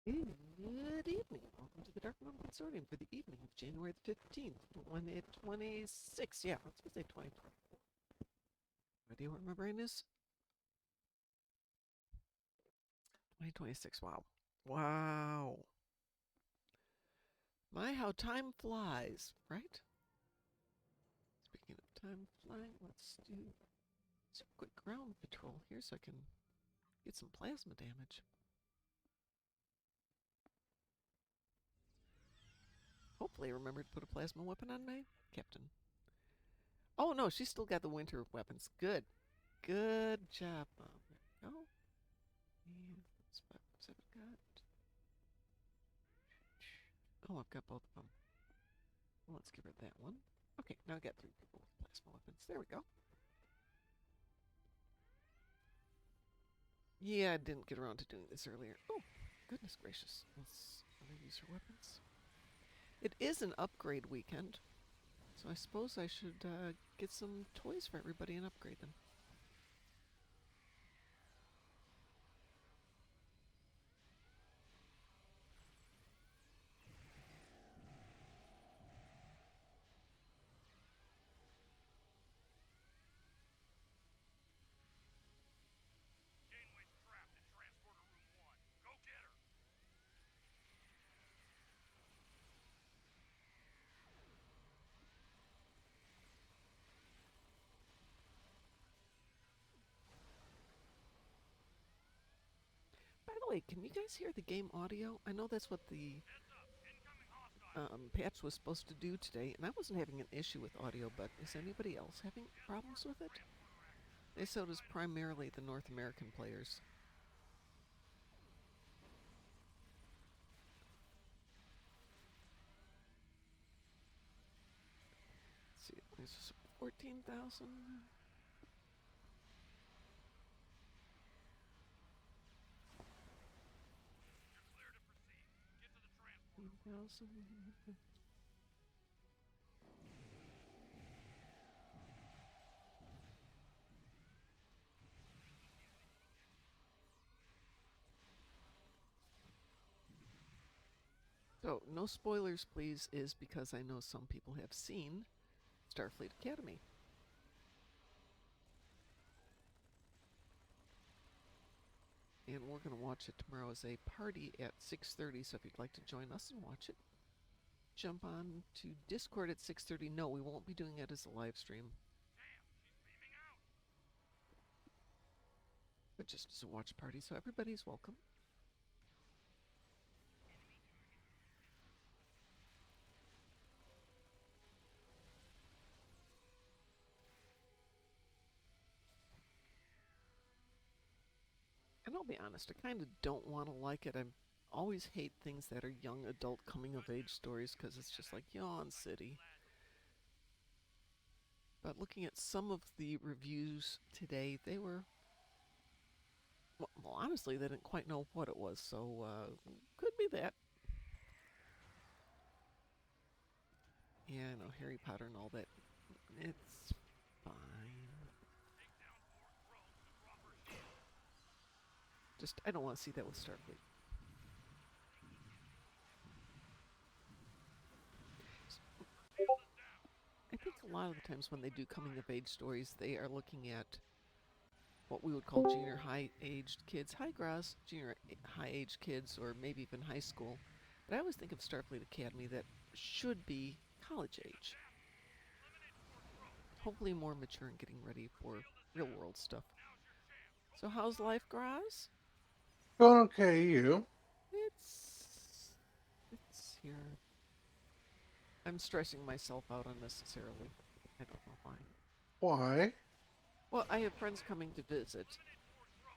Good evening. Welcome to the Darkmom Consortium for the evening of January the 15th, 2026. Yeah, let's just say 2024. Idea what my brain is? 2026. Wow. Wow. My, how time flies, right? Speaking of time flying, let's do some quick ground patrol here so I can get some plasma damage. Hopefully I remember to put a plasma weapon on my captain. Oh no, she's still got the winter weapons. Good. Good job, Mom. There we go. And what's weapons I've got? Oh, I've got both of them. Well, let's get rid of that one. Okay, now I got 3 people with plasma weapons. There we go. Yeah, I didn't get around to doing this earlier. Oh, goodness gracious. Let's use her weapons. It is an upgrade weekend, so I suppose I should get some toys for everybody and upgrade them. By the way, can you guys hear the game audio? I know that's what the patch was supposed to do today, and I wasn't having an issue with audio, but is anybody else having problems with it? They said it was primarily the North American players. Let's see, this is 14,000. 14,000. So, no spoilers, please, is because I know some people have seen Starfleet Academy. And we're going to watch it tomorrow as a party at 6:30, so if you'd like to join us and watch it, jump on to Discord at 6:30. No, we won't be doing it as a live stream, but just as a watch party, so everybody's welcome. And I'll be honest, I kind of don't want to like it. I always hate things that are young adult coming of age stories because it's just like yawn city. But looking at some of the reviews today, they were, well, honestly, they didn't quite know what it was, so could be that. Yeah, I know Harry Potter and all that. It's fine. Just I don't want to see that with Starfleet. I think a lot of the times when they do coming of age stories, they are looking at what we would call junior high aged kids, high grass, junior high aged kids, or maybe even high school. But I always think of Starfleet Academy that should be college age. Hopefully more mature and getting ready for real world stuff. So how's life, Graz? Going okay, you? It's here. I'm stressing myself out unnecessarily. I don't know why. Why? Well, I have friends coming to visit,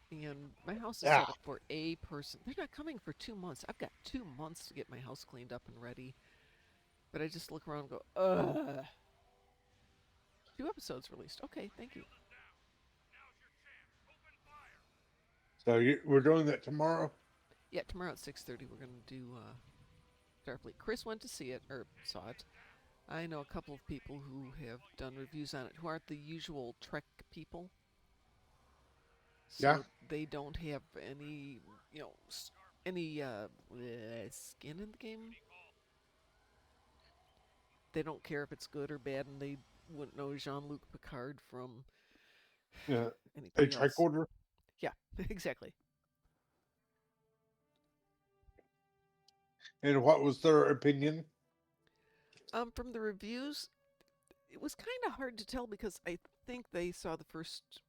and my house is Yeah. set up for a person. They're not coming for 2 months. I've got 2 months to get my house cleaned up and ready. But I just look around and go, ugh. 2 episodes released. Okay, thank you. So we're doing that tomorrow? Yeah, tomorrow at 6:30 we're gonna do Starfleet. Chris went to see it or saw it. I know a couple of people who have done reviews on it who aren't the usual Trek people. Yeah. So they don't have any, any skin in the game. They don't care if it's good or bad, and they wouldn't know Jean-Luc Picard from Yeah, a anybody else. tricorder. Yeah, exactly. And what was their opinion? From the reviews, it was kind of hard to tell because I think they saw the first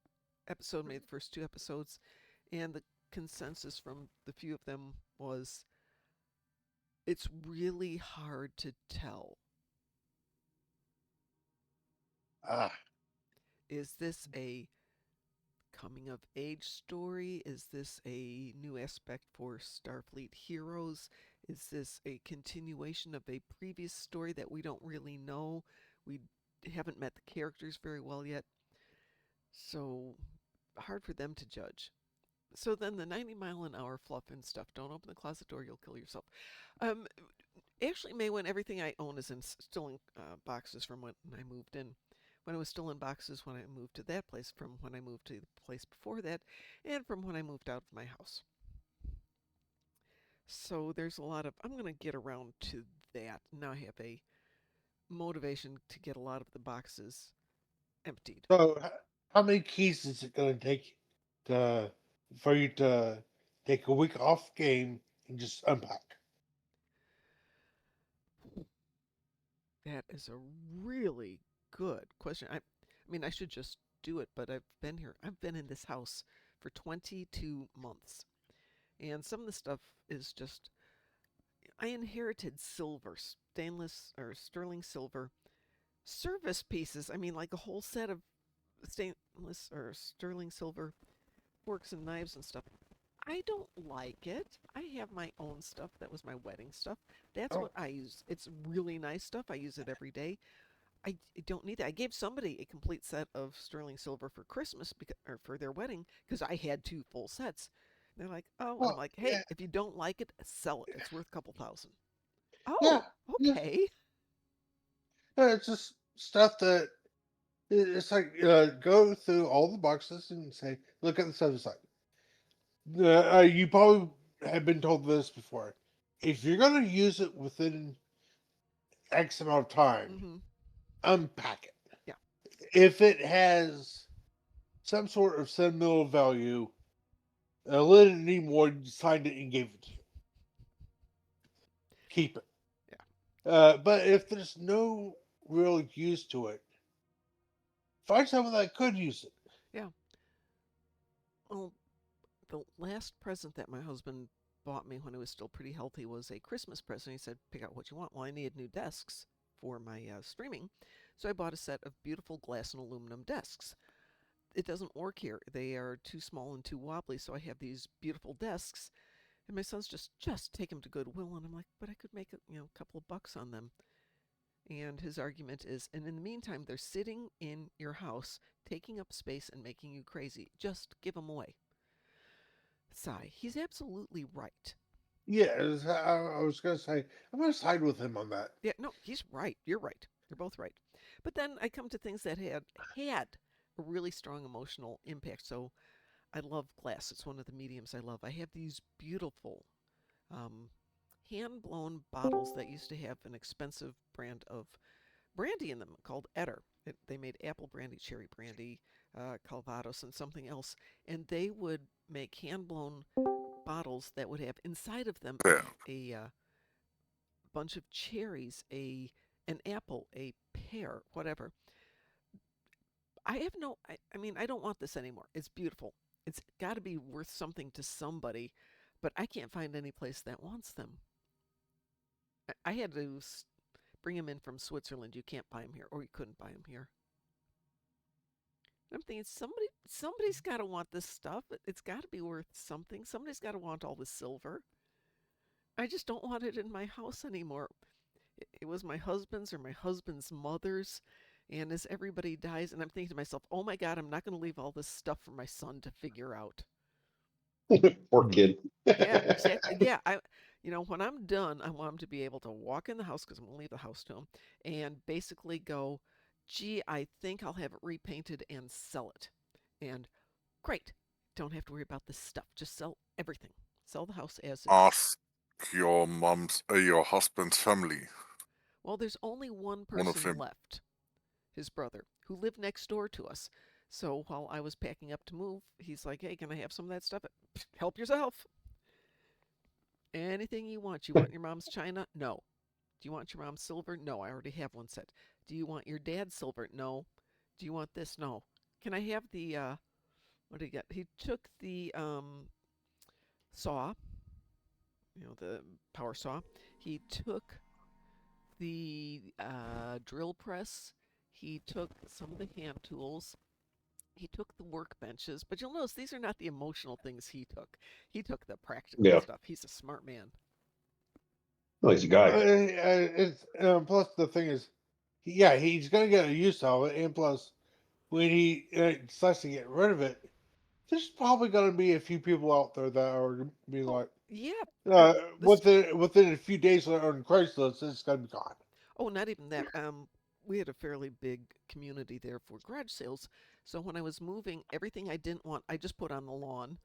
episode, made the first two episodes, and the consensus from the few of them was it's really hard to tell. Ah, Is this a coming of age story? Is this a new aspect for Starfleet heroes? Is this a continuation of a previous story that we don't really know? We haven't met the characters very well yet, so hard for them to judge. So then the 90-mile-an-hour fluff and stuff. Don't open the closet door, you'll kill yourself. Um, Actually, Maywin, everything I own is still in boxes from when I moved in. When I was still in boxes when I moved to that place, from when I moved to the place before that, and from when I moved out of my house. So there's a lot of, I'm going to get around to that. Now I have a motivation to get a lot of the boxes emptied. so how many keys is it going to take to for you to take a week off game and just unpack? That is a really good question. I mean, I should just do it, but I've been in this house for 22 months. And some of the stuff is just, I inherited silver, stainless or sterling silver service pieces. I mean, like a whole set of stainless or sterling silver forks and knives and stuff. I don't like it. I have my own stuff. That was my wedding stuff. That's Oh, what I use. It's really nice stuff. I use it every day. I don't need that. I gave somebody a complete set of sterling silver for Christmas because, or for their wedding because I had two full sets. They're like, oh, and I'm well, like, hey, yeah, if you don't like it, sell it. It's worth a couple thousand. yeah, Oh, yeah. okay. It's just stuff that it's like go through all the boxes and say, look at the other side. You probably have been told this before. If you're going to use it within X amount of time, Mm-hmm. unpack it. Yeah, If it has some sort of sentimental value, let it need more, signed it and gave it to you. Keep it. yeah, But if there's no real use to it, find someone that could use it. yeah. Well, the last present that my husband bought me when I was still pretty healthy was a Christmas present. He said, pick out what you want. Well, I needed new desks for my streaming, so I bought a set of beautiful glass and aluminum desks. It doesn't work here. They are too small and too wobbly, so I have these beautiful desks. And my son's just take them to Goodwill, and I'm like, but I could make a couple of bucks on them. And his argument is, and in the meantime, they're sitting in your house, taking up space and making you crazy. Just give them away. Sigh. He's absolutely right. Yeah, I was going to say, I'm going to side with him on that. Yeah, no, he's right. You're right. You're both right. But then I come to things that had a really strong emotional impact. So I love glass. It's one of the mediums I love. I have these beautiful um, hand blown bottles that used to have an expensive brand of brandy in them called Etter. They made apple brandy, cherry brandy, Calvados, and something else. And they would make hand blown bottles that would have inside of them a bunch of cherries, an apple, a pear, whatever. I have no. I mean, I don't want this anymore. It's beautiful. It's got to be worth something to somebody, but I can't find any place that wants them. I had to bring them in from Switzerland. You can't buy them here, or you couldn't buy them here. I'm thinking somebody's got to want this stuff. It's got to be worth something. Somebody's got to want all the silver. I just don't want it in my house anymore. It was my husband's or my husband's mother's. And as everybody dies, and I'm thinking to myself, oh my God, I'm not going to leave all this stuff for my son to figure out. Poor kid. Yeah, exactly. Yeah, when I'm done, I want him to be able to walk in the house because I'm going to leave the house to him and basically go, gee, I think I'll have it repainted and sell it. And great, don't have to worry about this stuff. Just sell everything. Sell the house as is. Ask your husband's family. Well, there's only one One of person them. left, his brother, who lived next door to us. So while I was packing up to move, he's like, "Hey, can I have some of that stuff?" Help yourself. Anything you want. You want your mom's china? No. Do you want your mom's silver? No, I already have one set. Do you want your dad's silver? No. Do you want this? No. Can I have the what did he get? He took the saw, the power saw. He took the drill press. He took some of the hand tools. He took the workbenches. But you'll notice these are not the emotional things he took. He took the practical Yeah. stuff. He's a smart man. Oh, he's a guy. It's plus the thing is, yeah, he's gonna get a use of it, and plus when he decides to get rid of it, there's probably gonna be a few people out there that are gonna be Oh, like, yeah. Uh, this within a few days on Craigslist, it's gonna be gone. Oh, not even that. We had a fairly big community there for garage sales. So when I was moving, everything I didn't want, I just put on the lawn.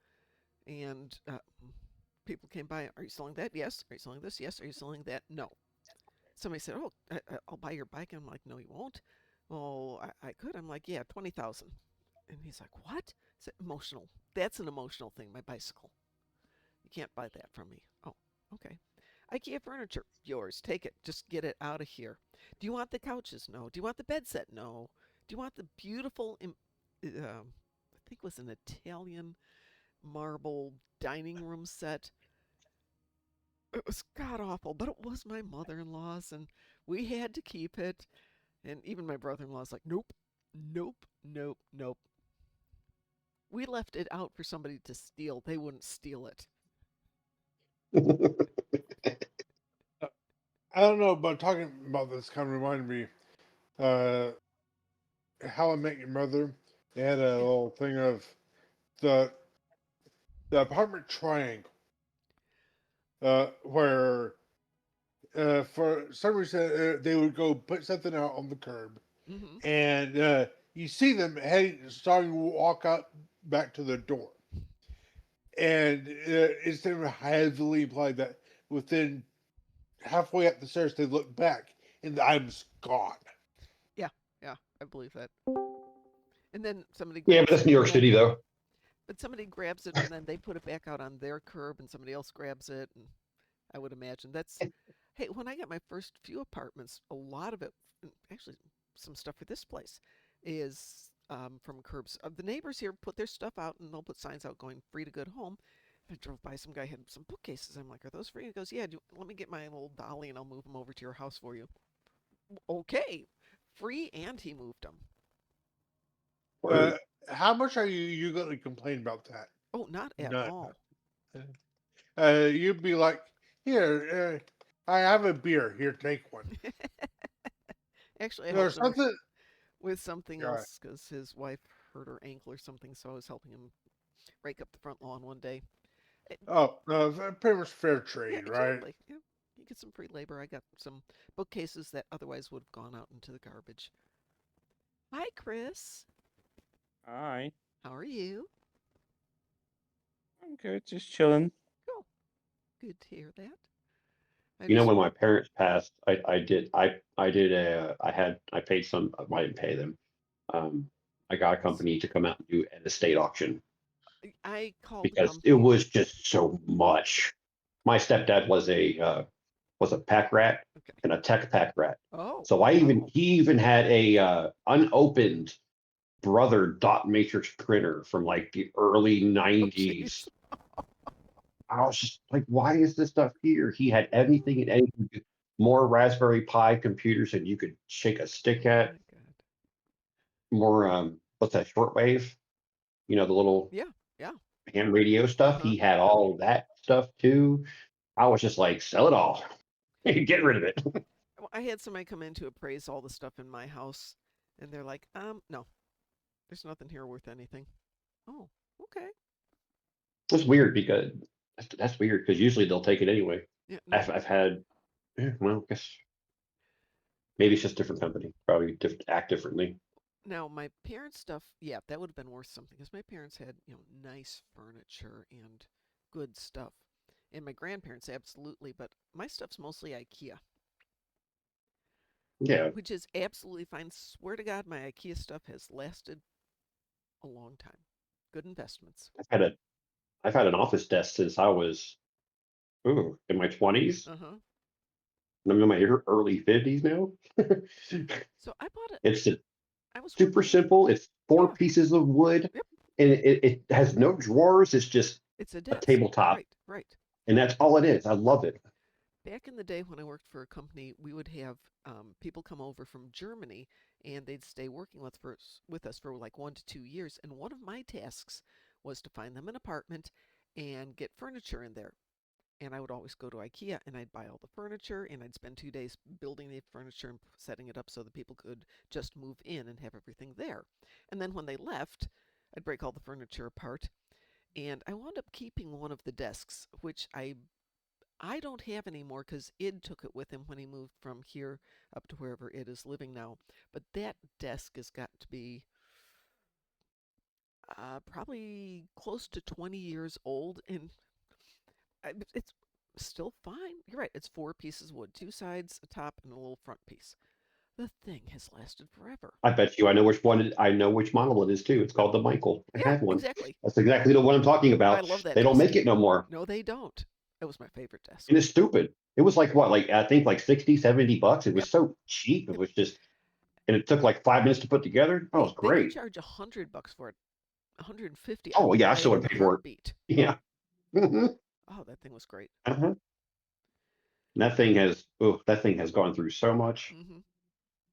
And people came by. Are you selling that? Yes. Are you selling this? Yes. Are you selling that? No. Somebody said, "Oh, I'll buy your bike." And I'm like, "No, you won't." Well, I could. I'm like, "Yeah, 20,000." And he's like, "What?" I said, "Emotional. That's an emotional thing. My bicycle. You can't buy that from me." Oh, okay. IKEA furniture, yours. Take it. Just get it out of here. Do you want the couches? No. Do you want the bed set? No. Do you want the beautiful, I think it was an Italian marble dining room set? It was god awful, but it was my mother in law's, and we had to keep it. And even my brother in law's like, "Nope, nope, nope, nope." We left it out for somebody to steal. They wouldn't steal it. I don't know, but talking about this kind of reminded me, uh, How I Met Your Mother. They had a Yeah. little thing of the the apartment triangle, where for some reason they would go put something out on the curb, Mm-hmm. and you see them starting to walk up back to the door, and it's then heavily implied that within halfway up the stairs they look back and the item's gone. Yeah. Yeah. I believe that. And then somebody Yeah, but grabs that's it, New York and then City, though. but somebody grabs it, and then they put it back out on their curb, and somebody else grabs it, and I would imagine that's. Hey, when I got my first few apartments, a lot of it, actually, some stuff for this place, is from curbs. The neighbors here put their stuff out, and they'll put signs out going "free to good home." And I drove by, some guy had some bookcases. I'm like, "Are those free?" He goes, "Yeah. Let me get my little dolly, and I'll move them over to your house for you." Okay, free, and he moved them. Uh, Word. how much are you going to complain about that? Oh, not at None. all. You'd be like, here, I have a beer. Here, take one. Actually, I There's helped him something. with something Yeah. else because his wife hurt her ankle or something. So I was helping him rake up the front lawn one day. It, Oh, no, pretty much fair yeah, trade, right? exactly. Yeah, you get some free labor. I got some bookcases that otherwise would have gone out into the garbage. Hi, Chris. Hi, How are you? I'm good. Just chilling. Oh, good to hear that. I You know, just when my parents passed, I paid some. I didn't pay them. Um, I got a company to come out and do an estate auction I called the because it company. was just so much. My stepdad was a pack rat Okay. and a tech pack rat. Oh, So oh, he even had a unopened brother dot matrix printer from like the early oh, jeez. 90s. I was just like, why is this stuff here? He had anything and anything, more Raspberry Pi computers than you could shake a stick Oh at, my God. more what's that, shortwave? You know, the little Yeah, yeah. ham radio Uh stuff. huh. He had all of that stuff too. I was just like, sell it all. Get rid of it. Well, I had somebody come in to appraise all the stuff in my house, and they're like, no, there's nothing here worth anything. Oh, okay. It's weird because that's weird because usually they'll take it anyway. Yeah, no. I've had, well, I guess maybe it's just different company, probably act differently. Now, my parents' stuff, yeah, that would have been worth something because my parents had, nice furniture and good stuff. And my grandparents, absolutely, but my stuff's mostly IKEA, Yeah, which is absolutely fine. Swear to God, my IKEA stuff has lasted a long time. Good investments. I've had an office desk since I was in my 20s. Uh huh. I'm in my early 50s now. So I bought it. It's I was super working. simple. It's four Yeah. pieces of wood, Yep. and it has no drawers. It's just It's a a desk. tabletop, Right. Right. and that's all it is. I love it. Back in the day when I worked for a company, we would have people come over from Germany and they'd stay working with us for like 1 to 2 years. And one of my tasks was to find them an apartment and get furniture in there. And I would always go to IKEA and I'd buy all the furniture and I'd spend 2 days building the furniture and setting it up so that people could just move in and have everything there. And then when they left, I'd break all the furniture apart and I wound up keeping one of the desks, which I don't have anymore because Id took it with him when he moved from here up to wherever Id is living now. But that desk has got to be probably close to 20 years old, and it's still fine. You're right. It's 4 pieces of wood, 2 sides, a top, and a little front piece. The thing has lasted forever. I bet you I know which one. I know which model it is too. It's called the Michael. I Yeah, have one. exactly. That's exactly the one I'm talking I about. love that They don't desk. make it no more, No, they don't. It was my favorite desk. and it's stupid. It was like what, like I think like 60, $70. It Yep, was so cheap. It yep. was just, and it took like 5 minutes to put together. Oh, it was They could great. charge $100 for it. 150. I Oh would yeah, I buy it still in would a pay for it. heartbeat. Yeah. Oh, that thing was great. Uh-huh. And that thing has gone through so much. Hmm.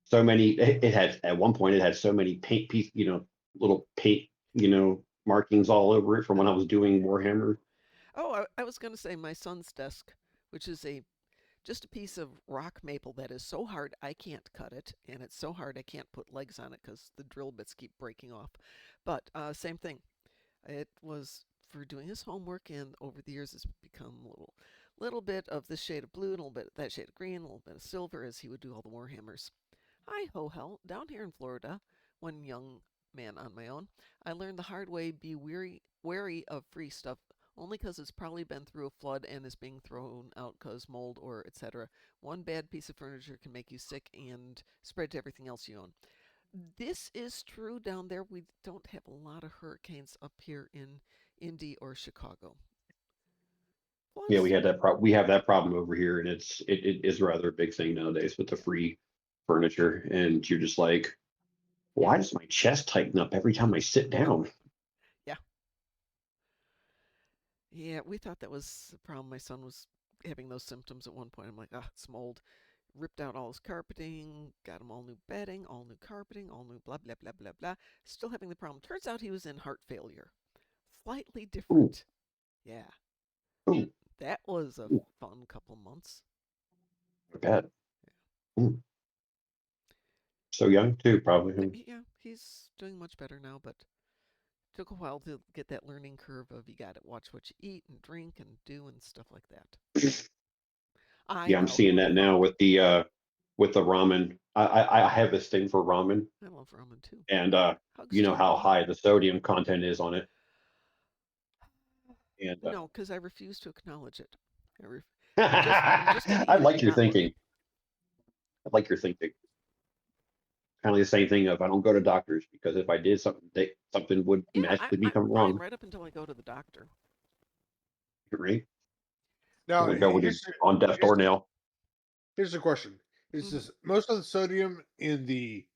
So many. It had at one point it had so many paint piece, little paint, markings all over it from when I Uh-huh. was doing Warhammer. Oh, I was going to say my son's desk, which is a just a piece of rock maple that is so hard I can't cut it, and it's so hard I can't put legs on it because the drill bits keep breaking off. But same thing. It was for doing his homework, and over the years, it's become a little bit of this shade of blue, a little bit of that shade of green, a little bit of silver, as he would do all the Warhammers. Hi ho hell, down here in Florida, one young man on my own, I learned the hard way be wary of free stuff only because it's probably been through a flood and is being thrown out because mold or etc. One bad piece of furniture can make you sick and spread to everything else you own. This is true down there. We don't have a lot of hurricanes up here in Indy or Chicago. Yeah, Floods? we have that problem over here, and it is rather a big thing nowadays with the Yeah. free furniture, and you're just like, why does my chest tighten up every time I sit down? Yeah. Yeah, we thought that was the problem. My son was having those symptoms at one point. I'm like, ah, it's mold. Ripped out all his carpeting, got him all new bedding, all new carpeting, all new blah, blah, blah, blah, blah. Still having the problem. Turns out he was in heart failure. Slightly Ooh, different. Yeah. ooh, That was a ooh, fun couple months. I bet. Ooh, so young too, probably. Yeah, he's doing much better now, but took a while to get that learning curve of you got to watch what you eat and drink and do and stuff like that. I Yeah, I'm know. seeing that now Fun. with the ramen. I have this thing for ramen, I love ramen too. and Hugs you to know your how mama. high the sodium content is on it, and No, because I refuse to acknowledge it. I'm just eating I it if like you your not look. thinking. I like your thinking. Kind of the same thing of I don't go to doctors because if I did something, something would Yeah, I, magically I'm become fine wrong. right up until I go to the doctor. Right? I'm Now, gonna go when you're on death's here's door now. here's the question: Is Hmm. this most of the sodium in the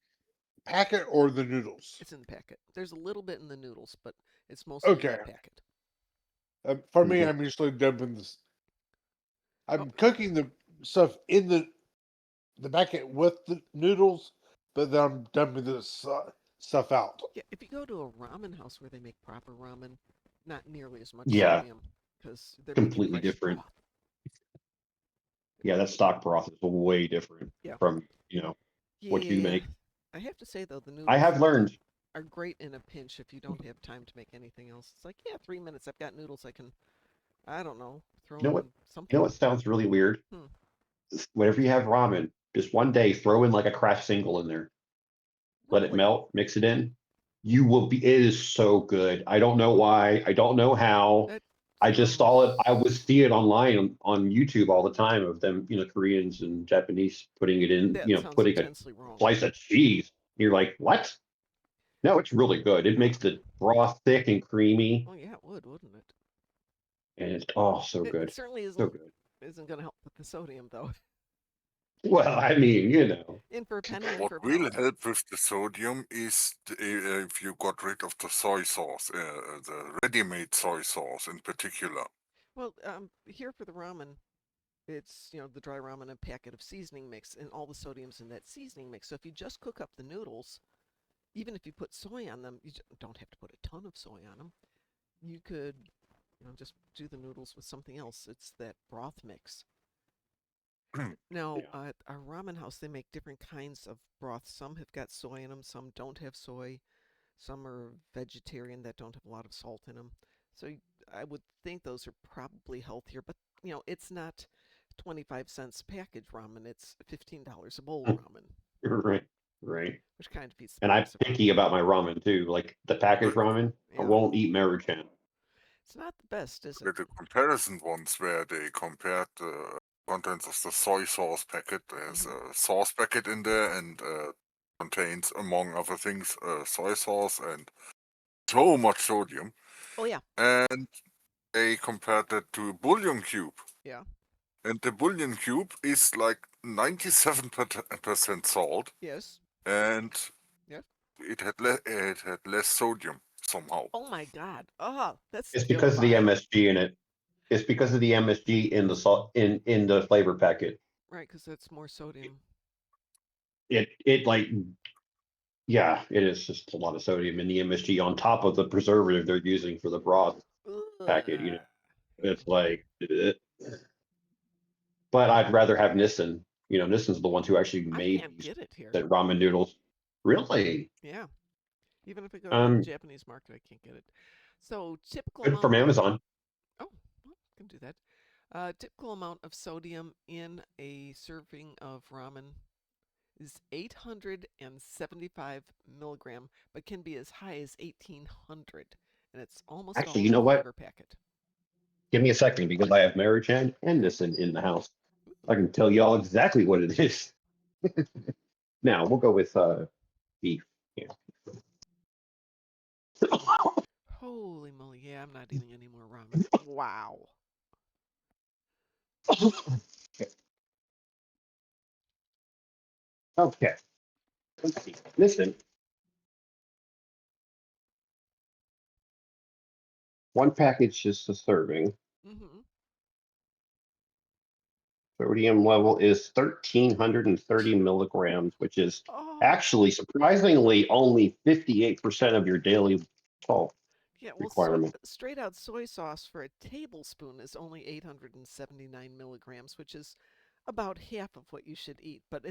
packet or the noodles? It's in the packet. There's a little bit in the noodles, but it's mostly in Okay. that packet. For me, Mhm. I'm usually dumping this. Oh, I'm cooking the stuff in the packet with the noodles, but then I'm dumping this stuff out. yeah. If you go to a ramen house where they make proper ramen, not nearly as much Yeah, sodium because they're making completely fresh different. broth. Yeah, that stock broth is way different Yeah. from what you Yeah. make. I have to say though, the I noodles have learned. are great in a pinch if you don't have time to make anything else. It's like, yeah, 3 minutes. I've got noodles. I can, I don't know, throw You know what? in You know something. what sounds really weird? Hmm. Whenever you have ramen, just one day throw in like a craft single in there. Let it Really? melt, mix it in. You will be. It is so good. I don't know why. I don't know how. That I just saw it. I would see it online on YouTube all the time of them, Koreans and Japanese putting it in, That sounds putting a intensely wrong. slice of cheese. You're like, what? No, it's really good. It makes the broth thick and creamy, Oh yeah, it would, wouldn't it? and it's so It good, certainly so good. isn't going to help with the sodium though. Well, I mean, In for a penny, in What for a will pound. help with the sodium is if you got rid of the soy sauce, the ready-made soy sauce in particular. Well, here for the ramen, it's the dry ramen, a packet of seasoning mix, and all the sodium's in that seasoning mix. So if you just cook up the noodles, even if you put soy on them, you don't have to put a ton of soy on them. You could, just do the noodles with something else. It's that broth mix. Now, Yeah. at our ramen house, they make different kinds of broth. Some have got soy in them, some don't have soy, some are vegetarian that don't have a lot of salt in them. So I would think those are probably healthier, but it's not 25 cents package ramen. It's $15 a bowl ramen, Right, right. which kind of defeats the And I'm purpose of picky ramen. about my ramen too. Like the packaged ramen, I Yeah, won't eat Maruchan. it's not the best, is it? With the comparison ones where they compared the contents of the soy sauce packet. There's Mm-hmm. a sauce packet in there and contains, among other things, soy sauce and so much sodium. Oh yeah, And they compared that to a bouillon cube. yeah, And the bouillon cube is like 97% salt, yes, and yeah. it had less sodium somehow. Oh my God! Oh, that's It's because of the terrifying. MSG in it. It's because of the MSG in the salt in the flavor packet. Right, because that's more sodium. It like yeah, it is just a lot of sodium in the MSG on top of the preservative they're using for the broth packet. Ugh. It's like, but I'd rather have Nissin. Nissin's the ones who actually I made can't these get it here. that ramen noodles. Really? Yeah, even if I go to the Um, Japanese market, I can't get it. So typical from amount. Amazon. Oh, well, can do that. Typical amount of sodium in a serving of ramen is 875 milligram, but can be as high as 1800, and it's almost Actually, all you in the know what? flavor packet. Give me a second because I have Maruchan and Okay. Nissin in the house. Ooh. I can tell y'all exactly what it is. Now we'll go with beef. Yeah. Holy moly! Yeah, I'm not eating any more ramen. Wow. Okay. Let's see. Listen, one package is a serving. Mm-hmm. Sodium level is 1,330 milligrams, which is Oh, actually surprisingly only 58% of your daily salt yeah. Well, requirement. straight out soy sauce for a tablespoon is only 879 milligrams, which is about half of what you should eat. But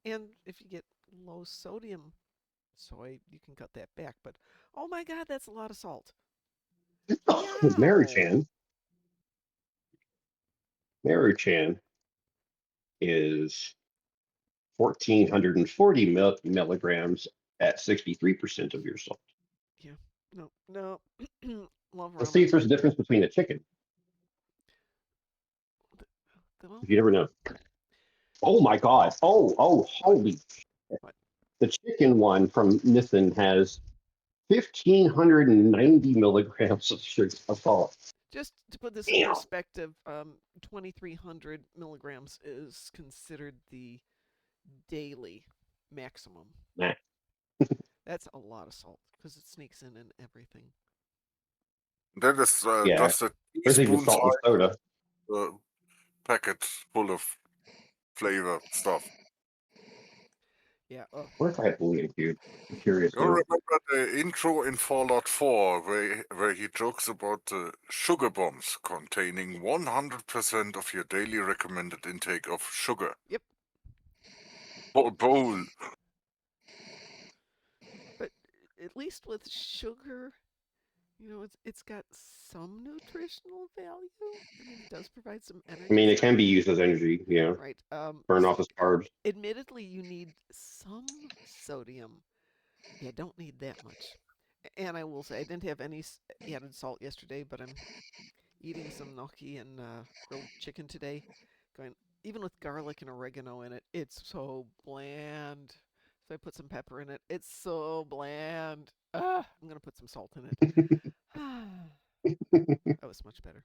and if you get low sodium soy, you can cut that back. But oh my God, that's a lot of salt. Wow. Maruchan, Maruchan is 1,440 milligrams at 63% of your salt. Yeah. No, no. Love Let's see if ramen, there's but a difference between a chicken. well, If you never know. Oh my God. what? Holy. What? The chicken one from Nissin has 1,590 milligrams of sugar of salt. Just to put this in Damn. perspective, 2,300 milligrams is considered the daily maximum. Nah. That's a lot of salt because it sneaks in everything. That is Yeah. just a There's even teaspoon salt in size soda. packet full of flavor stuff. Yeah. Oh, What if I have bullying, dude? I'm curious You now. remember the intro in Fallout 4 where he jokes about the sugar bombs containing 100% of your daily recommended intake of sugar. yep. Bowl. But at least with sugar, it's got some nutritional value. I mean, it does provide some I energy. mean, it So can be used as energy, right. burn off as carbs. Admittedly, you need some sodium. Yeah, don't need that much. And I will say, I didn't have any added salt yesterday, but I'm eating some gnocchi and grilled chicken today. Going even with garlic and oregano in it, it's so bland. So I put some pepper in it. It's so bland. I'm gonna put some salt in it. That was much better.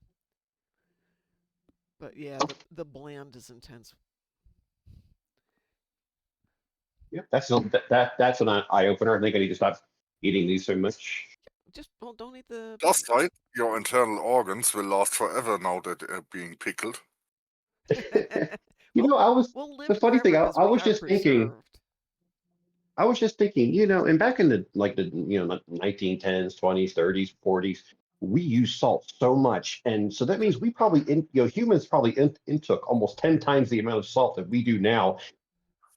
But yeah, the bland is intense. Yep, that's an eye opener. I think I need to stop eating these so much. Just well, don't eat the. Just right, your internal organs will last forever now that they're being pickled. You know, We'll the live funny thing, forever because I we was are just thinking, preserved. and back in the 1910s, 20s, 30s, 40s, we used salt so much, and so that means we probably humans probably intook almost 10 times the amount of salt that we do now.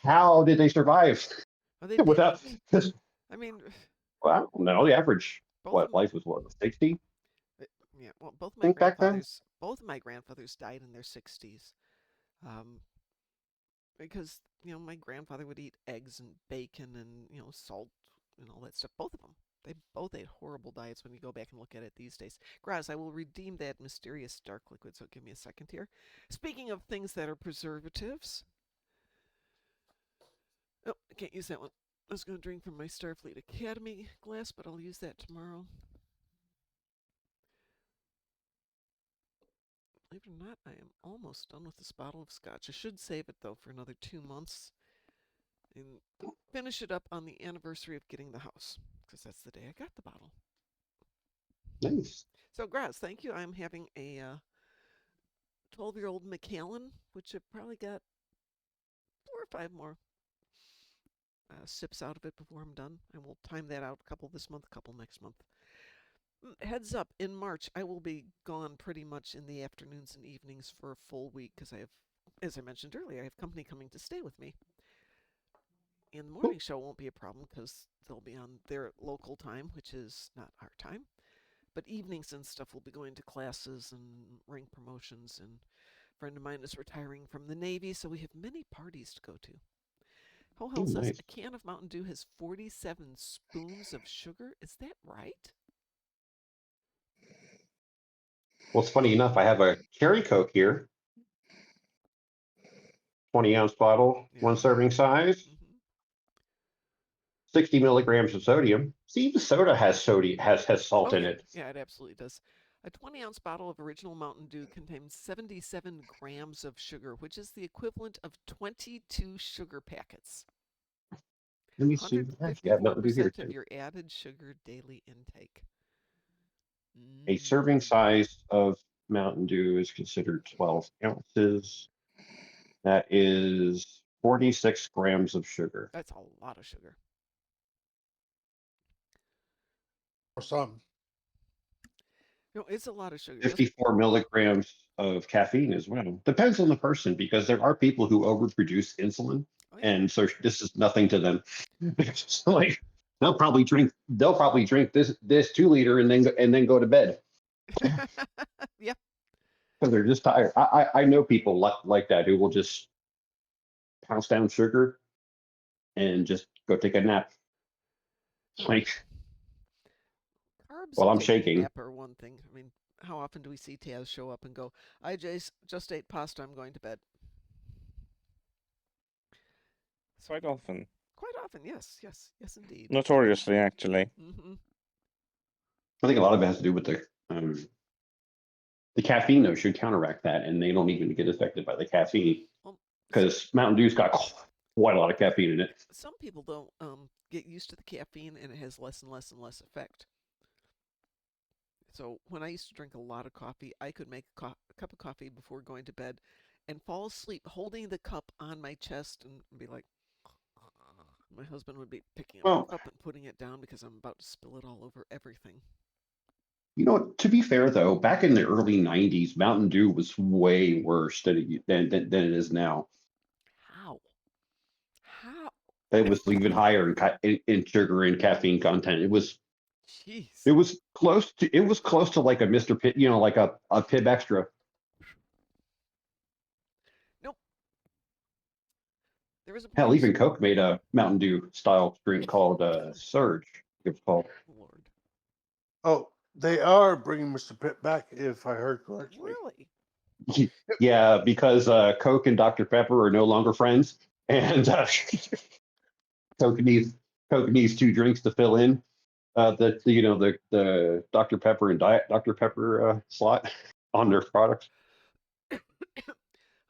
How did they survive Oh, they without? didn't. I mean, Well, I don't know. The average both of life was 60, yeah. Well, both I my think back then. grandfathers died in their 60s. Um, because my grandfather would eat eggs and bacon and salt and all that stuff. Both of them. They both ate horrible diets when you go back and look at it these days. Graz, I will redeem that mysterious dark liquid, so give me a second here. Speaking of things that are preservatives. Oh, I can't use that one. I was going to drink from my Starfleet Academy glass, but I'll use that tomorrow. Believe it or not, I am almost done with this bottle of scotch. I should save it, though, for another 2 months and finish it up on the anniversary of getting the house, because that's the day I got the bottle. Nice. So, Graz, thank you. I'm having a 12-year-old Macallan, which I've probably got 4 or 5 more sips out of it before I'm done. And we'll time that out, a couple this month, a couple next month. Heads up, in March, I will be gone pretty much in the afternoons and evenings for a full week because I have, as I mentioned earlier, I have company coming to stay with me. And the morning show won't be a problem because they'll be on their local time, which is not our time. But evenings and stuff will be going to classes and rank promotions. And a friend of mine is retiring from the Navy, so we have many parties to go to. Hohel says Nice. a can of Mountain Dew has 47 spoons of sugar. Is that right? Well, it's funny enough. I have a Cherry Coke here, 20-ounce bottle, Yeah. one serving size, 60 milligrams of sodium. See, the soda has sodium, has salt Oh, in yeah. it. Yeah, it absolutely does. A 20-ounce bottle of original Mountain Dew contains 77 grams of sugar, which is the equivalent of 22 sugar packets. Let me see. Actually, I have Mountain Dew here 154% of too. your added sugar daily intake. A serving size of Mountain Dew is considered 12 ounces. That is 46 grams of sugar. That's a lot of sugar. Or something. No, it's a lot of sugar. 54 milligrams of caffeine as well. Depends on the person because there are people who overproduce insulin, Oh, yeah. and so this is nothing to them. It's like they'll probably drink this 2 liter and then go to bed Yep. because they're just tired. I know people like that who will just pounce down sugar and just go take a nap. Like, Carbs well, and I'm taking a shaking. nap are one thing. I mean, how often do we see Taz show up and go, I just ate pasta, I'm going to bed? Quite often. Quite often, yes, indeed. Notoriously, actually. Mm-hmm. I think a lot of it has to do with the caffeine though should counteract that, and they don't even get affected by the caffeine Well, because Mountain Dew's got quite a lot of caffeine in it. some people don't get used to the caffeine, and it has less and less and less effect. So when I used to drink a lot of coffee, I could make a cup of coffee before going to bed and fall asleep holding the cup on my chest and be like, my husband would be picking up Well, the cup and putting it down because I'm about to spill it all over everything. you know what? To be fair though, back in the early '90s, Mountain Dew was way worse than it is now. How? How? It was even higher in sugar and caffeine content. Jeez. It was close to like a Mr. Pibb, like a Pibb Extra. Nope. There was a Hell, point. even Coke made a Mountain Dew style drink called Surge. It was called. Lord. Oh, They are bringing Mr. Pitt back, if I heard correctly. Really? Yeah, because Coke and Dr. Pepper are no longer friends, and Coke needs Coke needs two drinks to fill in the Dr. Pepper and Diet Dr. Pepper slot on their products.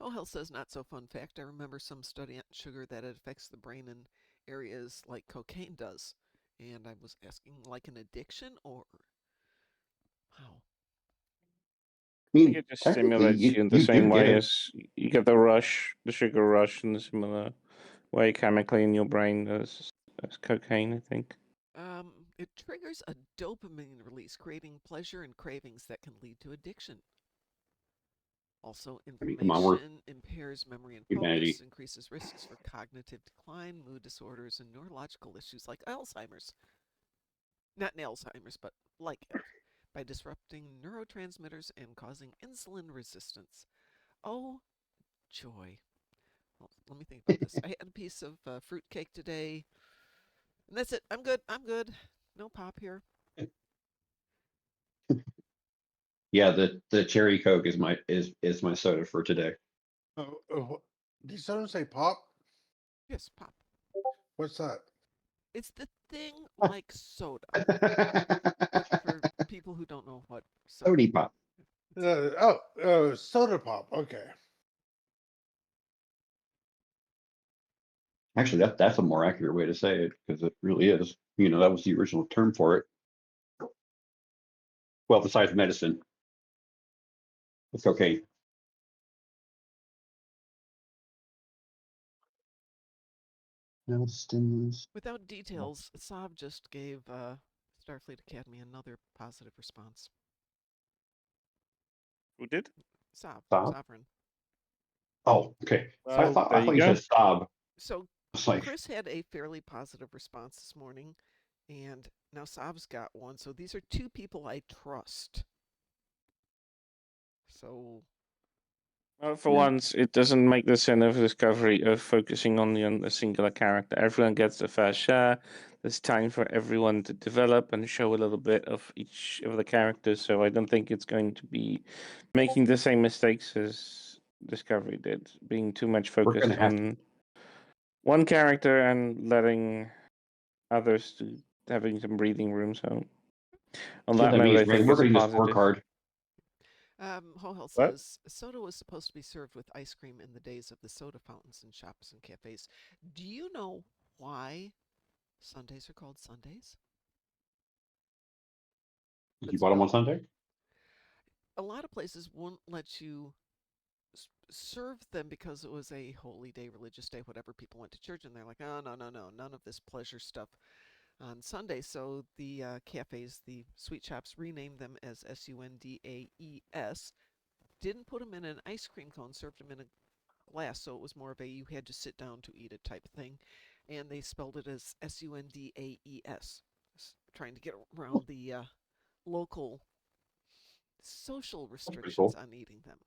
Oh, Hell says not so fun fact. I remember some study on sugar that it affects the brain in areas like cocaine does. And I was asking, like an addiction or how? I I think mean, it just technically, stimulates you in the you do same get way it. as you get the rush, the sugar rush, in a similar way chemically in your brain as cocaine, I think. It triggers a dopamine release, creating pleasure and cravings that can lead to addiction. Also, I mean, come on, we're information impairs memory and focus, humanity. increases risks for cognitive decline, mood disorders, and neurological issues like Alzheimer's. Not Alzheimer's, but like it, by disrupting neurotransmitters and causing insulin resistance. Oh, joy. Well, let me think about this. I had a piece of fruit cake today, and that's it. I'm good. I'm good. No pop here. Yeah, the cherry Coke is my soda for today. Did someone say pop? Yes, pop. What's that? It's the thing like soda, but for people who don't know what soda. Sody pop. Soda pop. Okay. Actually, that's a more accurate way to say it because it really is. That was the original term for it. Well, besides medicine, it's cocaine. No stimulus. Without details, Saab just gave Starfleet Academy another positive response. Who did? Saab, Stop. Sovereign. Oh, okay. I Well, thought there I you thought you go. said Saab. I So was like, Chris had a fairly positive response this morning, and now Saab's got one. So these are two people I trust. So Well, for yeah, once, it doesn't make the sin of discovery of focusing on a singular character. Everyone gets a fair share. There's time for everyone to develop and show a little bit of each of the characters. So I don't think it's going to be making the same mistakes as Discovery did, being too much we're gonna focused have to. on one character and letting others to having some breathing room. So on So that that note, means I think we're it's a gonna need a positive. scorecard. Hohel What? says soda was supposed to be served with ice cream in the days of the soda fountains in shops and cafes. Do you know why Sundays are called Sundays? You It's bought them real. on Sunday? A lot of places won't let you serve them because it was a holy day, religious day, whatever. People went to church and they're like, oh, no, no, no, none of this pleasure stuff on Sunday. So the cafes, the sweet shops, renamed them as Sundaes. Didn't put them in an ice cream cone, served them in a glass, so it was more of a you had to sit down to eat it type thing. And they spelled it as Sundaes, trying to get around the local social That's pretty restrictions cool. on eating them.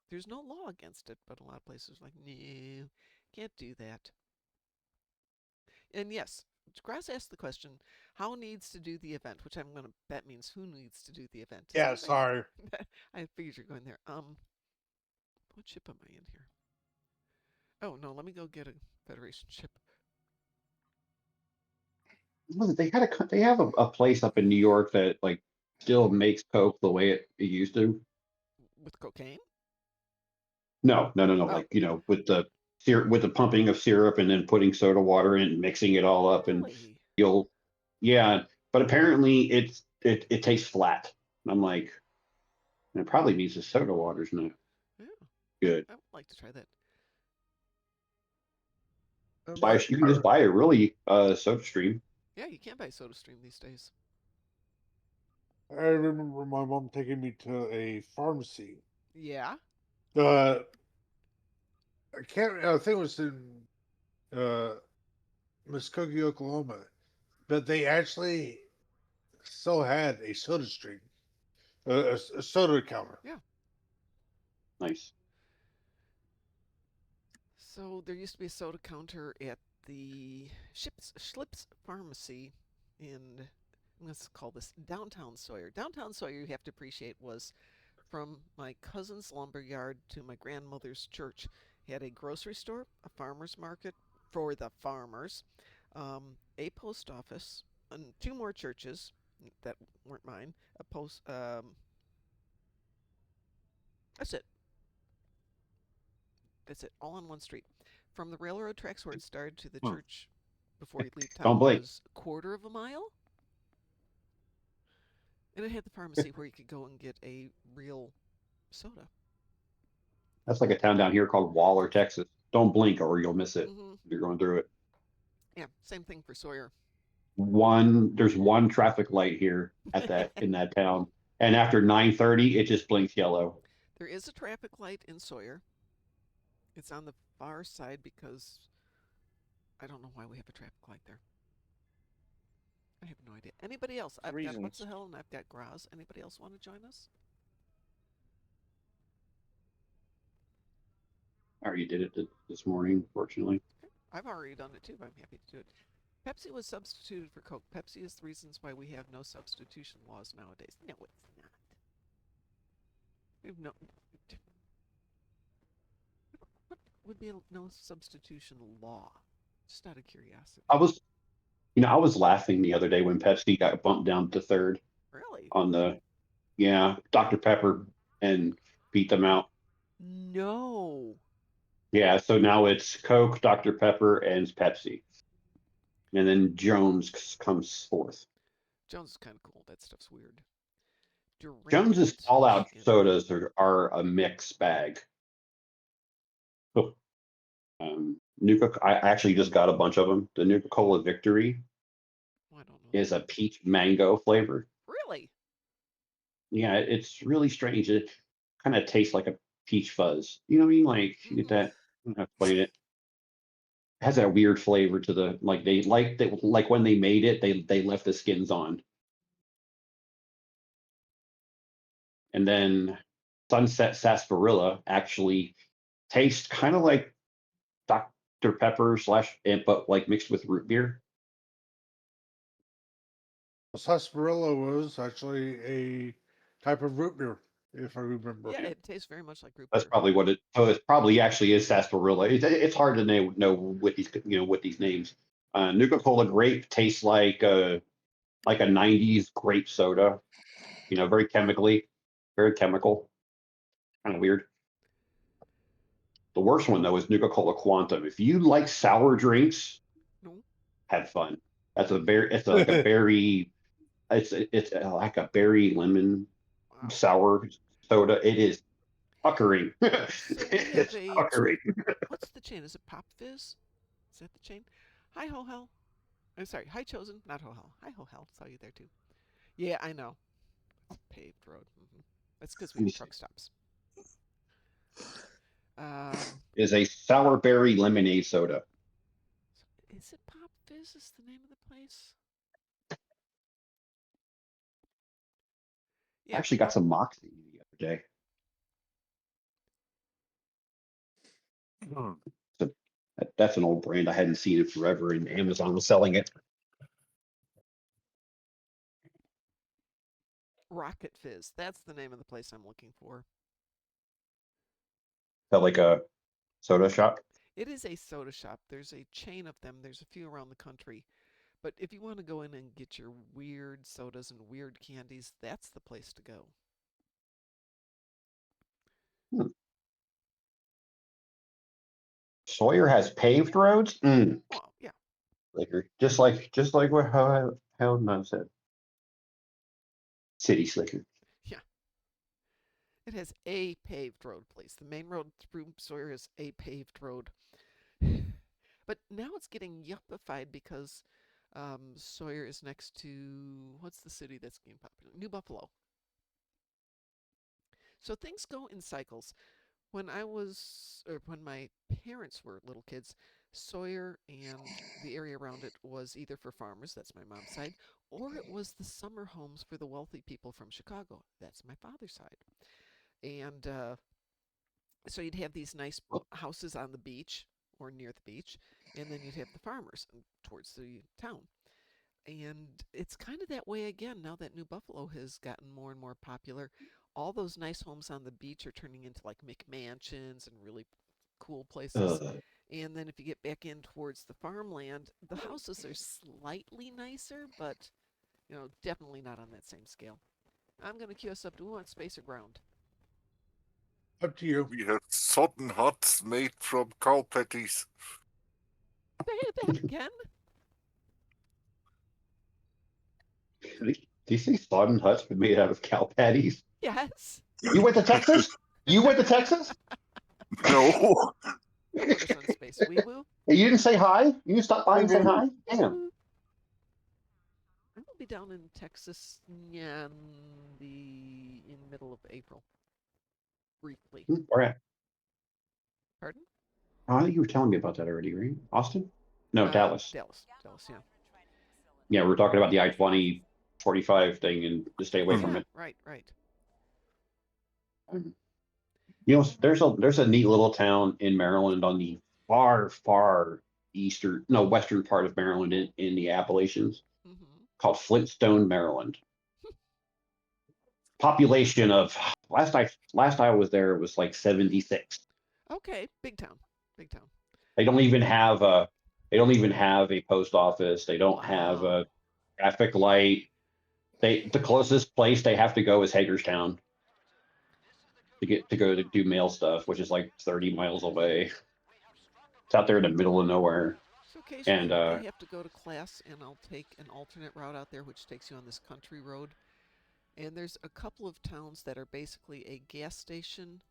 There's no law against it, but a lot of places are like, no, can't do that. And yes, Grass asked the question, how needs to do the event? Which I'm gonna bet means who needs to do the event. Does Yeah, anybody? sorry. I figured you're going there. What ship am I in here? Oh no, let me go get a Federation ship They have a place up in New York that like still makes Coke the way it used to. with cocaine. No, no, no, no. Oh, Like with the syrup, with the pumping of syrup and then putting soda water in, and mixing it all up, and really? you'll yeah. But apparently it tastes flat. And I'm like, it probably means the soda water's not Yeah, good. I would like to try that. You can just buy a really soda stream. Yeah, you can buy SodaStream these days. I remember my mom taking me to a pharmacy. Yeah. I can't. I think it was in uh, Muskogee, Oklahoma, but they actually still had a soda stream, a soda counter. Yeah. Nice. So there used to be a soda counter at the Schlips Pharmacy in Let's call this Downtown Sawyer. Downtown Sawyer, you have to appreciate, was from my cousin's lumber yard to my grandmother's church. He had a grocery store, a farmer's market for the farmers, a post office, and two more churches that weren't mine. A post. That's it. That's it. All on one street. From the railroad tracks where it started to the Huh. church before you leave Don't town blink. was a quarter of a mile. And it had the pharmacy where you could go and get a real soda. That's like a town down here called Waller, Texas. Don't blink or you'll miss it. Mm-hmm. You're going through it. Yeah, same thing for Sawyer. There's one traffic light here at that in that town, and after 9:30, it just blinks yellow. There is a traffic light in Sawyer. It's on the far side because I don't know why we have a traffic light there. I have no idea. Anybody else? I've got What's the Reasons. Hell and I've got Graz. Anybody else want to join us? I already did it this morning, fortunately. Okay. I've already done it too, but I'm happy to do it. Pepsi was substituted for Coke. Pepsi is the reasons why we have no substitution laws nowadays. No, it's not. We've no. What would be a no substitution law? Just out of curiosity. I was laughing the other day when Pepsi got bumped down to third Really? on the, yeah, Dr. Pepper and beat them out. No. Yeah, so now it's Coke, Dr. Pepper, and Pepsi. And then Jones comes fourth. Jones is kind of cool. That stuff's weird. Jones's Durant, Fallout Michigan. sodas are a mixed bag. Oh, Nuka, I actually just got a bunch of them. The Nuka Cola Victory Oh, I don't know is that. a peach mango flavor. Really? Yeah, it's really strange. It kind of tastes like a peach fuzz. You know what I mean? Like you get Mm-hmm. that. I don't know how to explain it. It has that weird flavor to the like when they made it, they left the skins on. And then Sunset Sarsaparilla actually tastes kind of like Dr. Pepper slash, but like mixed with root beer. Sarsaparilla was actually a type of root beer, if I remember. Yeah, Yeah, it tastes very much like root that's beer. probably what it. So it probably actually is sarsaparilla. It's hard to know with these names. Nuka Cola Grape tastes like a '90s grape soda. Very very chemical, kind of weird. The worst one though is Nuka Cola Quantum. If you like sour drinks, No? have fun. It's like a berry. It's like a berry lemon Wow. sour soda. It is puckering. So we have It's a. puckering. What's the chain? Is it Pop Fizz? Is that the chain? Hi, Ho Hell. I'm sorry. Hi, Chosen. Not Ho Hell. Hi, Ho Hell. Saw you there too. Yeah, I know. Paved road. That's because we have truck stops. Is a sour berry lemonade soda. Is it Pop Fizz? Is the name of the place? I Yeah, actually got Pop. some Moxie the other day. Hmm. So that's an old brand. I hadn't seen it forever, and Amazon was selling it. Rocket Fizz. That's the name of the place I'm looking for. Felt like a soda shop. It is a soda shop. There's a chain of them. There's a few around the country. But if you want to go in and get your weird sodas and weird candies, that's the place to go. Hmm. Sawyer has paved roads. Well, yeah. Slicker, just like what how Mom said. City slicker. Yeah. It has a paved road, please. The main road through Sawyer is a paved road. But now it's getting yuppified because Sawyer is next to what's the city that's getting popular? New Buffalo. So things go in cycles. When my parents were little kids, Sawyer and the area around it was either for farmers, that's my mom's side, or it was the summer homes for the wealthy people from Chicago, that's my father's side. And so you'd have these nice houses on the beach or near the beach, and then you'd have the farmers towards the town. And it's kind of that way again now that New Buffalo has gotten more and more popular. All those nice homes on the beach are turning into like McMansions and really cool places. And then if you get back in towards the farmland, the houses are slightly nicer, but definitely not on that same scale. I'm going to cue us up. Do we want space or ground? Up to you. We have sodden huts made from cow patties. Say that again. Do you see sodden huts made out of cow patties? Yes. You went to Texas? You went to Texas? No. Put us on space. Wee woo. You didn't say hi? You didn't stop by and say hi? Damn. I will be down in Texas in the middle of April. Briefly. All right. Pardon? I think you were telling me about that already, right? Austin? No, Dallas. Dallas, yeah. Yeah, we were talking about the I-20 45 thing and to stay away from it. Right. You know, there's a neat little town in Maryland on the far western part of Maryland in the Appalachians called Flintstone, Maryland. Population of last I was there, it was like 76. Okay, big town. They don't even have a post office. They don't have a traffic light. The closest place they have to go is Hagerstown to go to do mail stuff, which is like 30 miles away. It's out there in the middle of nowhere. So occasionally And I have to go to class, and I'll take an alternate route out there, which takes you on this country road. And there's a couple of towns that are basically a gas station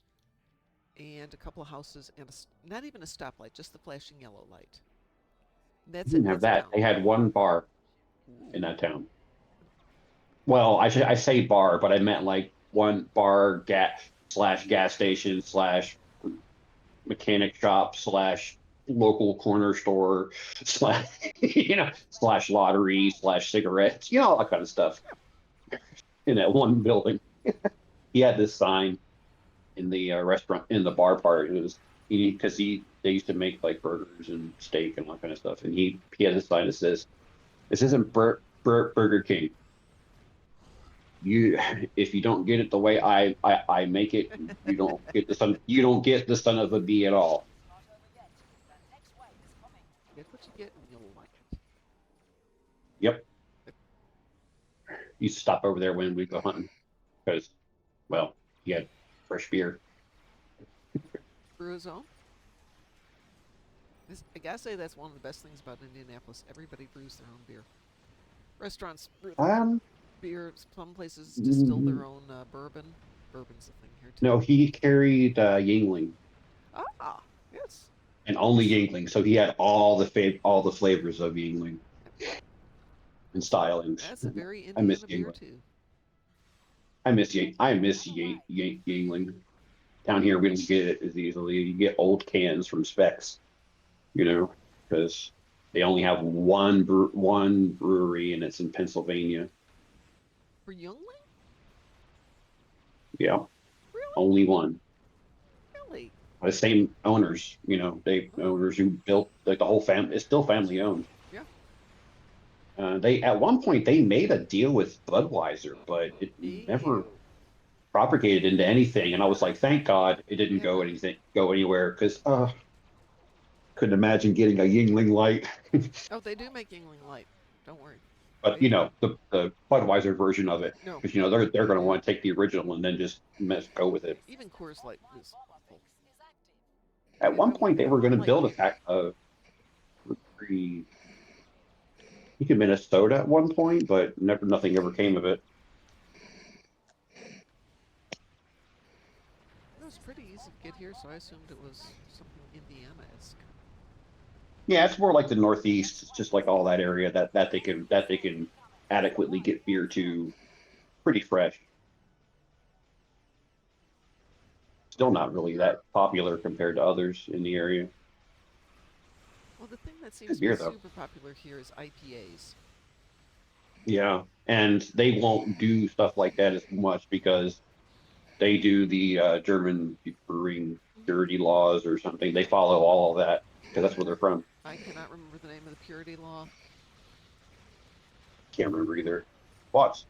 and a couple of houses and not even a stoplight, just the flashing yellow light. That's didn't have that. They had one bar in that town. Well, I say bar, but I meant like one bar gas station / mechanic shop / local corner store / lottery / cigarettes, all that kind of stuff in that one building. He had this sign in the restaurant in the bar part. It was because they used to make like burgers and steak and all that kind of stuff, and he had a sign that says, "This isn't Burger King. If you don't get it the way I make it, you don't get the son of a bee at all." Get what you get, and you'll like it. Yep. Used to stop over there when we go hunting because, well, he had fresh beer. Brew his own. I gotta say that's one of the best things about Indianapolis. Everybody brews their own beer. Restaurants brew their own beer. Some places distill their own bourbon. Bourbon's a thing here too. No, he carried Yingling. Ah, yes. And only Yingling, so he had all the flavors of Yingling and stylings. That's a very Indiana beer too. I miss Yingling. Down here, we don't get it as easily. You get old cans from Specs, because they only have one brewery, and it's in Pennsylvania. For Yingling? Yeah. Really? Only one. Really? The same owners, owners who built like the whole family. It's still family owned. Yeah. They at one point they made a deal with Budweiser, but it never propagated into anything. And I was like, thank God it didn't go anywhere, because couldn't imagine getting a Yingling Light. Oh, they do make Yingling Light. Don't worry. But the Budweiser version of it, No. because they're going to want to take the original and then just go with it. Even Coors Light is awful. At one point, they were going to build a pack of Minnesota at one point, but nothing ever came of it. It was pretty easy to get here, so I assumed it was something Indiana-esque. Yeah, it's more like the Northeast. It's just like all that area that they can adequately get beer to, pretty fresh. Still not really that popular compared to others in the area. Well, the thing that seems to be super popular here is IPAs. Yeah, and they won't do stuff like that as much because they do the German brewing purity laws or something. They follow all of that because that's where they're from. I cannot remember the name of the purity law. Can't remember either. Watts,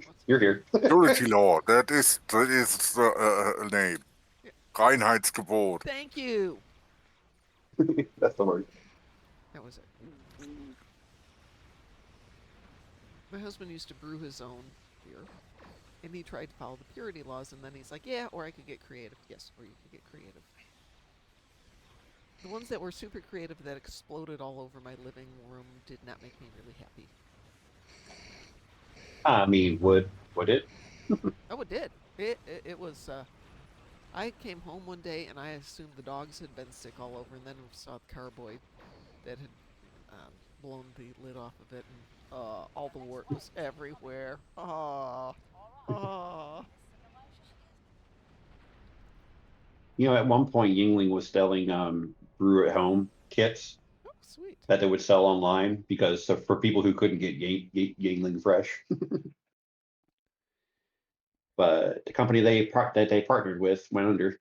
What's you're here. Purity law. That is the name. Yeah. Reinheitsgebot. Thank you. That's the word. That was it. My husband used to brew his own beer, and he tried to follow the purity laws, and then he's like, yeah, or I could get creative. Yes, or you could get creative. The ones that were super creative that exploded all over my living room did not make me really happy. I mean, would it? Oh, it did. It was. I came home one day and I assumed the dogs had been sick all over, and then saw the carboy that had blown the lid off of it, and all the wort was everywhere. Ah, ah. You know, at one point, Yingling was selling brew at home kits Oh, sweet. that they would sell online because for people who couldn't get Yingling fresh. But the company that they partnered with went under.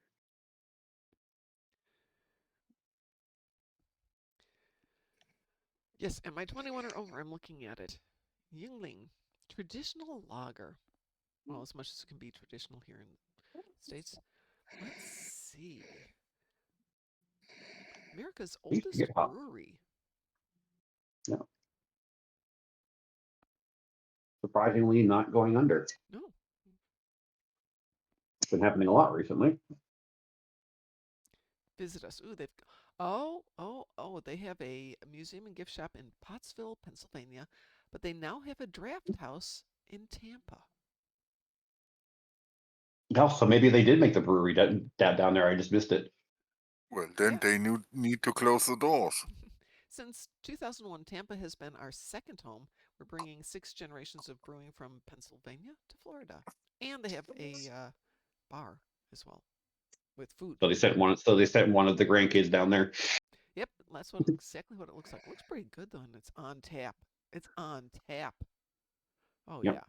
Yes, and my 21 or over, I'm looking at it. Yingling, traditional lager. Well, as much as it can be traditional here in the States. Let's see. America's They used to oldest get hot. brewery. Yeah. Surprisingly, not going under. No. It's been happening a lot recently. Visit us. Ooh, they've. Oh, they have a museum and gift shop in Pottsville, Pennsylvania, but they now have a draft house in Tampa. Also, maybe they did make the brewery down there. I just missed it. Well, then Yeah. they need to close the doors. Since 2001, Tampa has been our second home. We're bringing 6 generations of brewing from Pennsylvania to Florida. And they have a bar as well with food. So they sent one. So they sent one of the grandkids down there. Yep, that's exactly what it looks like. It looks pretty good though, and it's on tap. It's on tap. Oh Yep. yeah.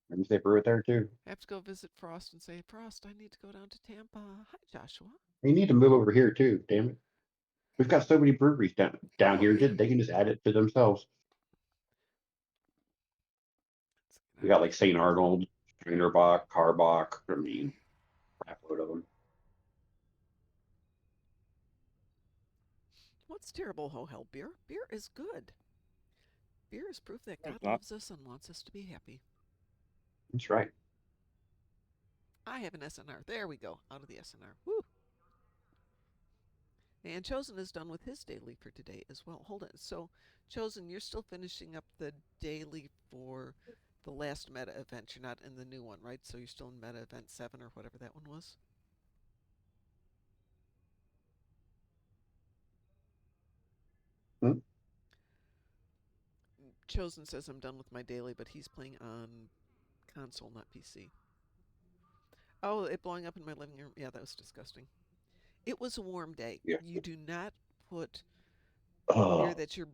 Maybe they brew it there too. I have to go visit Frost and say, Frost, I need to go down to Tampa. Hi, Joshua. They need to move over here too. Damn it. We've got so many breweries down Oh here. yeah. They can just add it to themselves. Let's get We out got of like here. St. Arnold, Stringerbach, Carbach. I mean, crap load of them. What's terrible, ho hell beer? Beer is good. Beer is proof that God It's not. loves us and wants us to be happy. That's right. I have an SNR. There we go. Out of the SNR. Woo. And Chosen is done with his daily for today as well. Hold on. So, Chosen, you're still finishing up the daily for the last meta event. You're not in the new one, right? So you're still in meta event 7 or whatever that one was? Hmm? Chosen says I'm done with my daily, but he's playing on console, not PC. Oh, it blowing up in my living room. Yeah, that was disgusting. It was a warm day. Yeah. You do not put beer Oh, that you're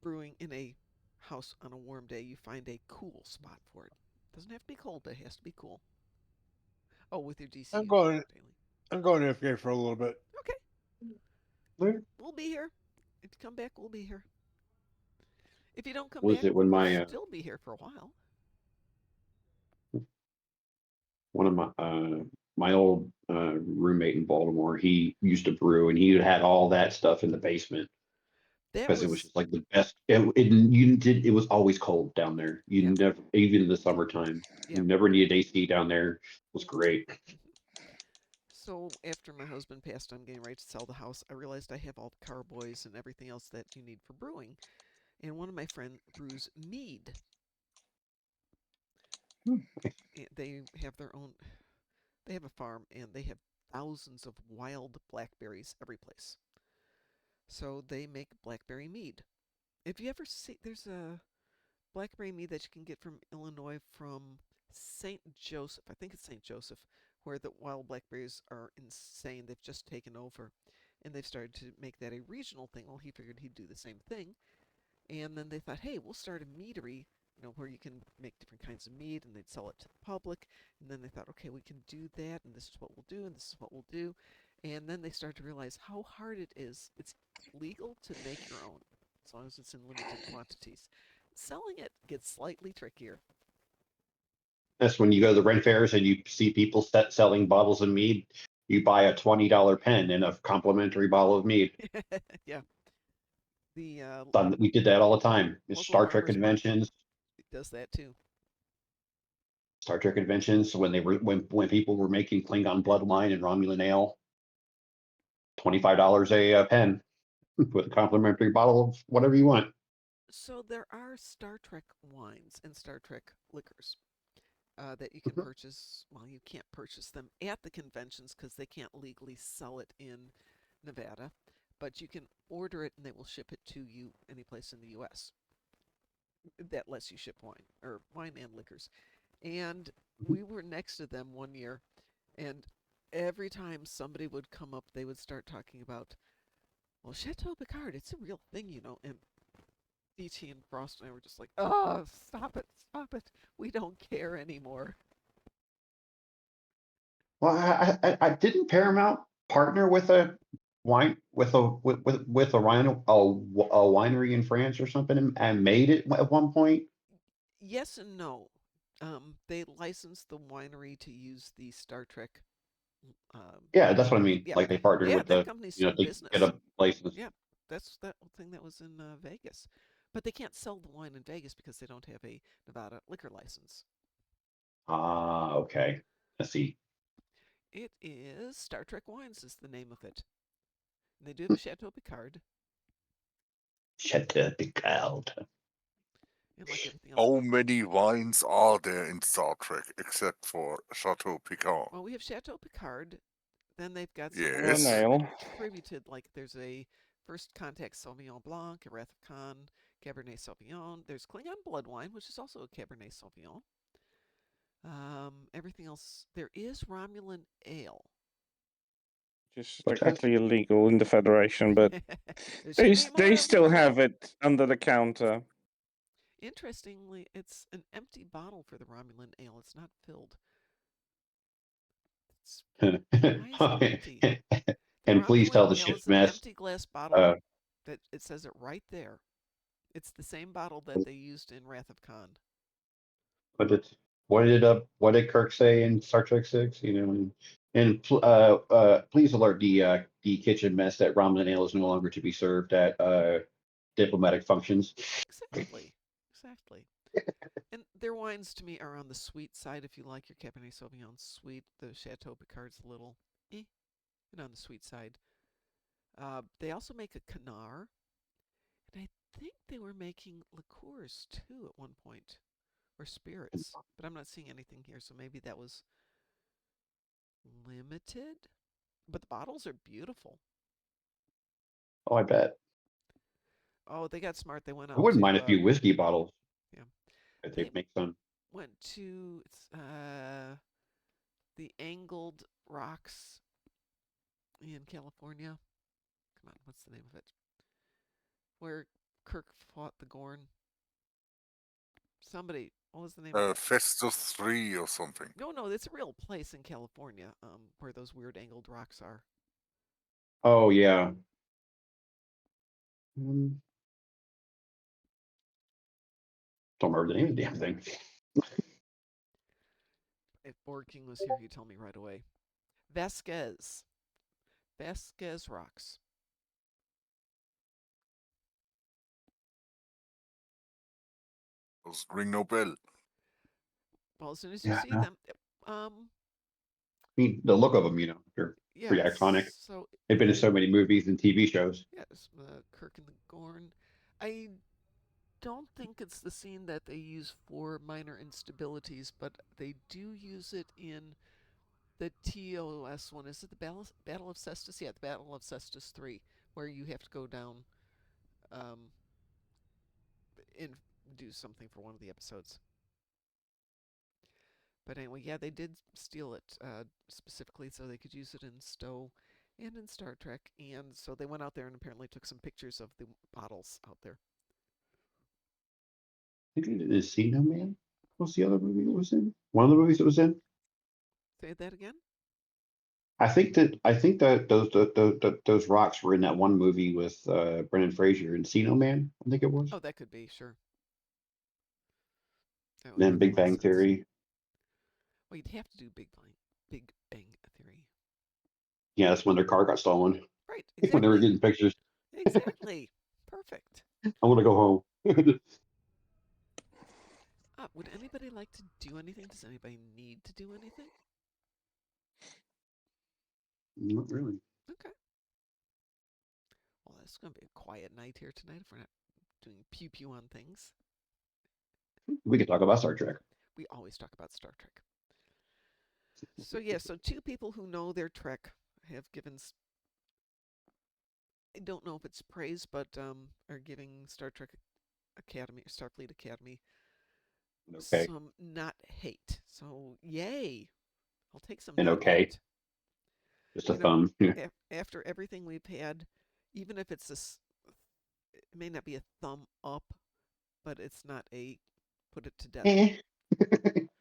brewing in a house on a warm day. You find a cool spot for it. Doesn't have to be cold, but it has to be cool. Oh, with your I'm DCU going. daily. I'm going AFK for a little bit. Okay, where we'll be here. If you come back, we'll be here. If you don't come was back, it when we'll my still be here for a while. one of my old roommate in Baltimore? He used to brew, and he had all that stuff in the basement That because it was was, just like the best. It was always cold down there. You yep, never, even in the summertime, you yep. never needed AC down there. It was great. So after my husband passed, I'm getting ready to sell the house. I realized I have all the carboys and everything else that you need for brewing. And one of my friends brews mead. They have their own. They have a farm and they have thousands of wild blackberries every place. So they make blackberry mead. If you ever see, there's a blackberry mead that you can get from Illinois from St. Joseph. I think it's St. Joseph, where the wild blackberries are insane. They've just taken over, and they've started to make that a regional thing. Well, he figured he'd do the same thing, and then they thought, hey, we'll start a meadery, where you can make different kinds of mead, and they'd sell it to the public. And then they thought, okay, we can do that, and this is what we'll do, and this is what we'll do. And then they started to realize how hard it is. It's legal to make your own, as long as it's in limited quantities. Selling it gets slightly trickier. That's when you go to the rent fairs and you see people selling bottles of mead. You buy a $20 pen and a complimentary bottle of mead. Yeah. The We did that all the time. local farmers market does that too. Star Trek conventions when when people were making Klingon bloodline and Romulan ale, $25 a pen with a complimentary bottle of whatever you want. So there are Star Trek wines and Star Trek liquors that you can purchase. Well, you can't purchase them at the conventions because they can't legally sell it in Nevada, but you can order it and they will ship it to you any place in the U.S. that lets you ship wine or wine and liquors. And we were next to them one year, and every time somebody would come up, they would start talking about, well, Chateau Picard, it's a real thing, you know. And DT and Frost and I were just like, oh, stop it, stop it. We don't care anymore. Well, I didn't Paramount partner with a wine with a winery in France or something and made it at one point. Yes and no. They licensed the winery to use the Star Trek Yeah, that's what I name. mean. Yeah, Like they partnered yeah, with that company's still in to get business. a license. Yeah, that's that thing that was in Vegas. But they can't sell the wine in Vegas because they don't have a Nevada liquor license. Ah, okay. I see. It is Star Trek Wines is the name of it. And they do have a Chateau Picard. Chateau Picard. And like everything else. How many wines are there in Star Trek except for Chateau Picard? Well, we have Chateau Picard. Then they've got some Yes. that ale. have contributed. Like there's a First Contact Sauvignon Blanc, a Wrath of Khan, Cabernet Sauvignon. There's Klingon Blood Wine, which is also a Cabernet Sauvignon. Everything else, there is Romulan Ale. Just What's that? technically illegal in the Federation, but There they should be more of still them. have it under the counter. Interestingly, it's an empty bottle for the Romulan Ale. It's not filled. Why is it empty? The And please Romulan tell the Ale ship's is an mess. empty glass bottle. That it says it right there. It's the same bottle that they used in Wrath of Khan. What did Kirk say in Star Trek 6? You know, and please alert the kitchen mess that Romulan ale is no longer to be served at diplomatic functions. Exactly. Exactly. And their wines to me are on the sweet side. If you like your Cabernet Sauvignon sweet, the Chateau Picard's a little and on the sweet side. They also make a Canard, and I think they were making liqueurs too at one point, or spirits, but I'm not seeing anything here, so maybe that was limited. But the bottles are beautiful. Oh, I bet. Oh, they got smart. They went I out wouldn't to mind a few whiskey bottles. yeah. If They they make some. went to the Angled Rocks in California. Come on, what's the name of it? Where Kirk fought the Gorn. Somebody, what was the name of it? Festus 3 or something. No, it's a real place in California where those weird angled rocks are. Oh yeah. Don't remember the name of the damn thing. If Borg King was here, he'd tell me right away. Vasquez Rocks. Those ring no bell. Well, as soon as you Yeah, see no. them, I mean, the look of them, they're pretty iconic. So They've been in so many movies and TV shows. yes, Kirk and the Gorn. I don't think it's the scene that they use for minor instabilities, but they do use it in the TOS one. Is it the Battle of Cestus? Yeah, the Battle of Cestus 3, where you have to go down and do something for one of the episodes. But anyway, yeah, they did steal it specifically so they could use it in Stowe and in Star Trek. And so they went out there and apparently took some pictures of the bottles out there. I think it is See No Man. What's the other movie it was in? One of the movies it was in. Say that again? I think that those rocks were in that one movie with Brendan Fraser and See No Man. I think it was. Oh, that could be, sure. That would Then make Big a lot of Bang sense. Theory. Well, you'd have to do Big Bang Theory. Yeah, that's when their car got stolen. Right, When they were exactly. getting pictures. Exactly. Perfect. I want to go home. Would anybody like to do anything? Does anybody need to do anything? Not really. Okay. Well, it's going to be a quiet night here tonight if we're not doing pew pew on things. We could talk about Star Trek. We always talk about Star Trek. So, yeah, so two people who know their Trek have given, I don't know if it's praise, but are giving Star Trek Academy, Starfleet Academy, Okay. some not hate. So, yay. I'll take some And not okay. hate. Just a You know, thumb. after everything we've had, even if it's it may not be a thumb up, but it's not a put it to death.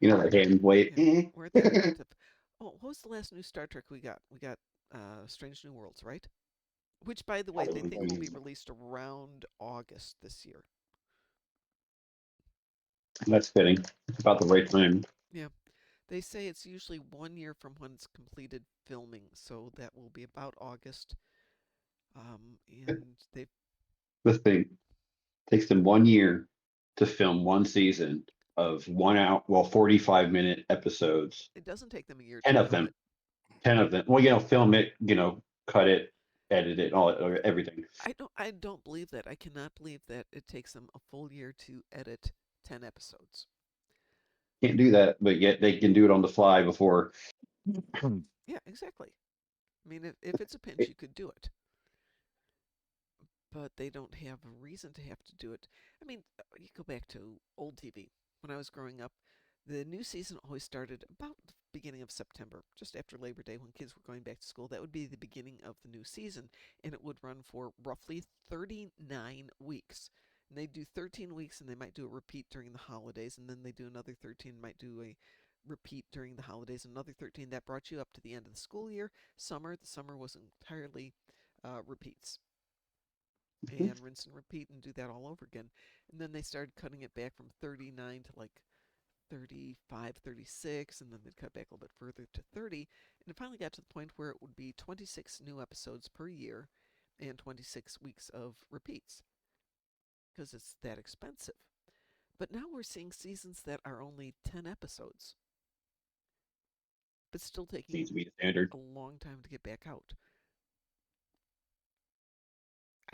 You know, like hand wave. Yeah, we're at that point of, oh, what was the last new Star Trek we got? We got Strange New Worlds, right? Which, by the way, they think will be released around August this year. That's fitting. It's about the right time. Yeah. They say it's usually 1 year from when it's completed filming, so that will be about August. And they The thing takes them 1 year to film one season of 45-minute episodes. it doesn't take them a year 10 to of film them. it. 10 of them. Well, film it, cut it, edit it, everything. I don't believe that. I cannot believe that it takes them a full year to edit 10 episodes. Can't do that, but yet they can do it on the fly before. Yeah, exactly. I mean, if it's a pinch, you could do it. But they don't have a reason to have to do it. I mean, you go back to old TV. When I was growing up, the new season always started about the beginning of September, just after Labor Day when kids were going back to school. That would be the beginning of the new season, and it would run for roughly 39 weeks. And they'd do 13 weeks, and they might do a repeat during the holidays, and then they do another 13, might do a repeat during the holidays, another 13. That brought you up to the end of the school year. The summer was entirely repeats. And rinse and repeat and do that all over again. And then they started cutting it back from 39 to like 35, 36, and then they'd cut back a little bit further to 30. And it finally got to the point where it would be 26 new episodes per year and 26 weeks of repeats because it's that expensive. But now we're seeing seasons that are only 10 episodes, but still taking Needs to be the standard. a long time to get back out.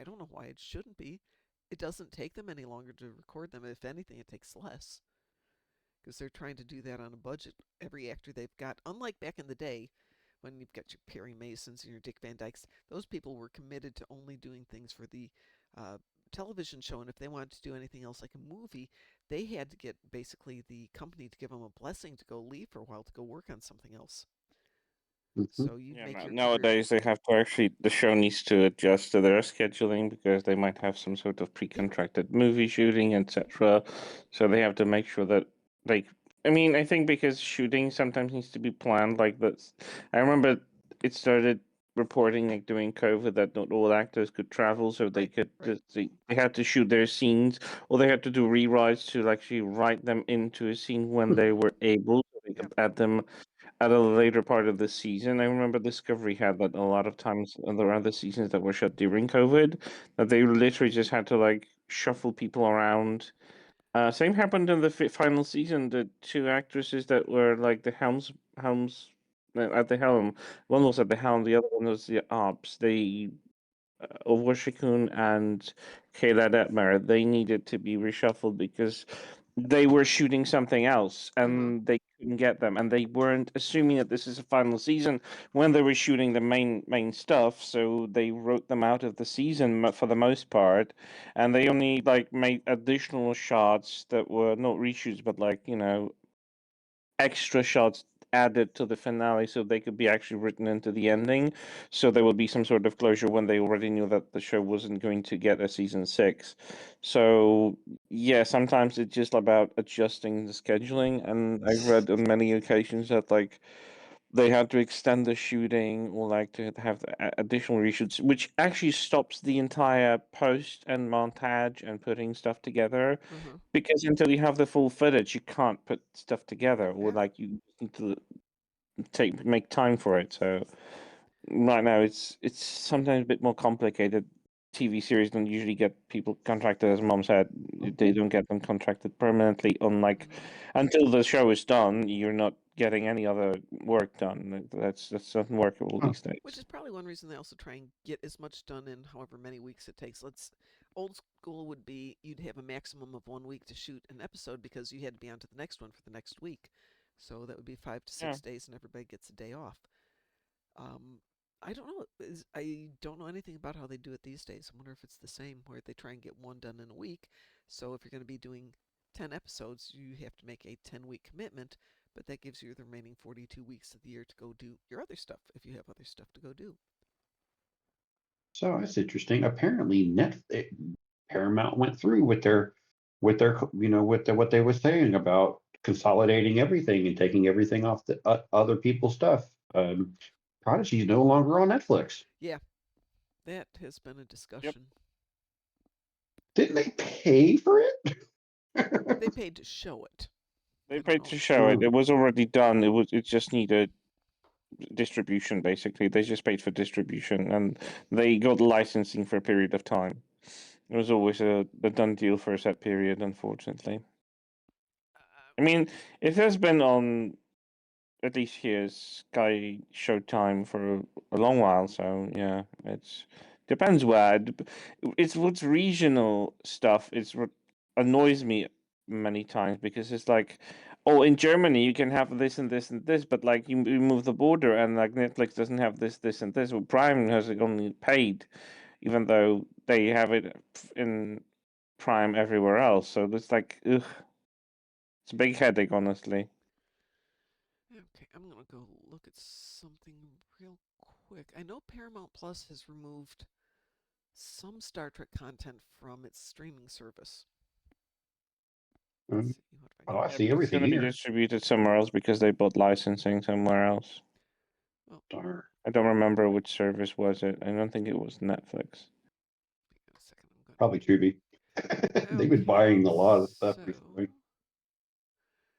I don't know why it shouldn't be. It doesn't take them any longer to record them. If anything, it takes less because they're trying to do that on a budget. Every actor they've got, unlike back in the day when you've got your Perry Masons and your Dick Van Dykes, those people were committed to only doing things for the television show. And if they wanted to do anything else like a movie, they had to get basically the company to give them a blessing to go leave for a while to go work on something else. So you'd make your nowadays they have to actually the show needs to adjust to their scheduling because they might have some sort of pre-contracted movie shooting, etc. So they have to make sure that like I mean I think because shooting sometimes needs to be planned like this. I remember it started reporting like during COVID that not all actors could travel, so they could they had to shoot their scenes or they had to do rewrites to actually write them into a scene when they were able, so they could add them at a later part of the season. I remember Discovery had that a lot of times in the other seasons that were shut during COVID, that they literally just had to like shuffle people around. Same happened in the final season. The two actresses that were like the helms at the helm. One was at the helm, the other one was the ops. They Overshikun and Kayla Detmer, they needed to be reshuffled because they were shooting something else and they couldn't get them, and they weren't assuming that this is a final season when they were shooting the main stuff. So they wrote them out of the season for the most part, and they only like made additional shots that were not reshoots, but like extra shots added to the finale so they could be actually written into the ending, so there will be some sort of closure when they already knew that the show wasn't going to get a season 6. So yeah, sometimes it's just about adjusting the scheduling, and I've read on many occasions that like they had to extend the shooting or like to have additional reshoots, which actually stops the entire post and montage and putting stuff together. Because until you have the full footage, you can't put stuff together, or Yeah. like you need to make time for it. So right now, it's sometimes a bit more complicated. TV series don't usually get people contracted, as Mom said. They don't get them contracted permanently. Unlike until the show is done, you're not getting any other work done. That's unworkable these days. Which is probably one reason they also try and get as much done in however many weeks it takes. Old school would be you'd have a maximum of 1 week to shoot an episode because you had to be on to the next one for the next week. So that would be 5 to 6 days, and everybody gets a day off. I don't know. I don't know anything about how they do it these days. I wonder if it's the same, where they try and get one done in a week. So if you're going to be doing 10 episodes, you have to make a 10-week commitment, but that gives you the remaining 42 weeks of the year to go do your other stuff if you have other stuff to go do. So that's interesting. Apparently, Paramount went through with their with what they were saying about consolidating everything and taking everything off the other people's stuff. Prodigy is no longer on Netflix. Yeah, that has been a discussion. Didn't they pay for it? They paid to show it. They paid to show it. It was already done. It just needed distribution. Basically, they just paid for distribution, and they got licensing for a period of time. It was always a done deal for a set period, unfortunately. I mean, it has been on at least here Sky Showtime for a long while, so yeah, it's depends where. It's what's regional stuff. It's what annoys me many times because it's like, oh, in Germany you can have this and this and this, but like you move the border and like Netflix doesn't have this, this and this. Well, Prime has it only paid, even though they have it in Prime everywhere else. So it's like, ugh, it's a big headache, honestly. Okay, I'm going to go look at something real quick. I know Paramount Plus has removed some Star Trek content from its streaming service. Let's see what I Oh, I can see But it's everything going to be here. distributed somewhere else because they bought licensing somewhere else. Well, Darn. I don't remember which service was it. I don't think it was Netflix. hang on a second. I'm going Probably Tubi. They've been buying a lot of stuff recently.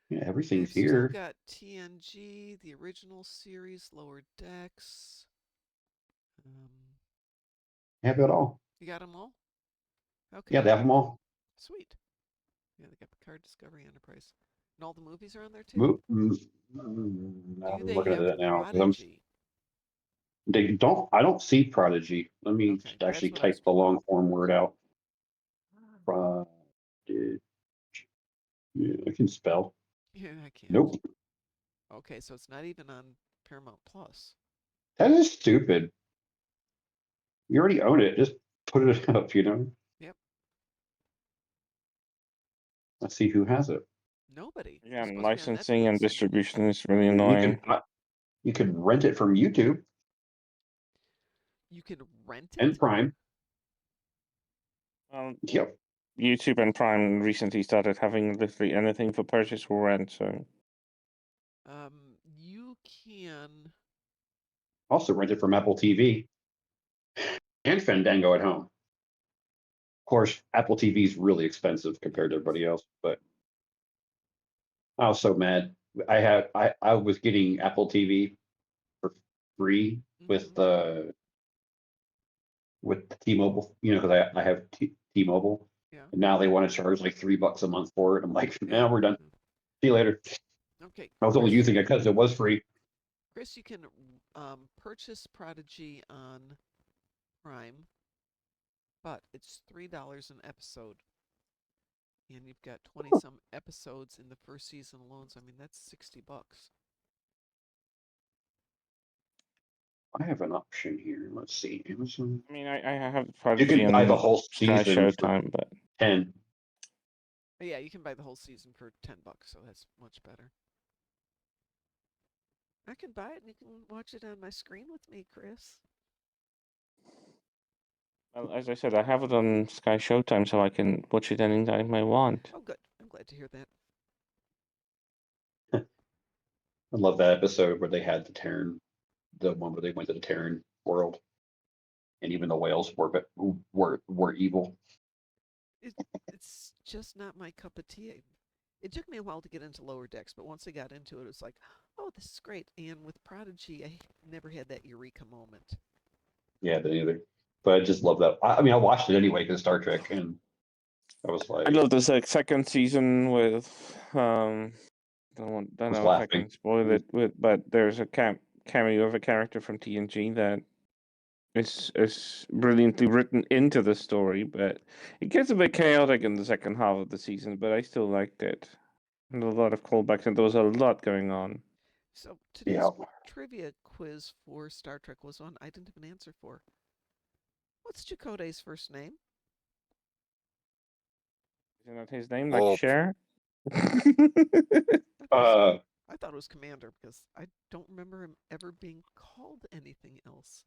Yeah, everything's they've still here. got TNG, the original series, Lower Decks. Have it all. You got them all? Okay. Yeah, they have them all. Sweet. Yeah, they got Picard, Discovery, Enterprise. And all the movies are on there too? I'm Do they looking at have it now. Prodigy? I don't see Prodigy. Let me Okay, just actually that's what I was type the wondering. long form word out. Prodigy. Yeah, I can spell. Yeah, I can't. Nope. Okay, so it's not even on Paramount Plus. That is stupid. You already own it. Just put it up, Yep. Let's see who has it. Nobody. Yeah, It's and supposed to be on licensing and Netflix. distribution is really You annoying. could rent it from YouTube You can rent it? and Prime. Yep. YouTube and Prime recently started having literally anything for purchase or rent, so You can. Also rent it from Apple TV and Fandango at home. Of course, Apple TV is really expensive compared to everybody else, but I was so mad. I was getting Apple TV for free with the T-Mobile, because I have T-Mobile, Yeah. and now they want to charge like $3 a month for it. I'm like, Yeah. now we're done. See you later. Okay. I was only using it because it was free. Chris, you can purchase Prodigy on Prime, but it's $3 an episode. And you've got 20 some episodes in the first season alone. So, I mean, that's $60. I have an option here. Let's see, Amazon. I mean, I have You Prodigy can buy the on whole Sky season for Showtime, but 10. But yeah, you can buy the whole season for $10, so that's much better. I can buy it and you can watch it on my screen with me, Chris. well, as I said, I have it on Sky Showtime, so I can watch it anytime I want. Oh, good. I'm glad to hear that. I love that episode where they had the Terran, the one where they went to the Terran world, and even the whales were evil. It, it's just not my cup of tea. It took me a while to get into Lower Decks, but once I got into it, it was like, oh, this is great. And with Prodigy, I never had that eureka moment. Yeah, they either. But I just love that. I mean, I watched it anyway because Star Trek, and I was I like, love this like second season with don't was know if I laughing. can spoil it with, but there's a cameo of a character from TNG that is brilliantly written into the story, but it gets a bit chaotic in the second half of the season, but I still liked it. And a lot of callbacks, and there was a lot going on. So Yeah. today's trivia quiz for Star Trek was one I didn't have an answer for. What's Chakotay's first name? Isn't that his name, like Bob. Cher? I thought, Uh, I thought it was Commander because I don't remember him ever being called anything else.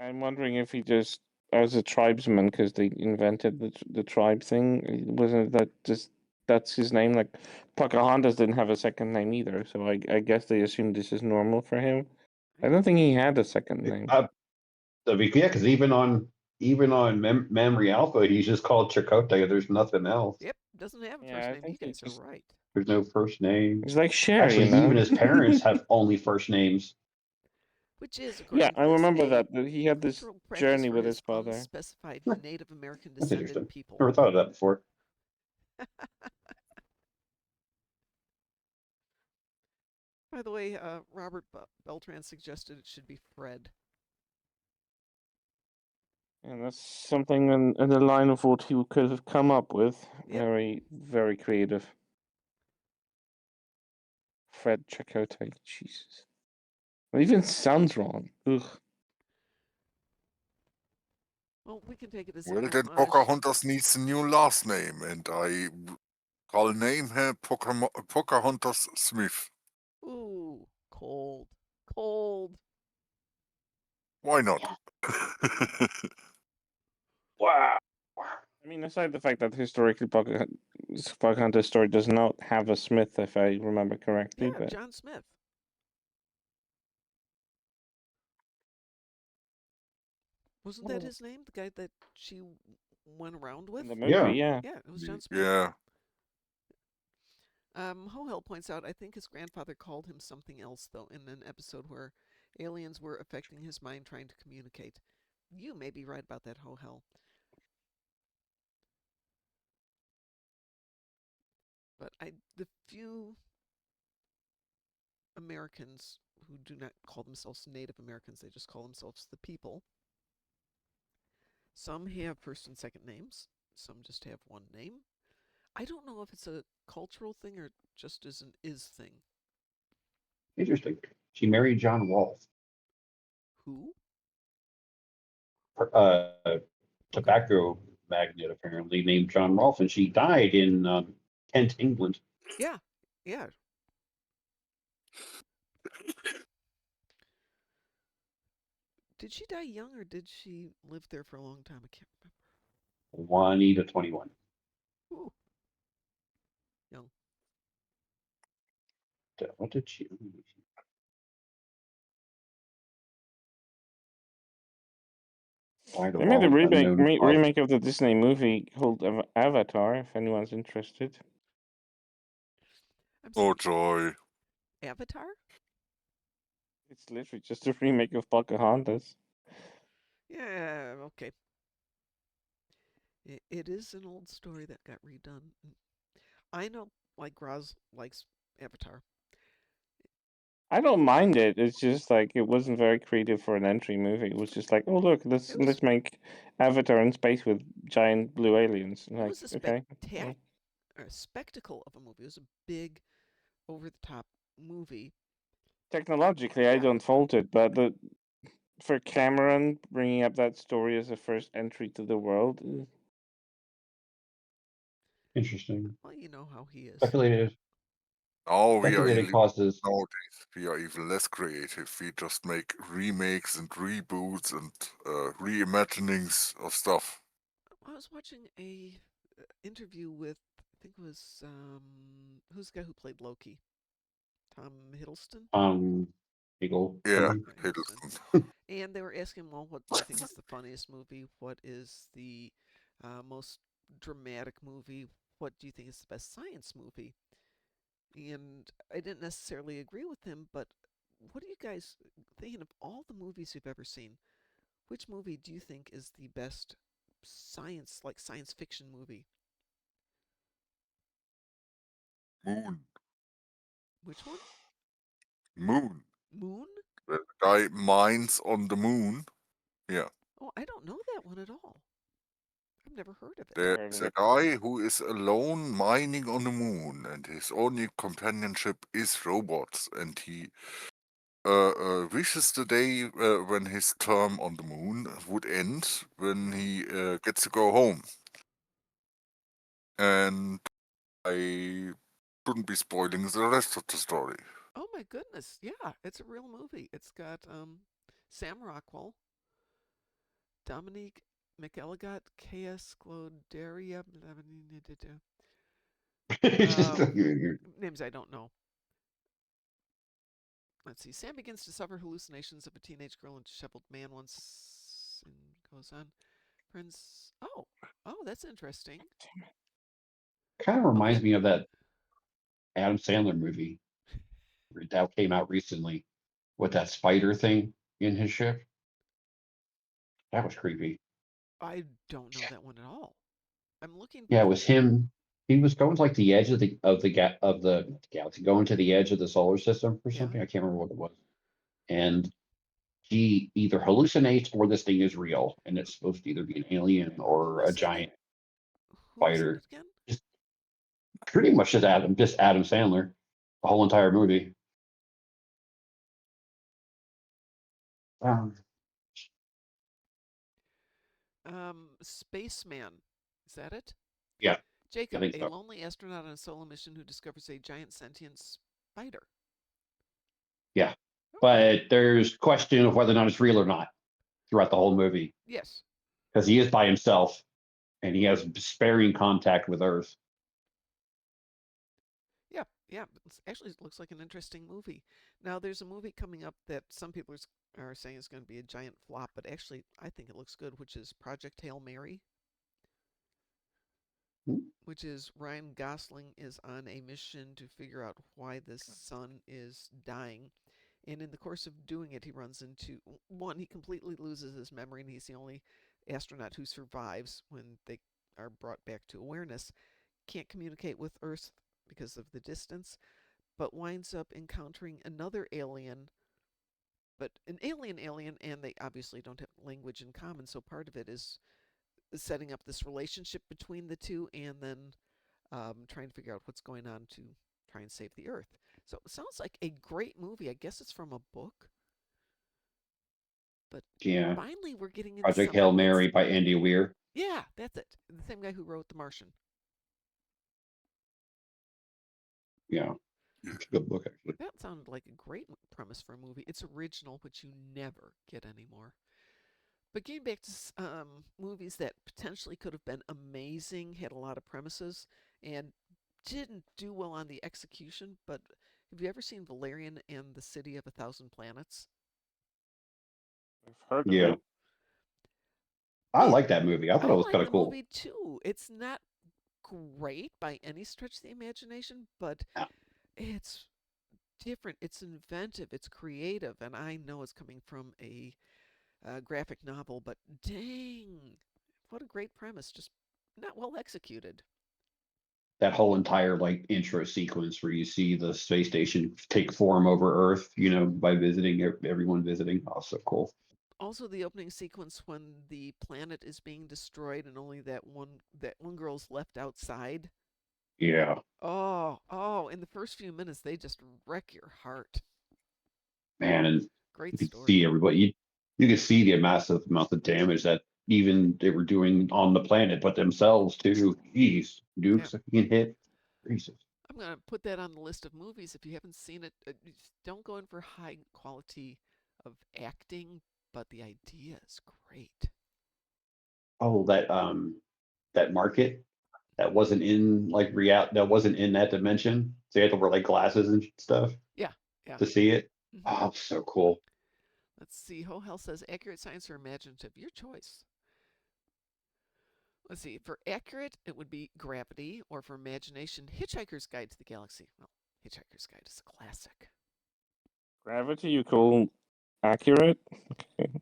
I'm wondering if he just as a tribesman because they invented the tribe thing. Wasn't that just that's his name? Like Pocahontas didn't have a second name either, so I guess they assumed this is normal for him. I don't think he had a second name. yeah, because even on Memory Alpha, he's just called Chakotay. There's nothing else. Yep, doesn't have a Yeah, first I name. You think he guys are just right. There's no first name. he's like Cher, Actually, even his parents have only first names. Which is, Yeah, according I to this, remember a that he had this cultural practice journey for with his his father. unspecified Native American That's descended interesting. people. Never thought of that before. By the way, Robert Beltran suggested it should be Fred. And that's something in the line of what he could have come up with. Yep. Very, very creative. Fred Chakotay. Jesus. It even sounds wrong. Ugh. Well, we can take it as a Well, then homage. Pocahontas needs a new last name, and I'll name her Pocahontas Smith. Ooh, cold. Cold. Why not? Wow. I mean, aside the fact that historically Pocahontas' story does not have a Smith, if I remember correctly, Yeah, but John Smith. Wasn't that his name? The guy that she went around with? in the movie, Yeah. yeah. Yeah, it was John Smith. Yeah. Hohel points out, I think his grandfather called him something else, though, in an episode where aliens were affecting his mind trying to communicate. You may be right about that, Hohel. But the few Americans who do not call themselves Native Americans, they just call themselves the people. Some have first and second names, some just have one name. I don't know if it's a cultural thing or just as an is thing. Interesting. She married John Rolfe, Who? uh, Okay. tobacco magnate, apparently named John Rolfe, and she died in Kent, England. Yeah, yeah. Did she die young or did she live there for a long time? I can't remember. Juanita 21. Ooh, young. What did she? Died They of made a all remake unknown causes. remake of the Disney movie called Avatar. If anyone's interested, I'm Oh sorry. joy. Avatar? it's literally just a remake of Pocahontas. Yeah, okay. It is an old story that got redone. I know, like, Roz likes Avatar. I don't mind it. It's just like it wasn't very creative for an entry movie. It was just like, oh look, let's It was make Avatar in space with giant blue aliens. it Like, was a okay, yeah. spectacle of a movie. It was a big, over the top movie. Technologically, I Yeah, don't fault it, but for Cameron bringing up that story as a first entry to the world, Interesting. well, you know how he is. Speculated. Now Speculated causes. nowadays we are even less creative. We just make remakes and reboots and reimaginings of stuff. I was watching a interview with, I think it was, who's the guy who played Loki? Tom Hiddleston. Eagle Yeah, something. Hiddleston. Hiddleston. And they were asking, well, what do you think is the funniest movie? What is the most dramatic movie? What do you think is the best science movie? And I didn't necessarily agree with him, but what are you guys thinking of all the movies you've ever seen? Which movie do you think is the best science fiction movie? Moon. Which one? Moon. Moon? The guy mines on the moon. Yeah. Oh, I don't know that one at all. I've never heard of it. There's a guy who is alone mining on the moon, and his only companionship is robots, and he wishes the day when his term on the moon would end, when he gets to go home. And I shouldn't be spoiling the rest of the story. Oh my goodness. Yeah, it's a real movie. It's got Sam Rockwell, Dominique McElligott, K.S. Cloderia, names I don't know. Let's see. Sam begins to suffer hallucinations of a teenage girl and disheveled man once and goes on. Prince. Oh, that's interesting. Kind of reminds Okay. me of that Adam Sandler movie that came out recently with that spider thing in his ship. That was creepy. I don't know that one at all. I'm looking. Yeah, it was him. He was going to like the edge of the galaxy, going to the edge of the solar system or Yeah. something. I can't remember what it was. And he either hallucinates or this thing is real, and it's supposed to either be an alien Who or a was in it? giant Who was in spider. it again? Just pretty much just Adam Sandler, the whole entire movie. Um, Spaceman. Is that it? yeah, I Jacob, think a so. lonely astronaut on a solo mission who discovers a giant sentient spider. Yeah, Okay. but there's question of whether or not it's real or not throughout the whole movie Yes. because he is by himself and he has sparing contact with Earth. Yeah, yeah. Actually, it looks like an interesting movie. Now, there's a movie coming up that some people are saying is going to be a giant flop, but actually, I think it looks good, which is Project Hail Mary, Hmm? which is Ryan Gosling is on a mission to figure out why the sun is dying. And in the course of doing it, he runs into one, he completely loses his memory, and he's the only astronaut who survives when they are brought back to awareness. Can't communicate with Earth because of the distance, but winds up encountering another alien, but an alien, and they obviously don't have language in common. So part of it is setting up this relationship between the two, and then trying to figure out what's going on to try and save the Earth. So it sounds like a great movie. I guess it's from a book, but Yeah, finally we're getting into Project Hail something that's, Mary by Andy Weir. yeah, that's it. The same guy who wrote The Martian. Yeah, Yeah. it's a good book actually. That sounded like a great premise for a movie. It's original, which you never get anymore. But getting back to movies that potentially could have been amazing, had a lot of premises, and didn't do well on the execution. But have you ever seen Valerian and the City of a Thousand Planets? I've heard of Yeah, it. I It, like that movie. I thought I it was like kind the of cool. movie too. It's not great by any stretch of the imagination, but Yeah. it's different. It's inventive. It's creative, and I know it's coming from a graphic novel, but dang, what a great premise! Just not well executed. That whole entire like intro sequence where you see the space station take form over Earth, by visiting everyone visiting. Oh, so cool. Also, the opening sequence when the planet is being destroyed and only that one girl's left outside. Yeah, Oh! In the first few minutes, they just wreck your heart. man, and you Great could story. see everybody. You could see the massive amount of damage that even they were doing on the planet, but themselves too. Jeez, Yeah, Dukes being hit. Jesus. I'm gonna put that on the list of movies. If you haven't seen it, don't go in for high quality of acting, but the idea is great. Oh, that market that wasn't in like that wasn't in that dimension. So you had to wear like glasses and stuff. Yeah, Yeah. to see it. Mhm. Oh, so cool. Let's see. Hohel says accurate science or imaginative? Your choice. Let's see. For accurate, it would be Gravity, or for imagination, Hitchhiker's Guide to the Galaxy. Well, Hitchhiker's Guide is a classic. Gravity, you call accurate? Okay.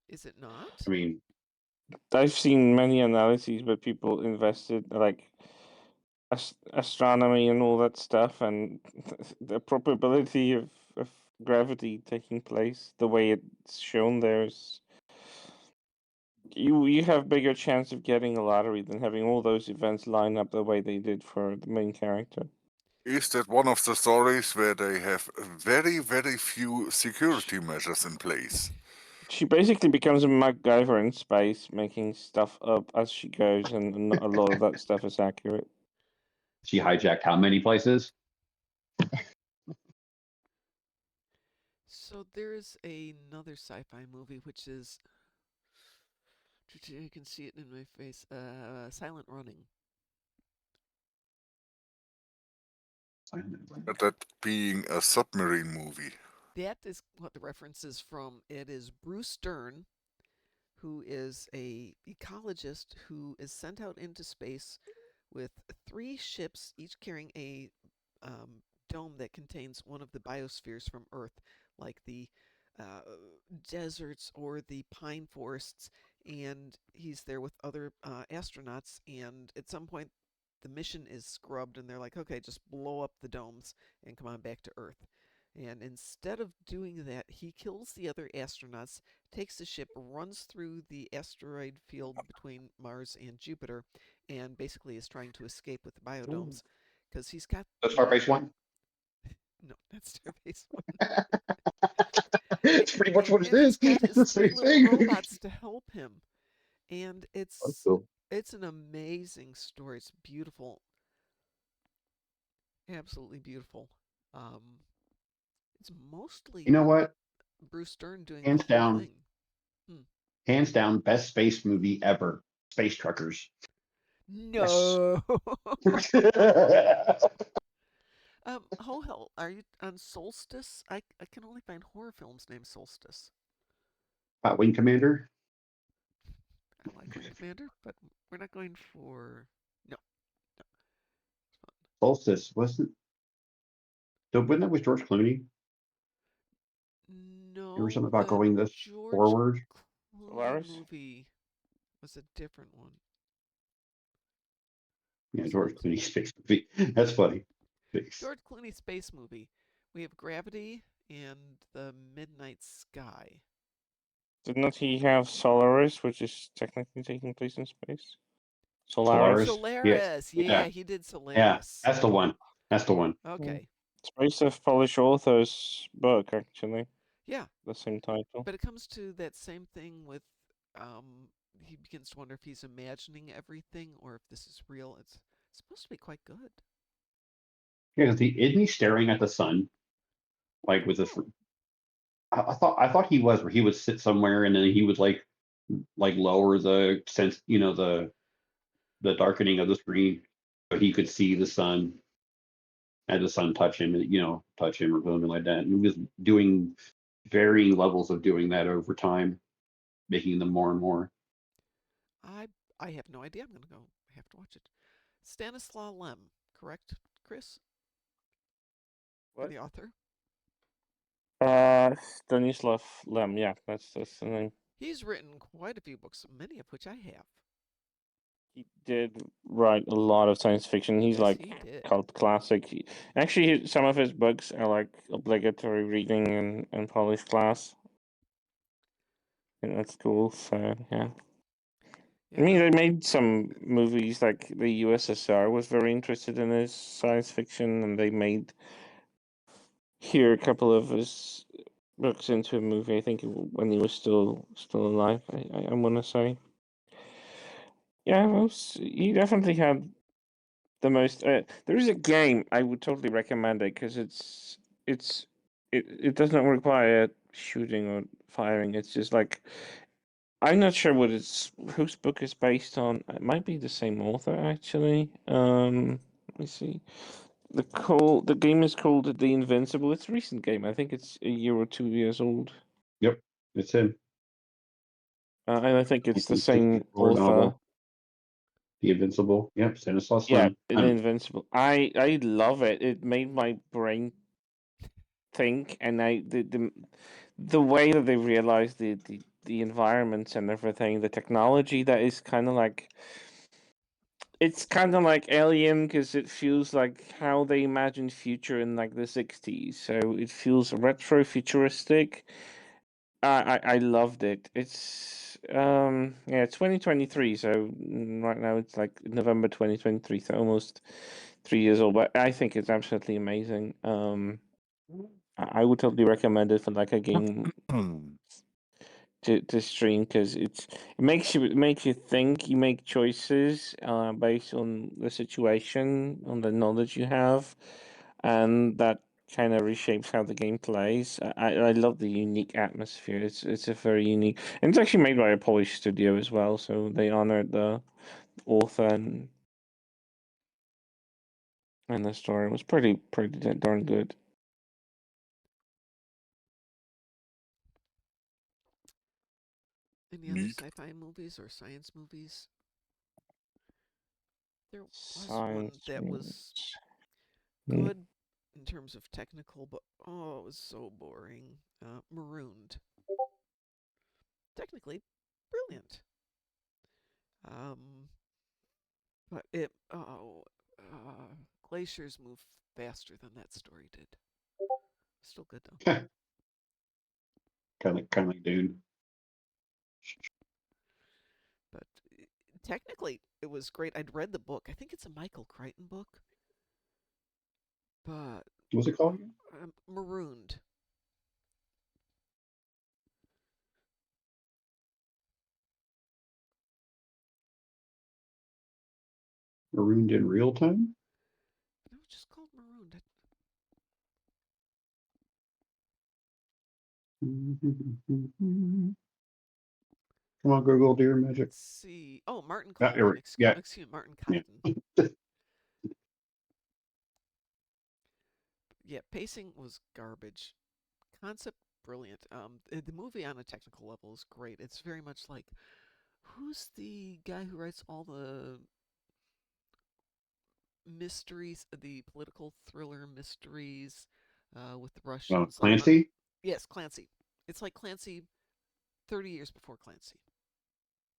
Is it not? I mean, I've seen many analyses where people invested like astronomy and all that stuff, and the probability of gravity taking place the way it's shown there is you have bigger chance of getting a lottery than having all those events line up the way they did for the main character. Is that one of the stories where they have very, very few security measures in place? She basically becomes a MacGyver in space, making stuff up as she goes, and not a lot of that stuff is accurate. she hijacked how many places? So there's another sci-fi movie which is, you can see it in my face, Silent Running. That being a submarine movie. That is what the reference is from. It is Bruce Dern, who is a ecologist who is sent out into space with 3 ships, each carrying a dome that contains one of the biospheres from Earth, like the uh, deserts or the pine forests. And he's there with other astronauts. And at some point, the mission is scrubbed, and they're like, okay, just blow up the domes and come on back to Earth. And instead of doing that, he kills the other astronauts, takes the ship, runs through the asteroid field between Mars and Jupiter, and basically is trying to escape with the biodomes because he's got The Starbase One. no, that's Starbase One. It's pretty much what it And is. he's got It's the his 3 same little thing. robots to help him, and That's cool. it's an amazing story. It's beautiful, absolutely beautiful. Um, it's You mostly know what? Bruce Dern doing the Hands whole down, thing. Hmm. hands down, best space movie ever. Space Truckers. Yes. No. Oh hell, are you on Solstice? I can only find horror films named Solstice. Wing Commander. I like Wing Commander, but we're not going for no. No. Solstice wasn't. So wasn't that with George Clooney? There was something No, about the going this George forward. Clooney Polaris? movie was a different one, Yeah, wasn't George it? Clooney space movie. That's funny. Space. George Clooney space movie. We have Gravity and the Midnight Sky. Did not he have Solaris, which is technically taking place in space? Solaris? Solaris. Yeah. Solaris. Yeah, Yeah. he did Yeah. Solaris. That's the one. That's the one. Okay. It's based off Polish author's book, actually. Yeah, The same title. but it comes to that same thing with he begins to wonder if he's imagining everything or if this is real. It's supposed to be quite good. Yeah, because isn't he staring at the sun like with this? Oh, I thought he was where he would sit somewhere and then he would like lower the sense, the darkening of the screen, so he could see the sun, had the sun touch him, touch him or something like that. And he was doing varying levels of doing that over time, making them more and more. I I have no idea. I'm gonna go. I have to watch it. Stanislaw Lem, correct, Chris? For What? the author, Stanislav Lem, yeah, that's the name. he's written quite a few books, many of which I have. He did write a lot of science fiction. He's Yes, like he did. cult classic. Actually, some of his books are like obligatory reading in Polish class. And that's cool. So yeah. I Yeah, mean, no, they made some movies like the USSR was very interested in his science fiction, and they made here a couple of his books into a movie. I think when he was still alive. I want to say. Yeah, he definitely had the most. There is a game I would totally recommend it because it's it doesn't require shooting or firing. It's just like I'm not sure what it's whose book is based on. It might be the same author actually. Let me see. The game is called The Invincible. It's a recent game. I think it's a year or 2 years old. Yep, it's him. And I think it's the same 1964 author. novel, The Invincible. Yep, Stanislaw Yeah, Lem. The Invincible. I love it. It made my brain think, and the way that they realize the environments and everything, the technology that is kind of like it's kind of like Alien because it feels like how they imagined future in like the 60s. So it feels retro futuristic. I loved it. It's yeah, 2023. So right now it's like November 2023. So almost 3 years old. But I think it's absolutely amazing. I would totally recommend it for like a game to stream because it makes you think. You make choices based on the situation, on the knowledge you have, and that kind of reshapes how the game plays. I love the unique atmosphere. It's a very unique, and it's actually made by a Polish studio as well, so they honored the author and the story. It was pretty darn good. Any other Neat. sci-fi movies or science movies? There was one Science. that was Mm. good in terms of technical, but oh, it was so boring. Marooned. Technically, brilliant. Um, but glaciers move faster than that story did. Still good though. kind of like Dune. But technically, it was great. I'd read the book. I think it's a Michael Crichton book, but What's it called again? Marooned. Marooned in Real Time? No, it's just called Marooned. Come on, Google, do your magic. Let's see. Oh, Martin Yeah, Colvin. yeah, Excuse me, Martin yeah. Cotton. Yeah, pacing was garbage. Concept brilliant. The movie on a technical level is great. It's very much like who's the guy who writes all the mysteries, the political thriller mysteries with the Russians, like Clancy? yes, Clancy. It's like Clancy 30 years before Clancy.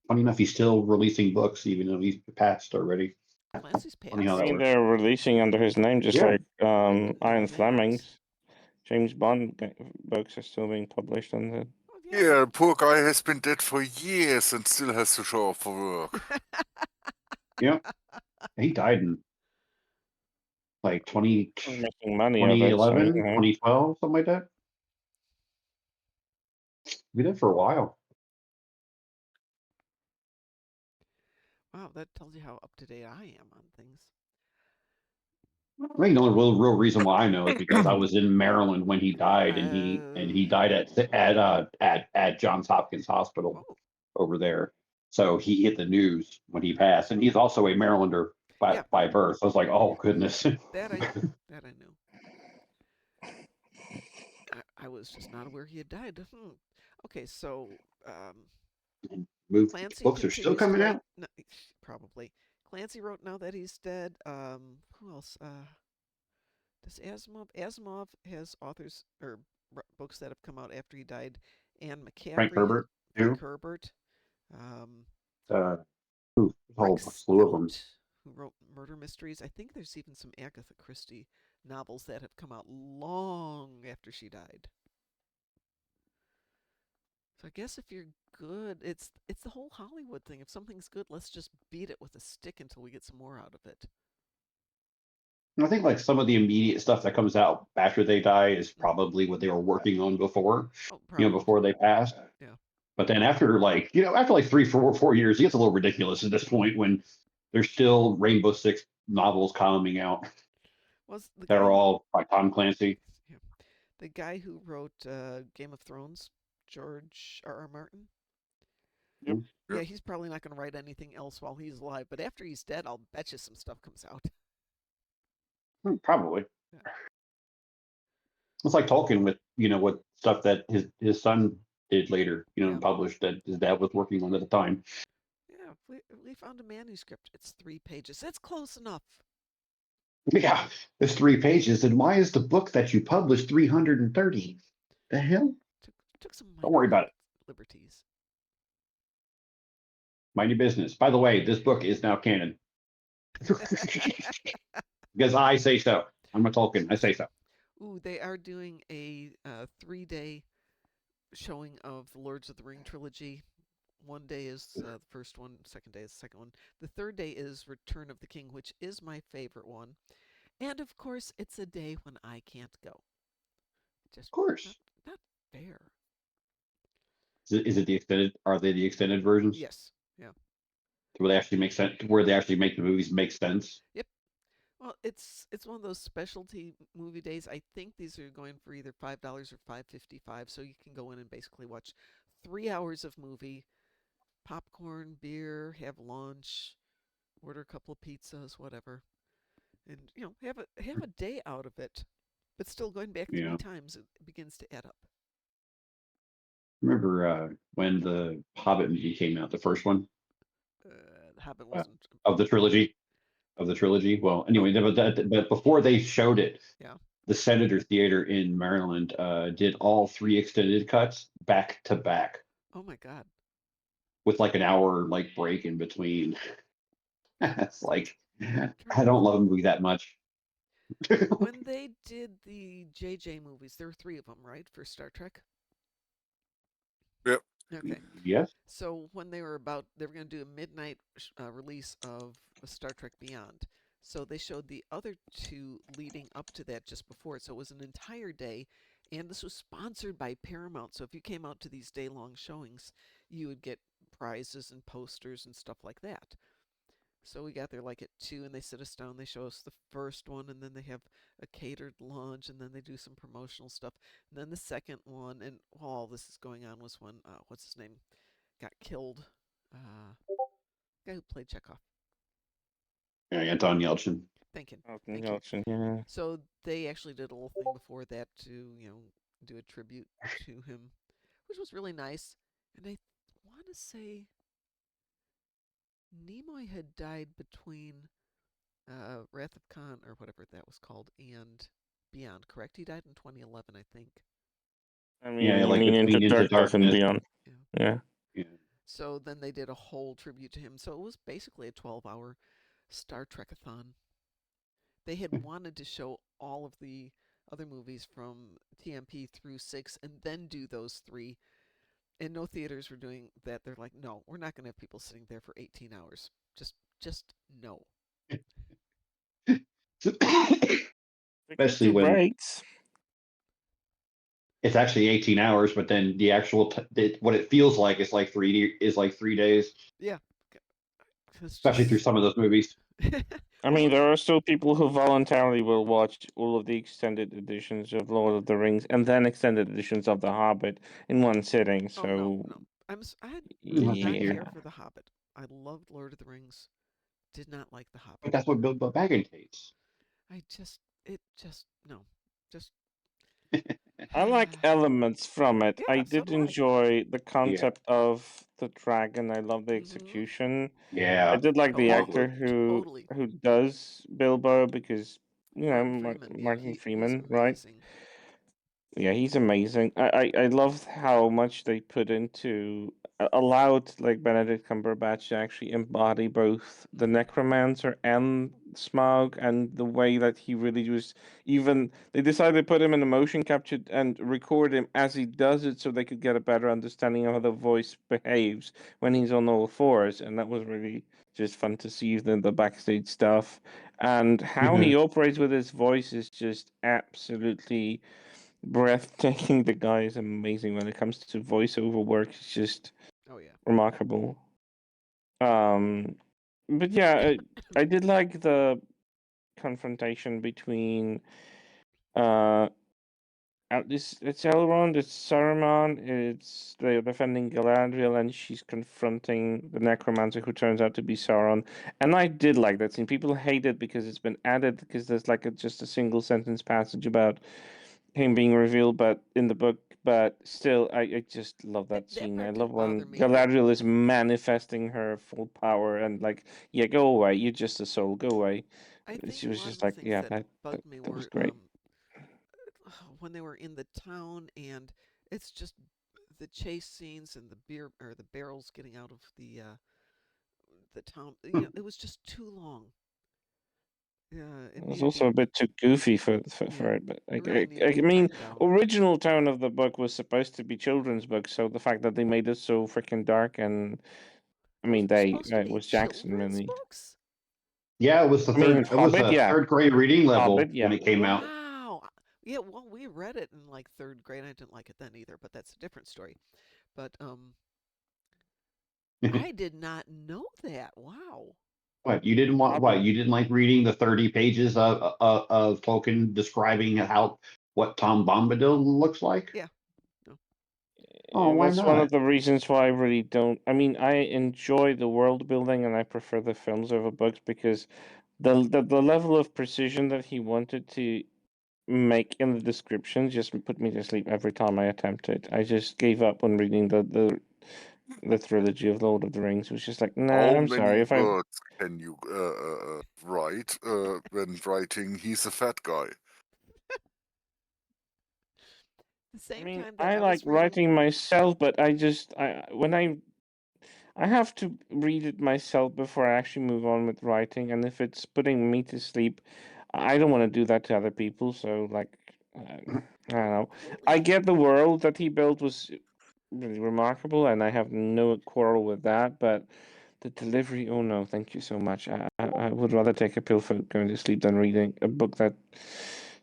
Funny enough, he's still releasing books, even though he's passed already. Clancy's Funny how I that passed. think works. they're releasing under his name, just Yeah. like I didn't know Ian his name was. Fleming's. James Bond books are still being published under. Oh yeah, Yeah, poor guy has been dead for years and still has to show up for work. Yeah. He died in like 20, Making money of it, so 2011, 2012, something like that. We did for a while. wow, that tells you how up to date I am on things. I think the only real reason why I know is because I was in Maryland when he died, and he Oh, died at Johns Hopkins Hospital oh, over there. So he hit the news when he passed, and he's also a Marylander yeah, by birth. So I was like, oh goodness. that I knew. That I knew. I was just not aware he had died. Okay, so Move Clancy books are still continues to coming write. out. No, probably. Clancy wrote now that he's dead. Who else? Does Asimov? Asimov has authors or books that have come out after he died. Anne Frank McCaffrey, Herbert Frank too. Herbert, um, Uh, a whole Rex slew of them. Out, who wrote murder mysteries. I think there's even some Agatha Christie novels that have come out long after she died. So I guess if you're good, it's the whole Hollywood thing. If something's good, let's just beat it with a stick until we get some more out of it. I think like some of the immediate stuff that comes out after they die is Mm-hmm. probably what they were working on before, Oh, probably. before they passed. Yeah. But then after like 3, 4 years, it gets a little ridiculous at this point when there's still Rainbow Six novels coming out Was the that guy are who all by Tom Clancy. yeah, the guy who wrote Game of Thrones, George R. R. Martin? Yep. Yeah, he's probably not going to write anything else while he's alive. But after he's dead, I'll bet you some stuff comes out. Probably. Yeah. It's like Tolkien with what stuff that his son did later, Yeah. and published that his dad was working on at the time. Yeah, we found a manuscript. It's 3 pages. It's close enough. Yeah, it's 3 pages. And why is the book that you published 330? The hell? Took some Don't worry about it. liberties. Mind your business. By the way, this book is now canon. Because I say so. I'm a Tolkien. I say so. Ooh, they are doing a 3-day showing of the Lords of the Ring trilogy. One day is the first one, second day is the second one. The third day is Return of the King, which is my favorite one. And of course, it's a day when I can't go. Just Of course. not fair. Is it the extended? Are they the extended versions? Yes. Yeah. Where they actually make sense? Where they actually make the movies make sense? Yep. Well, it's one of those specialty movie days. I think these are going for either $5 or $5.55, so you can go in and basically watch 3 hours of movie, popcorn, beer, have lunch, order a couple of pizzas, whatever, and have a day out of it. But still, going back 3 times, it begins to add up. Remember when the Hobbit movie came out, the first one The Hobbit wasn't. of the trilogy? Well, anyway, but before they showed it, Yeah. the Senator Theater in Maryland did all 3 extended cuts back to back Oh my God. with like an hour break in between. It's like I To don't love a movie that much. when they did the JJ movies, there were 3 of them, right, for Star Trek? Yep. Okay. Yes. So when they were going to do a midnight release of Star Trek Beyond. So they showed the other 2 leading up to that just before it. So it was an entire day, and this was sponsored by Paramount. So if you came out to these day-long showings, you would get prizes and posters and stuff like that. So we got there like at 2, and they sit us down. They show us the first one, and then they have a catered lunch, and then they do some promotional stuff. And then the second one, and while all this is going on, was when what's his name got killed. Guy who played Chekhov. Yeah, Anton Yelchin. Thank you. Elton Thank you. John, yeah. So they actually did a little thing before that to do a tribute to him, which was really nice. And I want to say Nimoy had died between Wrath of Khan or whatever that was called and Beyond. Correct? He died in 2011, I think. I mean, Yeah, you like mean between Into Darkness and Darkness. Beyond. Yeah. Yeah. Yeah. So then they did a whole tribute to him. So it was basically a 12-hour Star Trek-a-thon. They had wanted to show all of the other movies from TMP through 6 and then do those 3. And no theaters were doing that. They're like, no, we're not going to have people sitting there for 18 hours. Just no. They could Especially do when breaks. it's actually 18 hours, but then the actual what it feels like is like 3 days. Yeah. It's Especially through just. some of those movies. I mean, there are still people who voluntarily will watch all of the extended editions of Lord of the Rings and then extended editions of The Hobbit in one sitting. Oh no, So no. I did not yeah, care for The Hobbit. I loved Lord of the Rings. Did not like The But Hobbit. that's what Bilbo Baggins hates. No. Just. I like elements from it. I Yeah, so did do I. enjoy the Yeah. concept of the dragon. I love the Mm-hmm. execution. I Yeah. did like the Oh, actor totally. who does Bilbo because Martin Freeman. Yeah, Martin he's Freeman, right? amazing. Yeah, he's amazing. I loved how much they put into allowed like Benedict Cumberbatch to actually embody both the Mm-hmm. necromancer and Smaug, and the way that he really was. Even they decided to put him in a motion capture and record him as he does it, so they could get a better understanding of how the voice behaves when he's on all fours, and that was really just fun to see the backstage stuff, and how he operates with his voice is just absolutely breathtaking. The guy is amazing when it comes to voiceover work. It's just Oh yeah. remarkable. But yeah, I did like the confrontation between uh it's Elrond, it's Saruman, it's they're defending Galadriel, and she's confronting the necromancer who turns out to be Sauron. And I did like that scene. People hate it because it's been added because there's like just a single sentence passage about him being revealed, but in the book. But still, I just love that That scene. I part love didn't bother when me, but Galadriel is manifesting her full power and like, yeah, go away. You're just a soul. Go away. I think She a was lot of just the like, things yeah, that that, bugged me that was were great. when they were in the town and it's just the chase scenes and the beer or the barrels getting out of the town. It was just too long. Yeah, it It was needed to also a be. bit too goofy Yeah, for it, but it really needed to I be mean, tightened down. original tone of the book was supposed to be children's book, so the fact that they made it so freaking dark and I Those mean, were supposed to it be was Jackson children's really. books. Yeah, it was the I mean, third. It was Hobbit, a yeah, third grade reading Hobbit, level when yeah. it came out. Wow. Yeah, well, we read it in like third grade. I didn't like it then either, but that's a different story. But I did not know that. Wow. What you didn't want? Hobbit. What you didn't like reading the 30 pages of Tolkien describing how what Tom Bombadil looks like? Yeah. No. Oh, And why that's one not? of the reasons why I really don't. I mean, I enjoy the world building and I prefer the films over books because the level of precision that he wanted to make in the description just put me to sleep every time I attempted. I just gave up on reading the trilogy of Lord of the Rings. It was just like, nah, How I'm many sorry. If I words can you write when writing he's a fat guy? The I same mean, time that I I like was reading. writing myself, but I when I have to read it myself before I actually move on with writing, and if it's putting me to sleep, I don't want to do that to other people. So, like, I don't know. I Completely. get the world that he built was really remarkable, and I have no quarrel with that. But the delivery, oh no, thank you so much. I would rather take a pill for going to sleep than reading a book that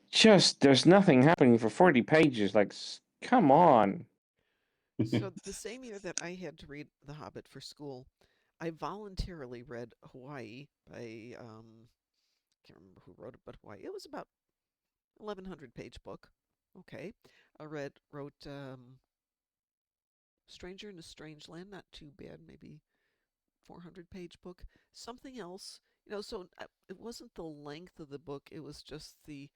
just there's nothing happening for 40 pages. Like, come on. So the same year that I had to read The Hobbit for school, I voluntarily read Hawaii by can't remember who wrote it, but Hawaii. It was about 1100-page book. Okay, I wrote Stranger in a Strange Land. Not too bad, maybe 400-page book. Something else, So it wasn't the length of the book; it was just the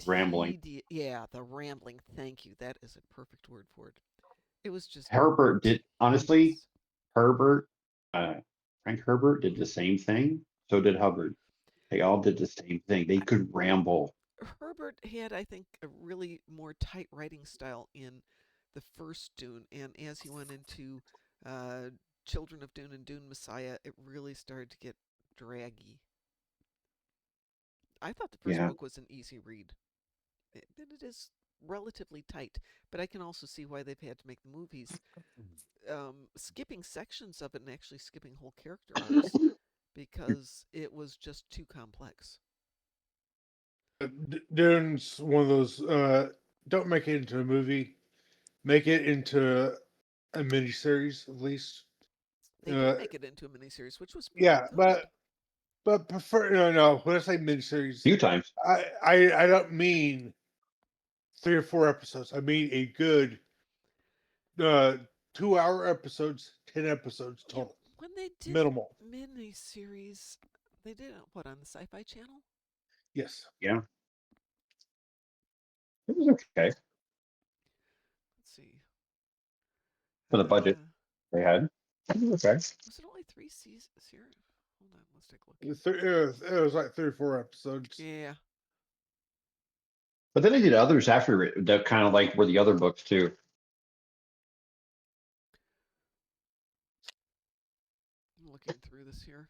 Rambling. Yeah, the rambling. Thank you. That is a perfect word for it. It was just Herbert did honestly. tedious. Herbert, Frank Herbert did the same thing. So did Hubbard. They all did the same thing. They could ramble. Herbert had, I think, a really more tight writing style in the first Dune, and as he went into uh, Children of Dune and Dune Messiah, it really started to get draggy. I thought the first Yeah. book was an easy read. It is relatively tight, but I can also see why they've had to make the movies, skipping sections of it and actually skipping whole character arcs because it was just too complex. Dune's one of those. Don't make it into a movie. Make it into a miniseries at least. They did Uh, make it into a miniseries, which was pretty yeah, good. but prefer no. When I say miniseries, Few times. I don't mean 3 or 4 episodes. I mean a good uh 2 hour episodes, 10 episodes Yeah, total, when they did the minimal. miniseries, they did it, what, on the Sci-Fi Channel? Yes. Yeah. It was okay Let's see. for the budget Uh, they had. It was okay. was it only 3 seasons here? Hold on, let's take a look. It was like 3 or 4 episodes. Yeah, But then they did others after it that kind of like were the other books too. I'm looking through this here.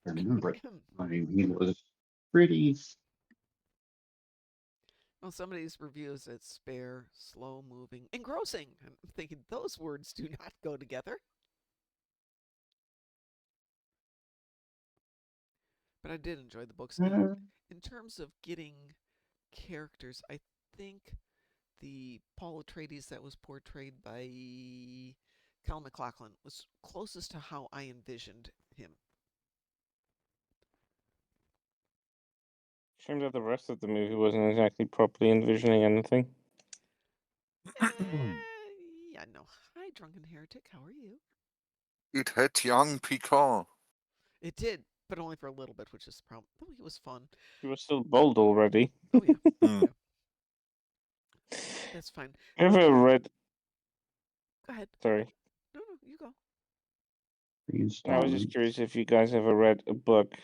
I remember it. I mean, it was pretty. Well, some of these reviews, it's spare, slow moving, engrossing. I'm thinking those words do not go together. But I did enjoy the books. And in terms of getting characters, I think the Paul Atreides that was portrayed by Cal MacLachlan was closest to how I envisioned him. Shame that the rest of the movie wasn't exactly properly envisioning anything. Yeah, no. Hi, Drunken Heretic. How are you? It had young Picard. It did, but only for a little bit, which is the problem. Oh, he was fun. He was still bold already. Oh, yeah. Hmm. Yeah. That's fine. Ever read? Go ahead. Sorry, No, you go. I was just curious if you guys ever read a book,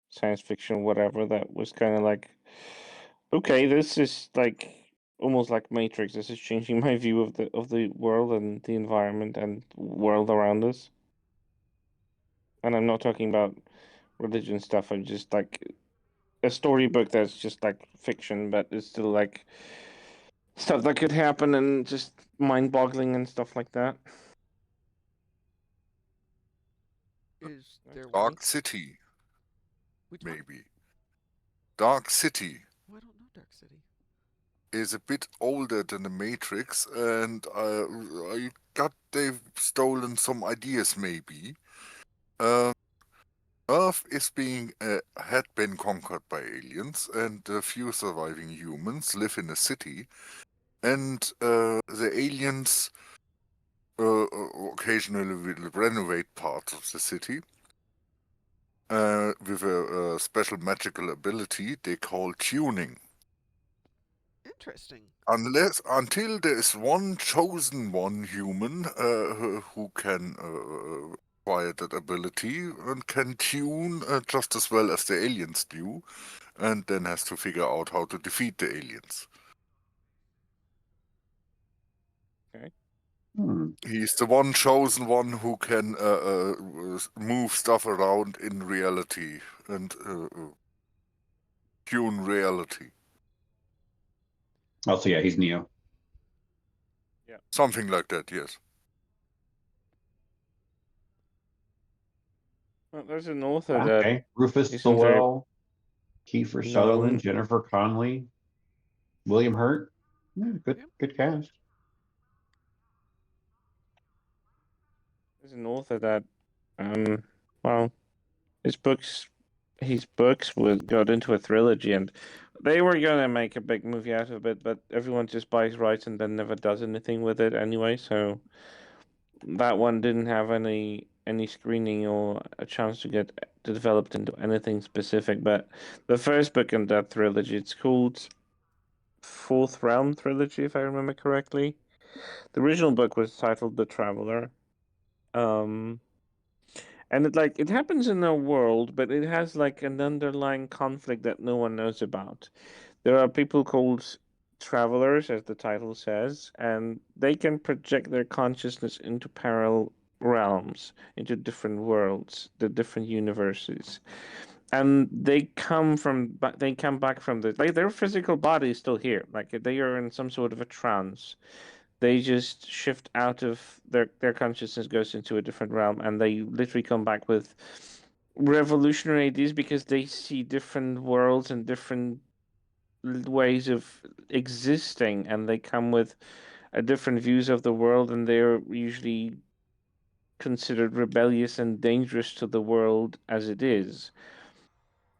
science fiction, whatever, that was kind of like, okay, this is like almost like Matrix. This is changing my view of the world and the environment and world around us. And I'm not talking about religion stuff. I'm just like a storybook that's just like fiction, but it's still like stuff that could happen and just mind-boggling and stuff like that. Is there one? Dark City, Which one? maybe. Dark City Oh, I don't know Dark City. is a bit older than the Matrix, and I got they've stolen some ideas. Maybe Earth is being had been conquered by aliens, and a few surviving humans live in a city, and the aliens occasionally will renovate parts of the city with a special magical ability they call tuning. Interesting. Until there is one chosen one human who can acquire that ability and can tune just as well as the aliens do, and then has to figure out how to defeat the aliens. Okay. He's the one chosen one who can move stuff around in reality and tune reality. Oh, so yeah, he's Neo. Something like that, yes. Well, there's an author that Okay, Rufus isn't very Sewell, Kiefer known. Sutherland, Jennifer Connelly, William Hurt. Yeah, Yeah. good cast. There's an author that, well, his books was got into a trilogy, and they were gonna make a big movie out of it, but everyone just buys rights and then never does anything with it anyway. So that one didn't have any screening or a chance to get developed into anything specific. But the first book in that trilogy, it's called Fourth Realm Trilogy, if I remember correctly. The original book was titled The Traveler. And it happens in a world, but it has like an underlying conflict that no one knows about. There are people called travelers, as the title says, and they can project their consciousness into parallel realms, into different worlds, the different universes. And they come back from their physical body is still here. Like they are in some sort of a trance. They just shift out of their consciousness goes into a different realm, and they literally come back with revolutionary ideas because they see different worlds and different ways of existing, and they come with a different views of the world, and they're usually considered rebellious and dangerous to the world as it is.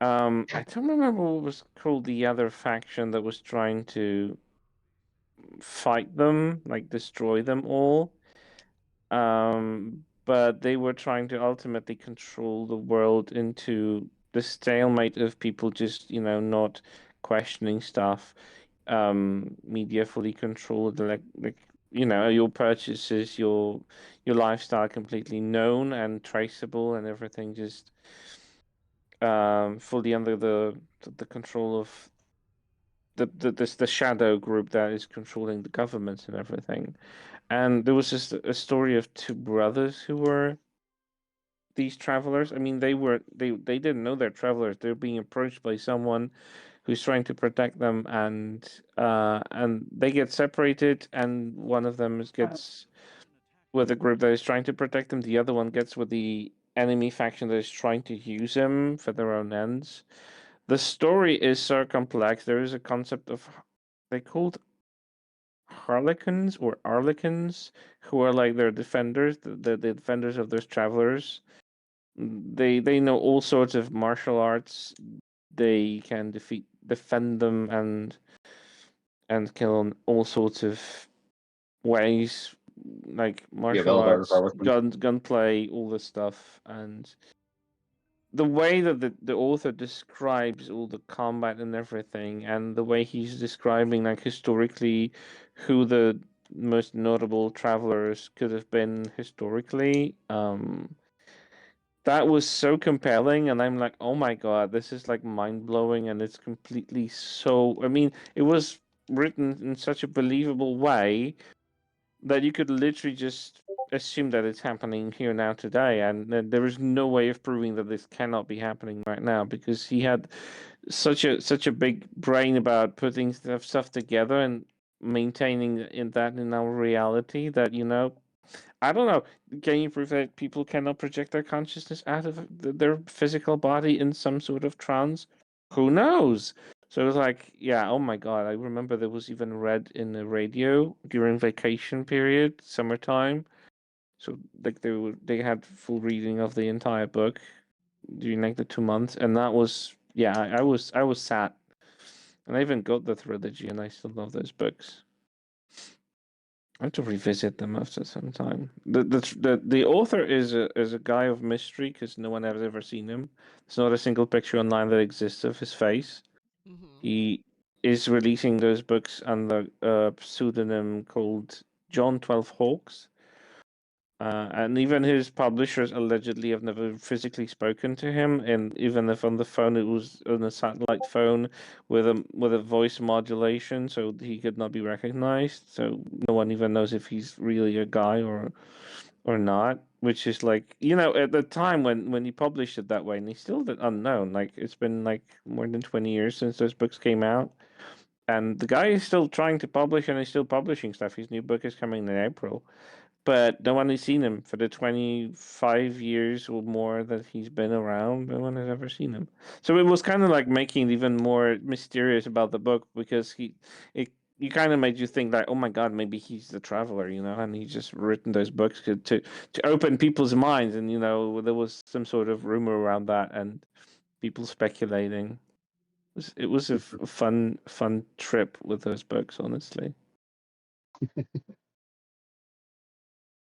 I don't remember what was called the other faction that was trying to fight them, like destroy them all. But they were trying to ultimately control the world into the stalemate of people just, not questioning stuff. Media fully controlled, like your purchases, your lifestyle completely known and traceable, and everything just fully under the control of the shadow group that is controlling the governments and everything. And there was just a story of two brothers who were these travelers. I mean, they didn't know they're travelers. They're being approached by someone who's trying to protect them, and they get separated, and one of them gets with a group that is trying to protect them. The other one gets with the enemy faction that is trying to use him for their own ends. The story is so complex. There is a concept of they called harlequins or arlequins, who are like their defenders, the defenders of those travelers. They know all sorts of martial arts. They can defeat defend them and kill in all sorts of ways, like martial Velvet arts, Harlequin. gunplay, all this stuff, and the way that the author describes all the combat and everything, and the way he's describing like historically who the most notable travelers could have been historically, that was so compelling, and I'm like, oh my god, this is like mind blowing, and it's completely so. I mean, it was written in such a believable way that you could literally just assume that it's happening here now today, and there is no way of proving that this cannot be happening right now because he had such a big brain about putting stuff together and maintaining in our reality that I don't know. Can you prove that people cannot project their consciousness out of their physical body in some sort of trance? Who knows? So it was like, yeah, oh my god! I remember there was even read in the radio during vacation period, summertime. So like they had full reading of the entire book during like the 2 months, and that was yeah, I was sad, and I even got the trilogy, and I still love those books. I have to revisit them after some time. The author is a guy of mystery because no one has ever seen him. There's not a single picture online that exists of his face. Mm-hmm. He is releasing those books under a pseudonym called John 12 Hawks. And even his publishers allegedly have never physically spoken to him, and even if on the phone it was on a satellite phone with a voice modulation, so he could not be recognized. So no one even knows if he's really a guy or not. Which is like at the time when he published it that way, and he's still unknown. Like it's been like more than 20 years since those books came out, and the guy is still trying to publish and he's still publishing stuff. His new book is coming in April, but no one has seen him for the 25 years or more that he's been around. No one has ever seen him. So it was kind of like making it even more mysterious about the book because you kind of made you think that, oh my god, maybe he's the traveler, and he's just written those books to open people's minds, and there was some sort of rumor around that and people speculating. It was a fun trip with those books, honestly.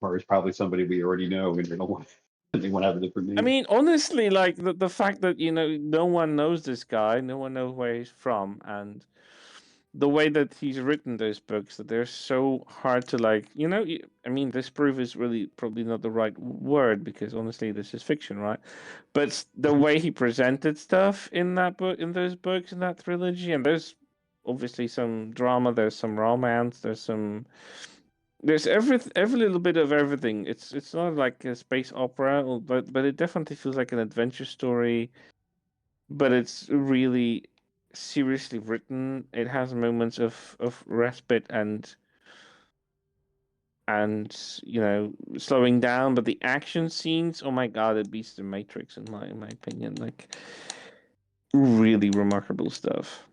Or it's probably somebody we already know and they want to have a different I name. mean, honestly, like the fact that no one knows this guy, no one knows where he's from, and the way that he's written those books, that they're so hard to I mean, disprove is really probably not the right word because honestly, this is fiction, right? But the way he presented stuff in that book, in those books, in that trilogy, and there's obviously some drama, there's some romance, there's every little bit of everything. It's not like a space opera, but it definitely feels like an adventure story. But it's really seriously written. It has moments of respite and slowing down. But the action scenes, oh my god, it beats the Matrix in my opinion. Like really remarkable stuff.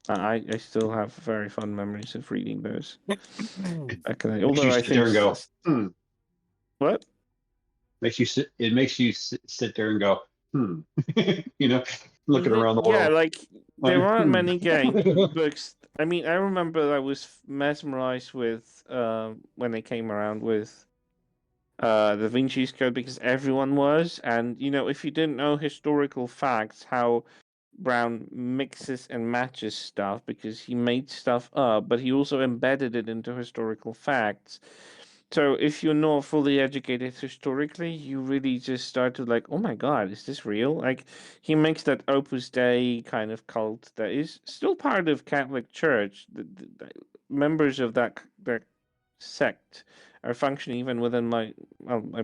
I still have very fond memories of reading those. Makes you Although I sit there think and go, what. It makes you sit there and go, looking around the Yeah, world. like there aren't Hmm. many books. I mean, I remember I was mesmerized with when they came around with Da Vinci's Code because everyone was, and if you didn't know historical facts, how Brown mixes and matches stuff because he made stuff up, but he also embedded it into historical facts. So if you're not fully educated historically, you really just start to like, oh my god, is this real? Like he makes that Opus Dei kind of cult that is still part of Catholic Church. The members of that sect are functioning even within my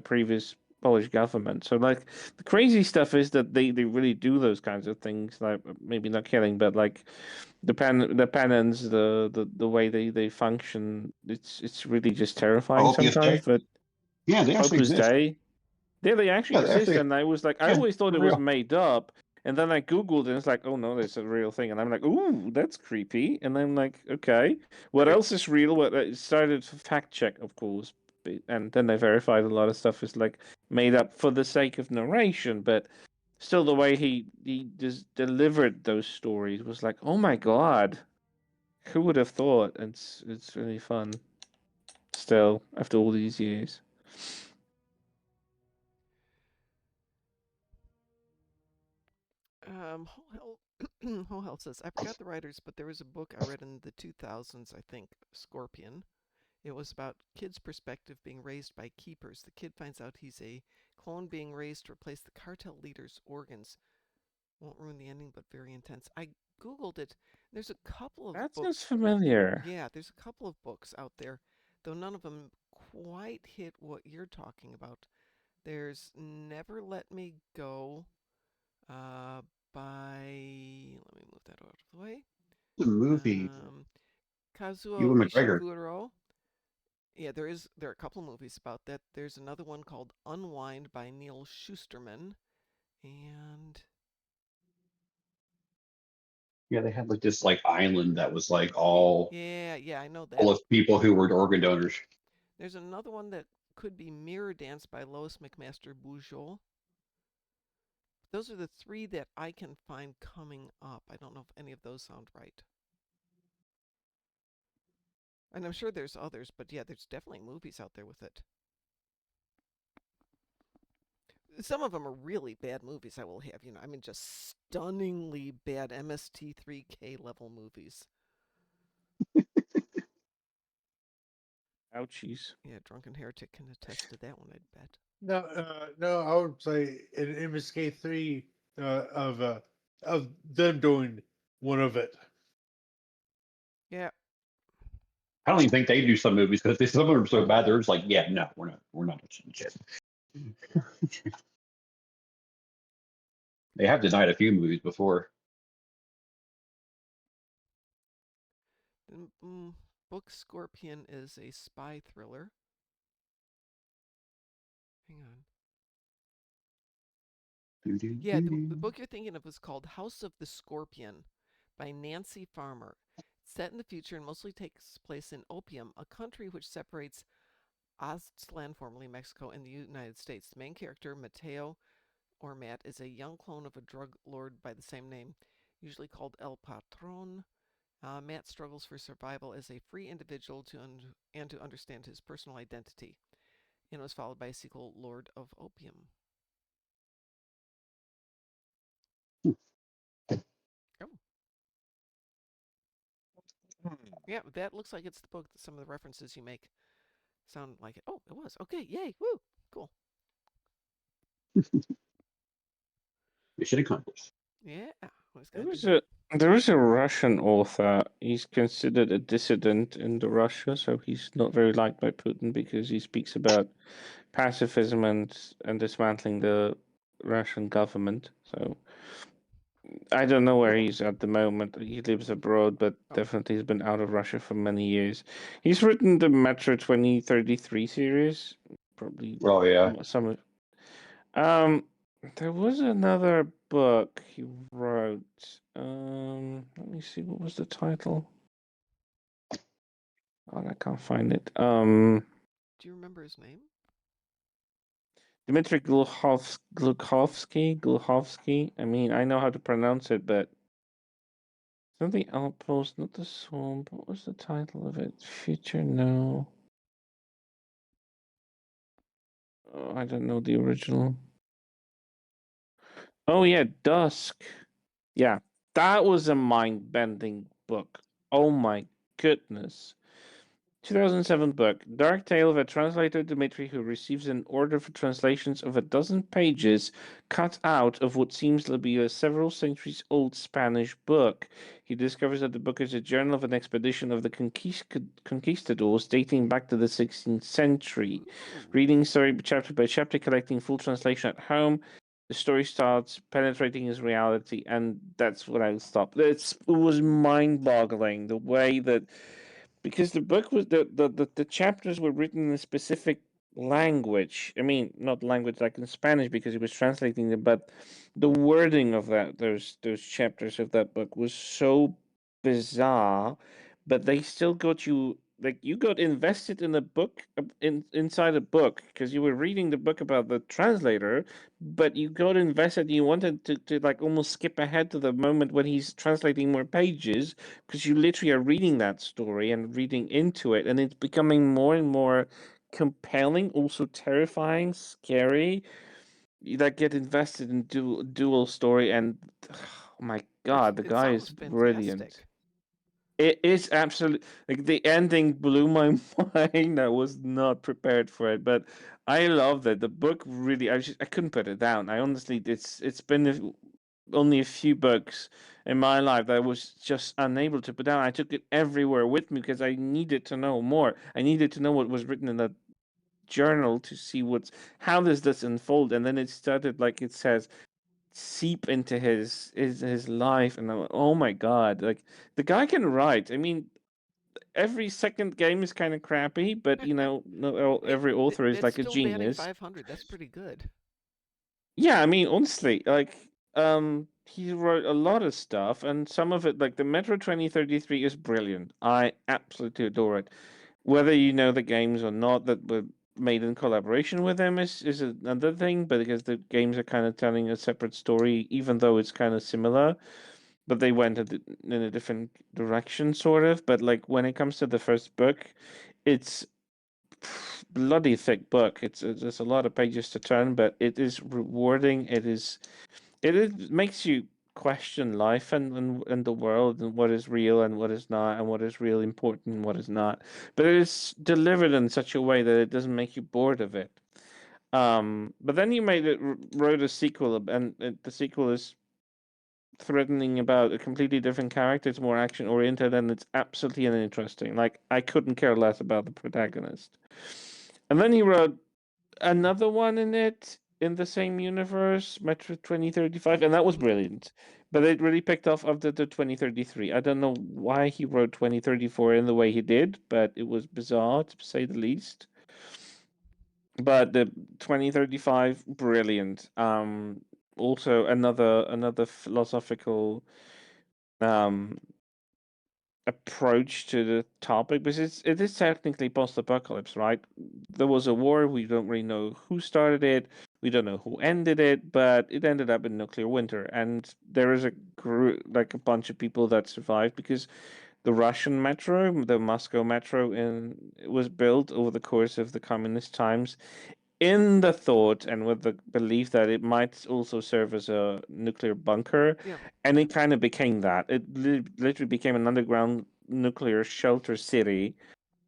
previous Polish government. So like the crazy stuff is that they really do those kinds of things, like maybe not killing, but like the penance, the way they function, it's really just terrifying OPS sometimes. Day? But Yeah, they actually Opus exist. Dei, yeah, they actually Yeah, they exist, actually, and I was like, I yeah, always thought they're it was real. made up, and then I googled and it's like, oh no, it's a real thing, and I'm like, ooh, that's creepy, and I'm like, okay, what else is real? What I started to fact check, of course, and then I verified a lot of stuff is like made up for the sake of narration, but still the way he just delivered those stories was like, oh my god, who would have thought? It's really fun. Still, after all these years. Whole Health says, I forgot the writers, but there was a book I read in the 2000s, I think, Scorpion. It was about kid's perspective being raised by keepers. The kid finds out he's a clone being raised to replace the cartel leader's organs. Won't ruin the ending, but very intense. I Googled it. There's a couple of That sounds books. familiar. Yeah, there's a couple of books out there, though none of them quite hit what you're talking about. There's Never Let Me Go by, let me move that out of the way, The movie, Kazuo Ewan McGregor. Ishiguro. Yeah, there are a couple of movies about that. There's another one called Unwind by Neil Schusterman, and Yeah, they had like this like island that was like all yeah, I know that. full of people who were organ donors. There's another one that could be Mirror Dance by Lois McMaster Bujold. Those are the three that I can find coming up. I don't know if any of those sound right. And I'm sure there's others, but yeah, there's definitely movies out there with it. Some of them are really bad movies, I will have you know. I mean, just stunningly bad MST3K level movies. Ouchies. Yeah, Drunken Heretic can attest to that one, I'd bet. No, I would say an MSK3 of them doing one of it. Yeah. I don't even think they do some movies because some of them are so bad. They're just like, yeah, no, we're not touching shit. They have denied a few movies before. The book Scorpion is a spy thriller. Hang on. Yeah, the book you're thinking of is called House of the Scorpion by Nancy Farmer. It's set in the future and mostly takes place in Opium, a country which separates Aztlan, formerly Mexico, and the United States. The main character, Mateo, or Matt, is a young clone of a drug lord by the same name, usually called El Patron. Matt struggles for survival as a free individual and to understand his personal identity. And it was followed by a sequel, Lord of Opium. Oh. Yeah, that looks like it's the book. Some of the references you make sound like it. Oh, it was. Okay, yay, woo, cool. Mission accomplished. Yeah, always There gotta do was that. there is a Russian author. He's considered a dissident in the Russia, so he's not very liked by Putin because he speaks about pacifism and dismantling the Russian government. So I don't know where he's at the moment. He lives abroad, but definitely has been out of Russia for many years. He's written the Metro 2033 series, probably. Oh yeah. Some of. There was another book he wrote. Let me see. What was the title? Oh, I can't find it. Do you remember his name? Dmitry Gluchovsky. I mean, I know how to pronounce it, but not the Outpost, not the Swamp. What was the title of it? Future? No. Oh, I don't know the original. Oh yeah, Dusk. Yeah, that was a mind-bending book. Oh my goodness. 2007 book, Dark Tale of a translator Dmitri who receives an order for translations of a dozen pages cut out of what seems to be a several centuries old Spanish book. He discovers that the book is a journal of an expedition of the conquistadors dating back to the 16th century. Reading story chapter by chapter, collecting full translation at home. The story starts penetrating his reality, and that's when I stopped. It was mind-boggling the way that, because the book was the chapters were written in a specific language. I mean, not language like in Spanish because he was translating them, but the wording of those chapters of that book was so bizarre, but they still got you like you got invested in a book inside a book because you were reading the book about the translator, but you got invested. You wanted to like almost skip ahead to the moment when he's translating more pages because you literally are reading that story and reading into it, and it's becoming more and more compelling, also terrifying, scary. You that get invested in dual story, and oh my god, the It guy is sounds brilliant. fantastic. It is absolutely like the ending blew my mind. I was not prepared for it, but I loved it. The book really, I couldn't put it down. I honestly, it's been only a few books in my life that I was just unable to put down. I took it everywhere with me because I needed to know more. I needed to know what was written in the journal to see how does this unfold, and then it started like it says seep into his life, and I'm like, oh my god, like the guy can write. I mean, every second game is kind of crappy, but every author is That's like a still batting genius. 500. That's pretty good. Yeah, I mean, honestly, like he wrote a lot of stuff, and some of it, like the Metro 2033, is brilliant. I absolutely adore it. Whether you know the games or not that were made in collaboration with him is another thing, but because the games are kind of telling a separate story, even though it's kind of similar, but they went in a different direction, sort of. But like when it comes to the first book, it's bloody thick book. There's a lot of pages to turn, but it is rewarding. It makes you question life and the world and what is real and what is not and what is really important and what is not. But it is delivered in such a way that it doesn't make you bored of it. But then you wrote a sequel, and the sequel is threatening about a completely different character. It's more action oriented and it's absolutely uninteresting. Like I couldn't care less about the protagonist. And then he wrote another one in the same universe, Metro 2035, and that was brilliant. But it really picked off after the 2033. I don't know why he wrote 2034 in the way he did, but it was bizarre to say the least. But the 2035, brilliant. Also another philosophical um approach to the topic because it is technically post-apocalypse, right? There was a war. We don't really know who started it. We don't know who ended it, but it ended up in nuclear winter. And there is a group, like a bunch of people that survived because the Russian metro, the Moscow metro, it was built over the course of the communist times in the thought and with the belief that it might also serve as a nuclear bunker, Yeah. and it kind of became that. It literally became an underground nuclear shelter city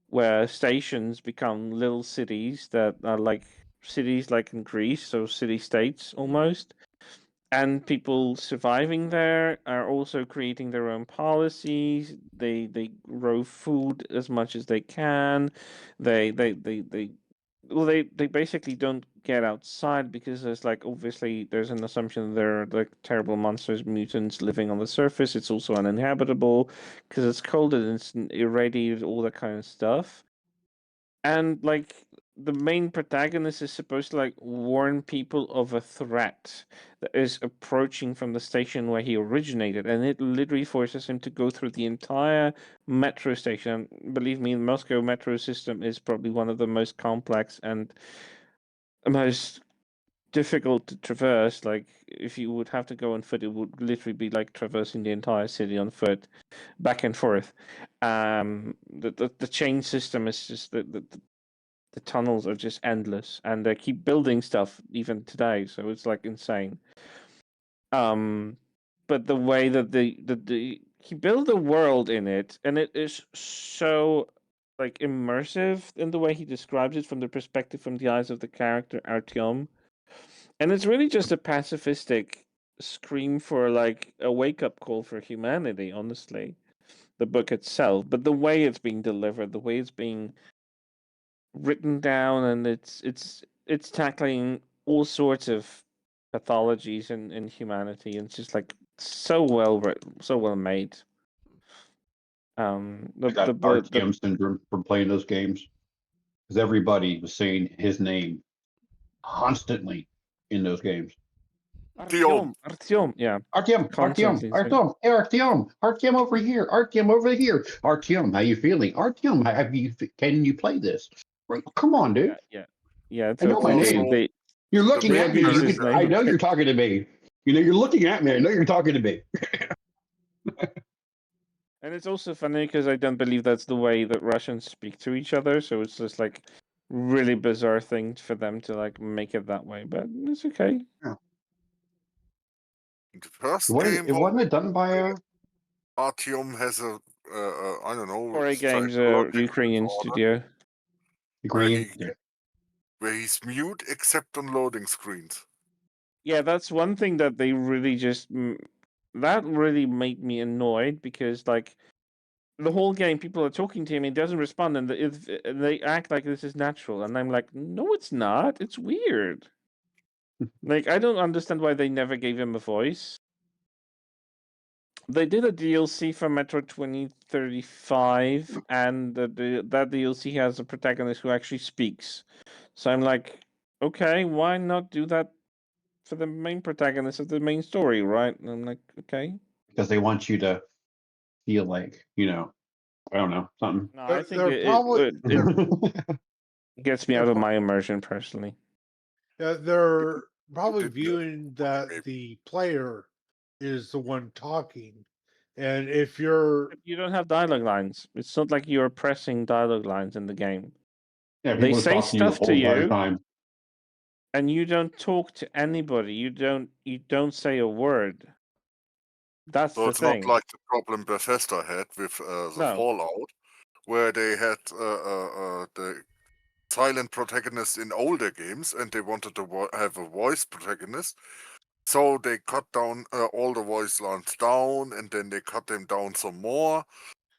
where stations become little cities that are like cities like in Greece, so city states Mm-hmm. almost. And people surviving there are also creating their own policies. They grow food as much as they can. They well, they basically don't get outside because there's like obviously there's an assumption that there are like terrible monsters, mutants living on the surface. It's also uninhabitable because it's cold and it's irradiated, all that kind of stuff. And like the main protagonist is supposed to like warn people of a threat that is approaching from the station where he originated, and it literally forces him to go through the entire metro station. Believe me, the Moscow metro system is probably one of the most complex and most difficult to traverse. Like if you would have to go on foot, it would literally be like traversing the entire city on foot, back and forth. The chain system is just the tunnels are just endless, and they keep building stuff even today. So it's like insane. Um, but the way that the he built a world in it, and it is so like immersive in the way he describes it from the perspective from the eyes of the character Artyom, and it's really just a pacifistic scream for like a wake up call for humanity. Honestly, the book itself, but the way it's being delivered, the way it's being written down, and it's tackling all sorts of pathologies in humanity, and it's just like so well written, so well made. I got The RTM syndrome from playing those games because everybody was saying his name constantly in those games. Artyom, yeah. Artyom, Constantly saying- hey, Artyom over here, Artyom, how you feeling? Artyom, can you play this? Right, come on, dude. Yeah. I know my Totally. name. They You're looking they at me. abuse You his can, I name. know you're talking to me. You know, you're looking at me. I know you're talking to me. And it's also funny because I don't believe that's the way that Russians speak to each other. So it's just like really bizarre thing for them to like make it that way. But it's okay. The first It game wasn't it done by Artyom has a I don't know, 4A Games, psychological Ukrainian disorder studio. Ukrainian? where he's mute except on loading screens. Yeah, that's one thing that they really just that really made me annoyed because like the whole game people are talking to him, he doesn't respond, and they act like this is natural, and I'm like, no, it's not. It's weird. Like I don't understand why they never gave him a voice. They did a DLC for Metro 2035, and that DLC has a protagonist who actually speaks. So I'm like, okay, why not do that for the main protagonist of the main story, right? And I'm like, okay. Because they want you to feel like, I don't know, something. No, I think They're probably it gets me out of my immersion personally. they're probably did viewing that maybe. the player is the one talking, and if you're You don't have dialogue lines. It's not like you're pressing dialogue lines in the game. Yeah, They people are say talking to you the stuff to whole entire you, time. and you don't talk to anybody. You don't say a word. That's So the it's not thing. like the problem Bethesda had with the No. Fallout, where they had the silent protagonist in older games, and they wanted to have a voice protagonist. So they cut down all the voice lines down, and then they cut them down some more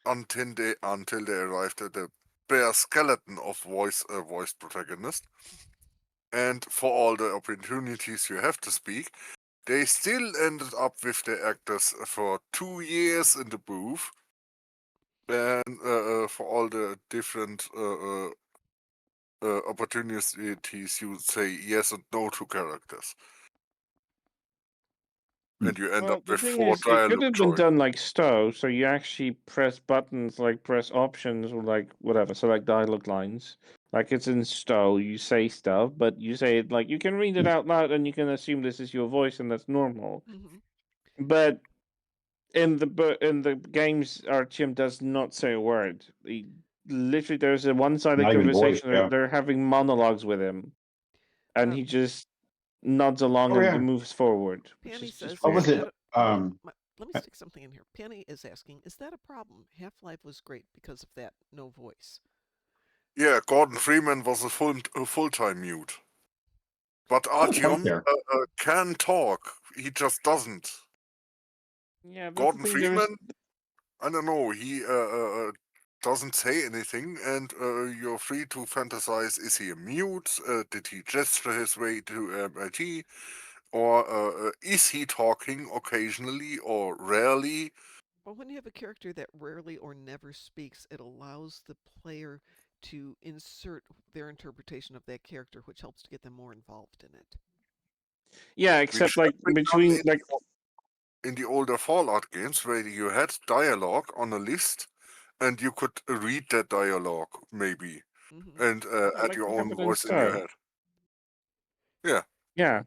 until they arrived at the bare skeleton of voice protagonist. And for all the opportunities you have to speak, they still ended up with the actors for 2 years in the booth, and for all the different opportunities you say yes and no to characters. And you end Well, up the with thing 4 is, it could dialogue have been choices. done like STO, so you actually press buttons, like press options or like whatever, so like dialogue lines. Like it's in STO, you say stuff, but you say it like you can read it out loud and you can assume this is your voice and that's normal. But in the games, Artyom does not say a word. He literally there's a one-sided Not even voice, conversation. yeah. They're having monologues with him, and he just nods along Oh, and yeah. moves forward. Which Penny is says, just What was weird. it? let me stick something in here. Penny is asking, is that a problem? Half-Life was great because of that no voice. Yeah, Gordon Freeman was a full-time mute. But Got a point Artyom there. can talk. He just doesn't. Yeah, that's the Gordon thing. There is Freeman, I don't know. He doesn't say anything, and you're free to fantasize: is he a mute? Did he gesture his way to MIT? Or is he talking occasionally or rarely? Well, when you have a character that rarely or never speaks, it allows the player to insert their interpretation of that character, which helps to get them more involved in it. yeah, Which except has like been done between like in the older Fallout games, where you had dialogue on a list, and you could read that dialogue maybe, and add like your we have own it in voice in your STO. head. Yeah. Yeah,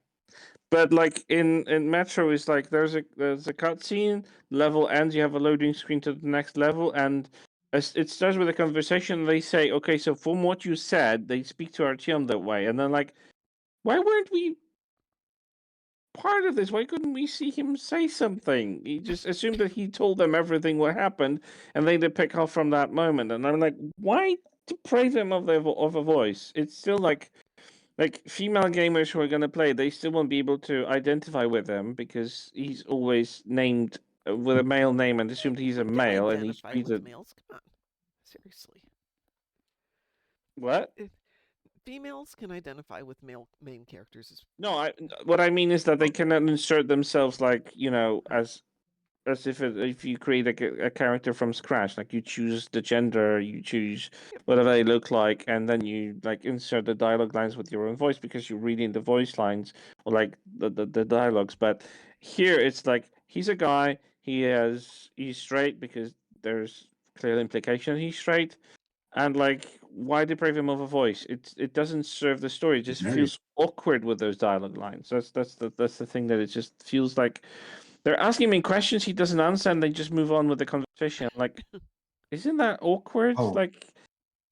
but like in Metro is like there's a cutscene, level ends, you have a loading screen to the next level, and it starts with a conversation. They say, okay, so from what you said, they speak to Artyom that way, and then like, why weren't we part of this? Why couldn't we see him say something? He just assumed that he told them everything what happened, and they did pick off from that moment. And I'm like, why deprive them of a voice? It's still like female gamers who are going to play, they still won't be able to identify with him because he's always named with a male name and assumed he's a We can male, and he's identify with treated males. Come on, seriously. what? Females can identify with male main characters. No, what I mean is that they cannot insert themselves like as as if you create a character from scratch, like you choose the gender, you choose whatever they look like, and then you like insert the dialogue lines with your own voice because you're reading the voice lines or like the dialogues. But here it's like he's a guy, he's straight because there's clear implication he's straight, and like why deprive him of a voice? It doesn't serve the story. It just feels awkward with those dialogue lines. That's the thing, that it just feels like they're asking him questions he doesn't answer, and they just move on with the conversation. Like, isn't that awkward? Oh, Like,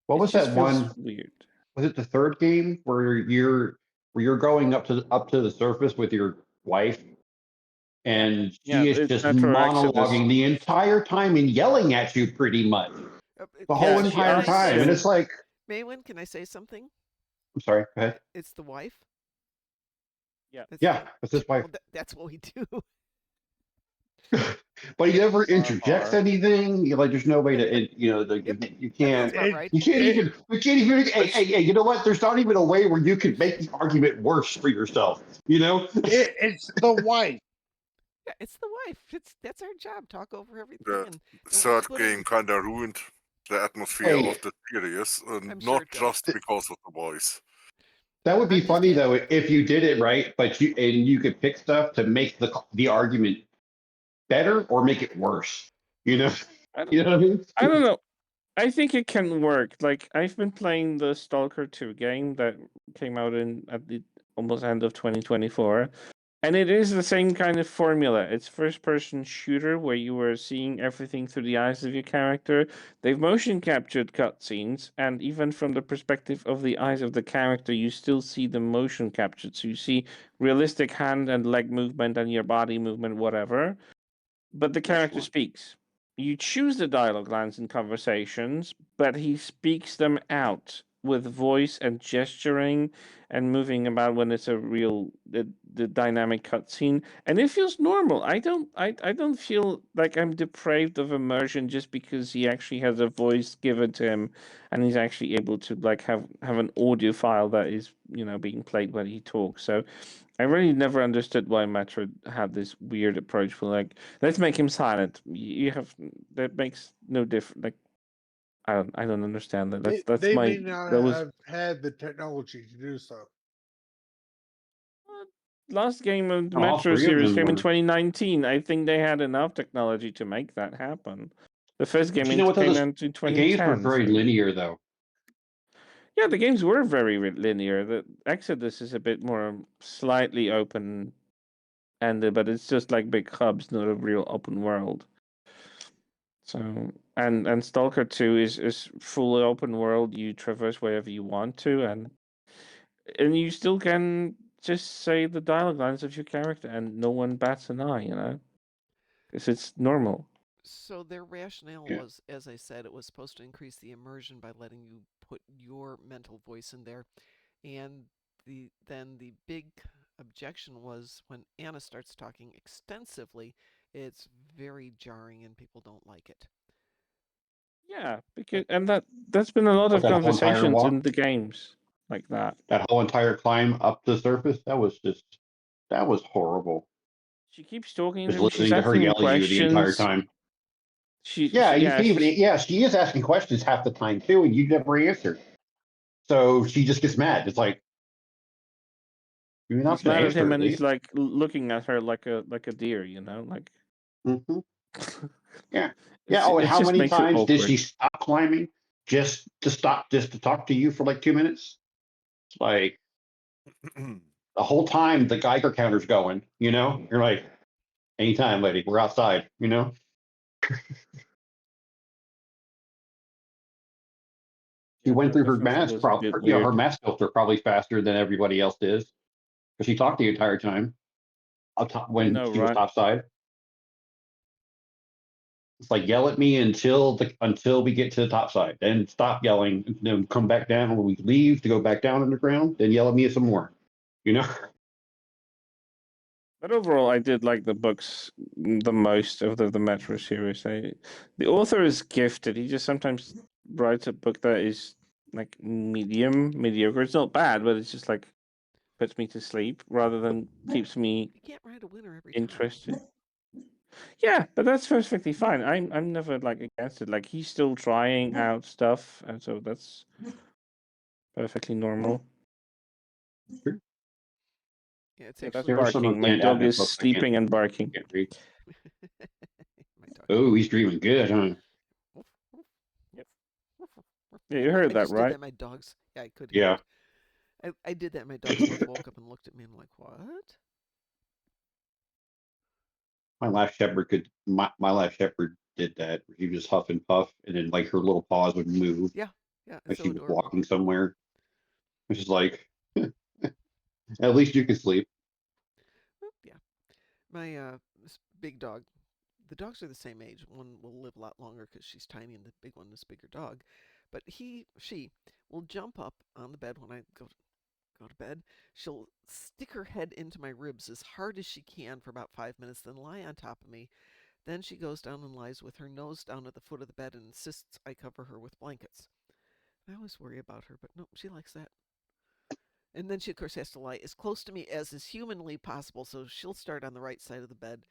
what it was just that feels one? weird. Was it the third game where you're going up to the surface with your wife, Yeah, and yeah. she is It's just Metro Exodus. monologuing the entire time and yelling at you pretty much the whole Yeah, she entire Can I asks say time, and him. it's like, Maywin, can I say something? I'm sorry, go ahead. It's the wife. Yeah, That's Yeah, that's his wife. well, that's what we do. But he never interjects Har. anything. Like, there's no way to, Yep, you that sounds can't, about right. you can't even, hey, But hey, hey, you know what? There's not even a way where you can make the argument worse for yourself, you know? It's the wife. Yeah, it's the wife. That's our job. Talk over everything, The and we'll third put game in. kind of ruined the atmosphere Hey, of the series, and I'm sure not it does. just because of the voice. that would be I'm just funny happy. though if you did it right, but you could pick stuff to make the argument better or make it worse. You know, I don't, you know what I mean? I don't know. I think it can work. Like I've been playing the Stalker 2 game that came out in at the almost end of 2024. And it is the same kind of formula. It's first person shooter where you are seeing everything through the eyes of your character. They've motion captured cutscenes, and even from the perspective of the eyes of the character, you still see the motion captured. So you see realistic hand and leg movement and your body movement, whatever, but the character Excellent. speaks. You choose the dialogue lines and conversations, but he speaks them out with voice and gesturing and moving about when it's a real the dynamic cutscene, and it feels normal. I don't feel like I'm deprived of immersion just because he actually has a voice given to him, and he's actually able to like have an audio file that is being played when he talks. So I really never understood why Metro had this weird approach for like, let's make him silent. You have that makes no difference. Like I don't understand that. That's They my may not that was have had the technology to do so. last game of the No, all Metro three of series them came in were. 2019. I think they had enough technology to make that happen. The first But game you know what? Though, came out in the games were 2010. very So linear, though. yeah, the games were very linear. The Exodus is a bit more slightly open ended, but it's just like big hubs, not a real open world. So and Stalker 2 is fully open world. You traverse wherever you want to, and you still can just say the dialogue lines of your character, and no one bats an eye. Because it's normal. So their rationale Yeah. was, as I said, it was supposed to increase the immersion by letting you put your mental voice in there, and the big objection was when Anna starts talking extensively, it's very jarring and people don't like it. Yeah, because But and that's been a lot But of that whole entire conversations walk, in the games like that. that whole entire climb up the surface, that was horrible. She keeps talking to Just him. She's listening to her asking him yell at you the entire questions. time. She Yeah, you yeah, can even. she's Yeah, she is asking questions half the time too, and you never answer. So she just gets mad. It's like, you're not she's going to mad at answer him, at and he's least. like looking at her like a deer, like Hmm. Yeah. Yeah. Oh, and it how just many makes it times did awkward. she stop climbing just to talk to you for like 2 minutes? Like, the whole time the Geiger counter's going, you're like, anytime, lady, we're outside. She Yeah, went through Dark her Offensive mask, was a probably, bit her weird. mask filter probably faster than everybody else is because she talked the entire time I when know, she was right? topside. It's like, yell at me until we get to the top side, then stop yelling, and then come back down when we leave to go back down underground, then yell at me some more. You know? But overall, I did like the books the most of the Metro series. The author is gifted. He just sometimes writes a book that is like mediocre. It's not bad, but it's just like puts me to sleep rather than keeps me You can't write a winner every time. interested. Yeah, but that's perfectly fine. I'm never like against it. Like he's still trying out stuff, and so that's perfectly normal. Sure. Yeah, it's Yeah, that's actually There are some barking. My organic dog is books I can't sleeping and barking. read. my dog. Oh, he's dreaming good, huh? Yep. Yeah, you I heard that, just did right? that. My dogs. Yeah, I could hear Yeah. it. I did that. My dogs both woke up and looked at me. I'm like, what? My last shepherd my last shepherd did that. He was huff and puff, and then like her little paws would move Yeah, yeah, like it's so she was adorable. walking somewhere. Which is like, at least you can sleep. Well, yeah, my this big dog. The dogs are the same age. One will live a lot longer because she's tiny, and the big one is a bigger dog. But she will jump up on the bed when I go to bed. She'll stick her head into my ribs as hard as she can for about 5 minutes, then lie on top of me. Then she goes down and lies with her nose down at the foot of the bed and insists I cover her with blankets. I always worry about her, but no, she likes that. And then she, of course, has to lie as close to me as is humanly possible. So she'll start on the right side of the bed.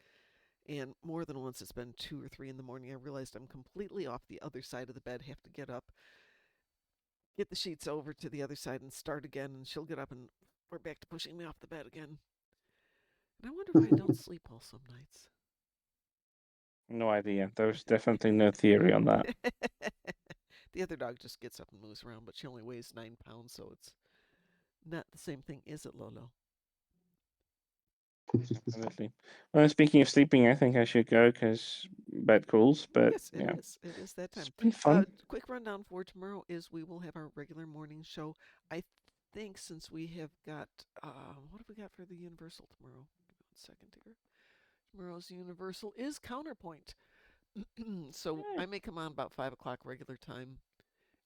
And more than once, it's been 2 or 3 in the morning. I realized I'm completely off the other side of the bed, have to get up, get the sheets over to the other side, and start again. And she'll get up, and we're back to pushing me off the bed again. And I wonder why I don't sleep well some nights. No idea. There's definitely no theory on that. The other dog just gets up and moves around, but she only weighs 9 pounds, so it's not the same thing, is it, Lolo? Definitely. Well, speaking of sleeping, I think I should go because bed calls. But Yes, it yeah, is. It is that time. it's been fun. Quick rundown for tomorrow is we will have our regular morning show. I think since we have got, what have we got for the Universal tomorrow? Give me 1 second here. Tomorrow's Universal is Counterpoint. So I may come on about 5 o'clock regular time,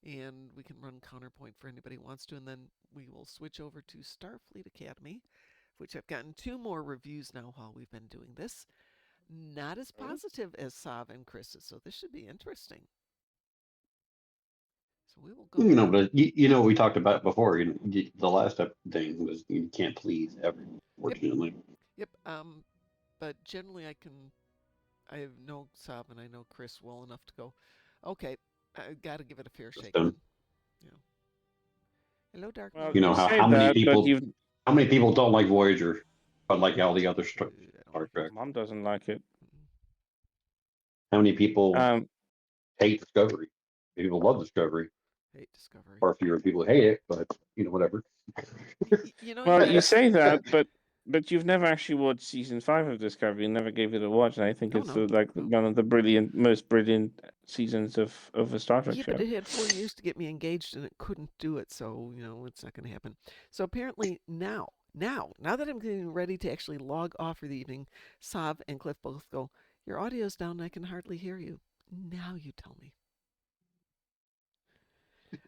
and we can run Counterpoint for anybody who wants to, and then we will switch over to Starfleet Academy, which I've gotten 2 more reviews now while we've been doing this. Not as positive as Sav and Chris's, so this should be interesting. So we will go. You know, but we talked about before. The last thing was you can't please everyone, fortunately. Yep. But generally I know Sav and I know Chris well enough to go, okay, I got to give it a fair shake then. Yeah. Hello, Well, Darkmom. You know you say how many that, but people how many people don't like Voyager, but like all the other I Star don't like Trek? Mom doesn't like it. How many people Um, hate Discovery? People love Discovery. hate Discovery. Far fewer people hate it, but whatever. You know, well, you you guys. say that, but you've never actually watched season 5 of Discovery. You never gave it a watch, and I think Oh, it's no, like no. one of the most brilliant seasons of a Star Trek Yeah, show. but it had 4 years to get me engaged, and it couldn't do it. So it's not going to happen. So apparently now that I'm getting ready to actually log off for the evening, Sav and Cliff both go, "Your audio's down. And I can hardly hear you." Now you tell me.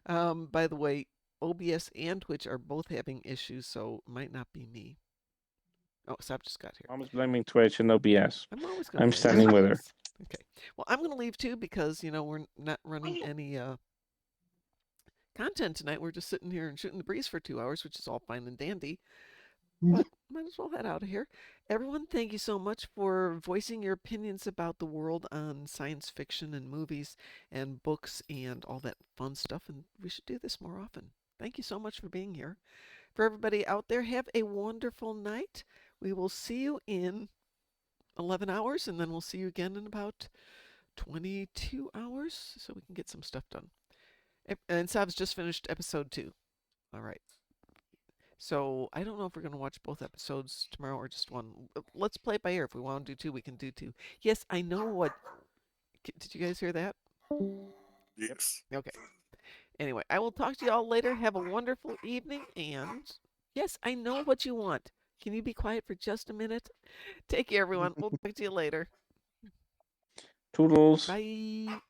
By the way, OBS and Twitch are both having issues, so it might not be me. Oh, Sav just got here. Mom's blaming Twitch and OBS. I'm always going to I'm blame standing with her. OBS. Okay. Well, I'm going to leave too because we're not running any content tonight. We're just sitting here and shooting the breeze for 2 hours, which is all fine and dandy. But might as well head out of here. Everyone, thank you so much for voicing your opinions about the world on science fiction and movies and books and all that fun stuff. And we should do this more often. Thank you so much for being here. For everybody out there, have a wonderful night. We will see you in 11 hours, and then we'll see you again in about 22 hours so we can get some stuff done. And Sav's just finished episode 2. All right. So I don't know if we're going to watch both episodes tomorrow or just one. Let's play it by ear. If we want to do 2, we can do 2. Yes, I know what. Did you guys hear that? Yes. Okay. Anyway, I will talk to you all later. Have a wonderful evening. And yes, I know what you want. Can you be quiet for just a minute? Take care, everyone. We'll talk to you later. Toodles. Bye.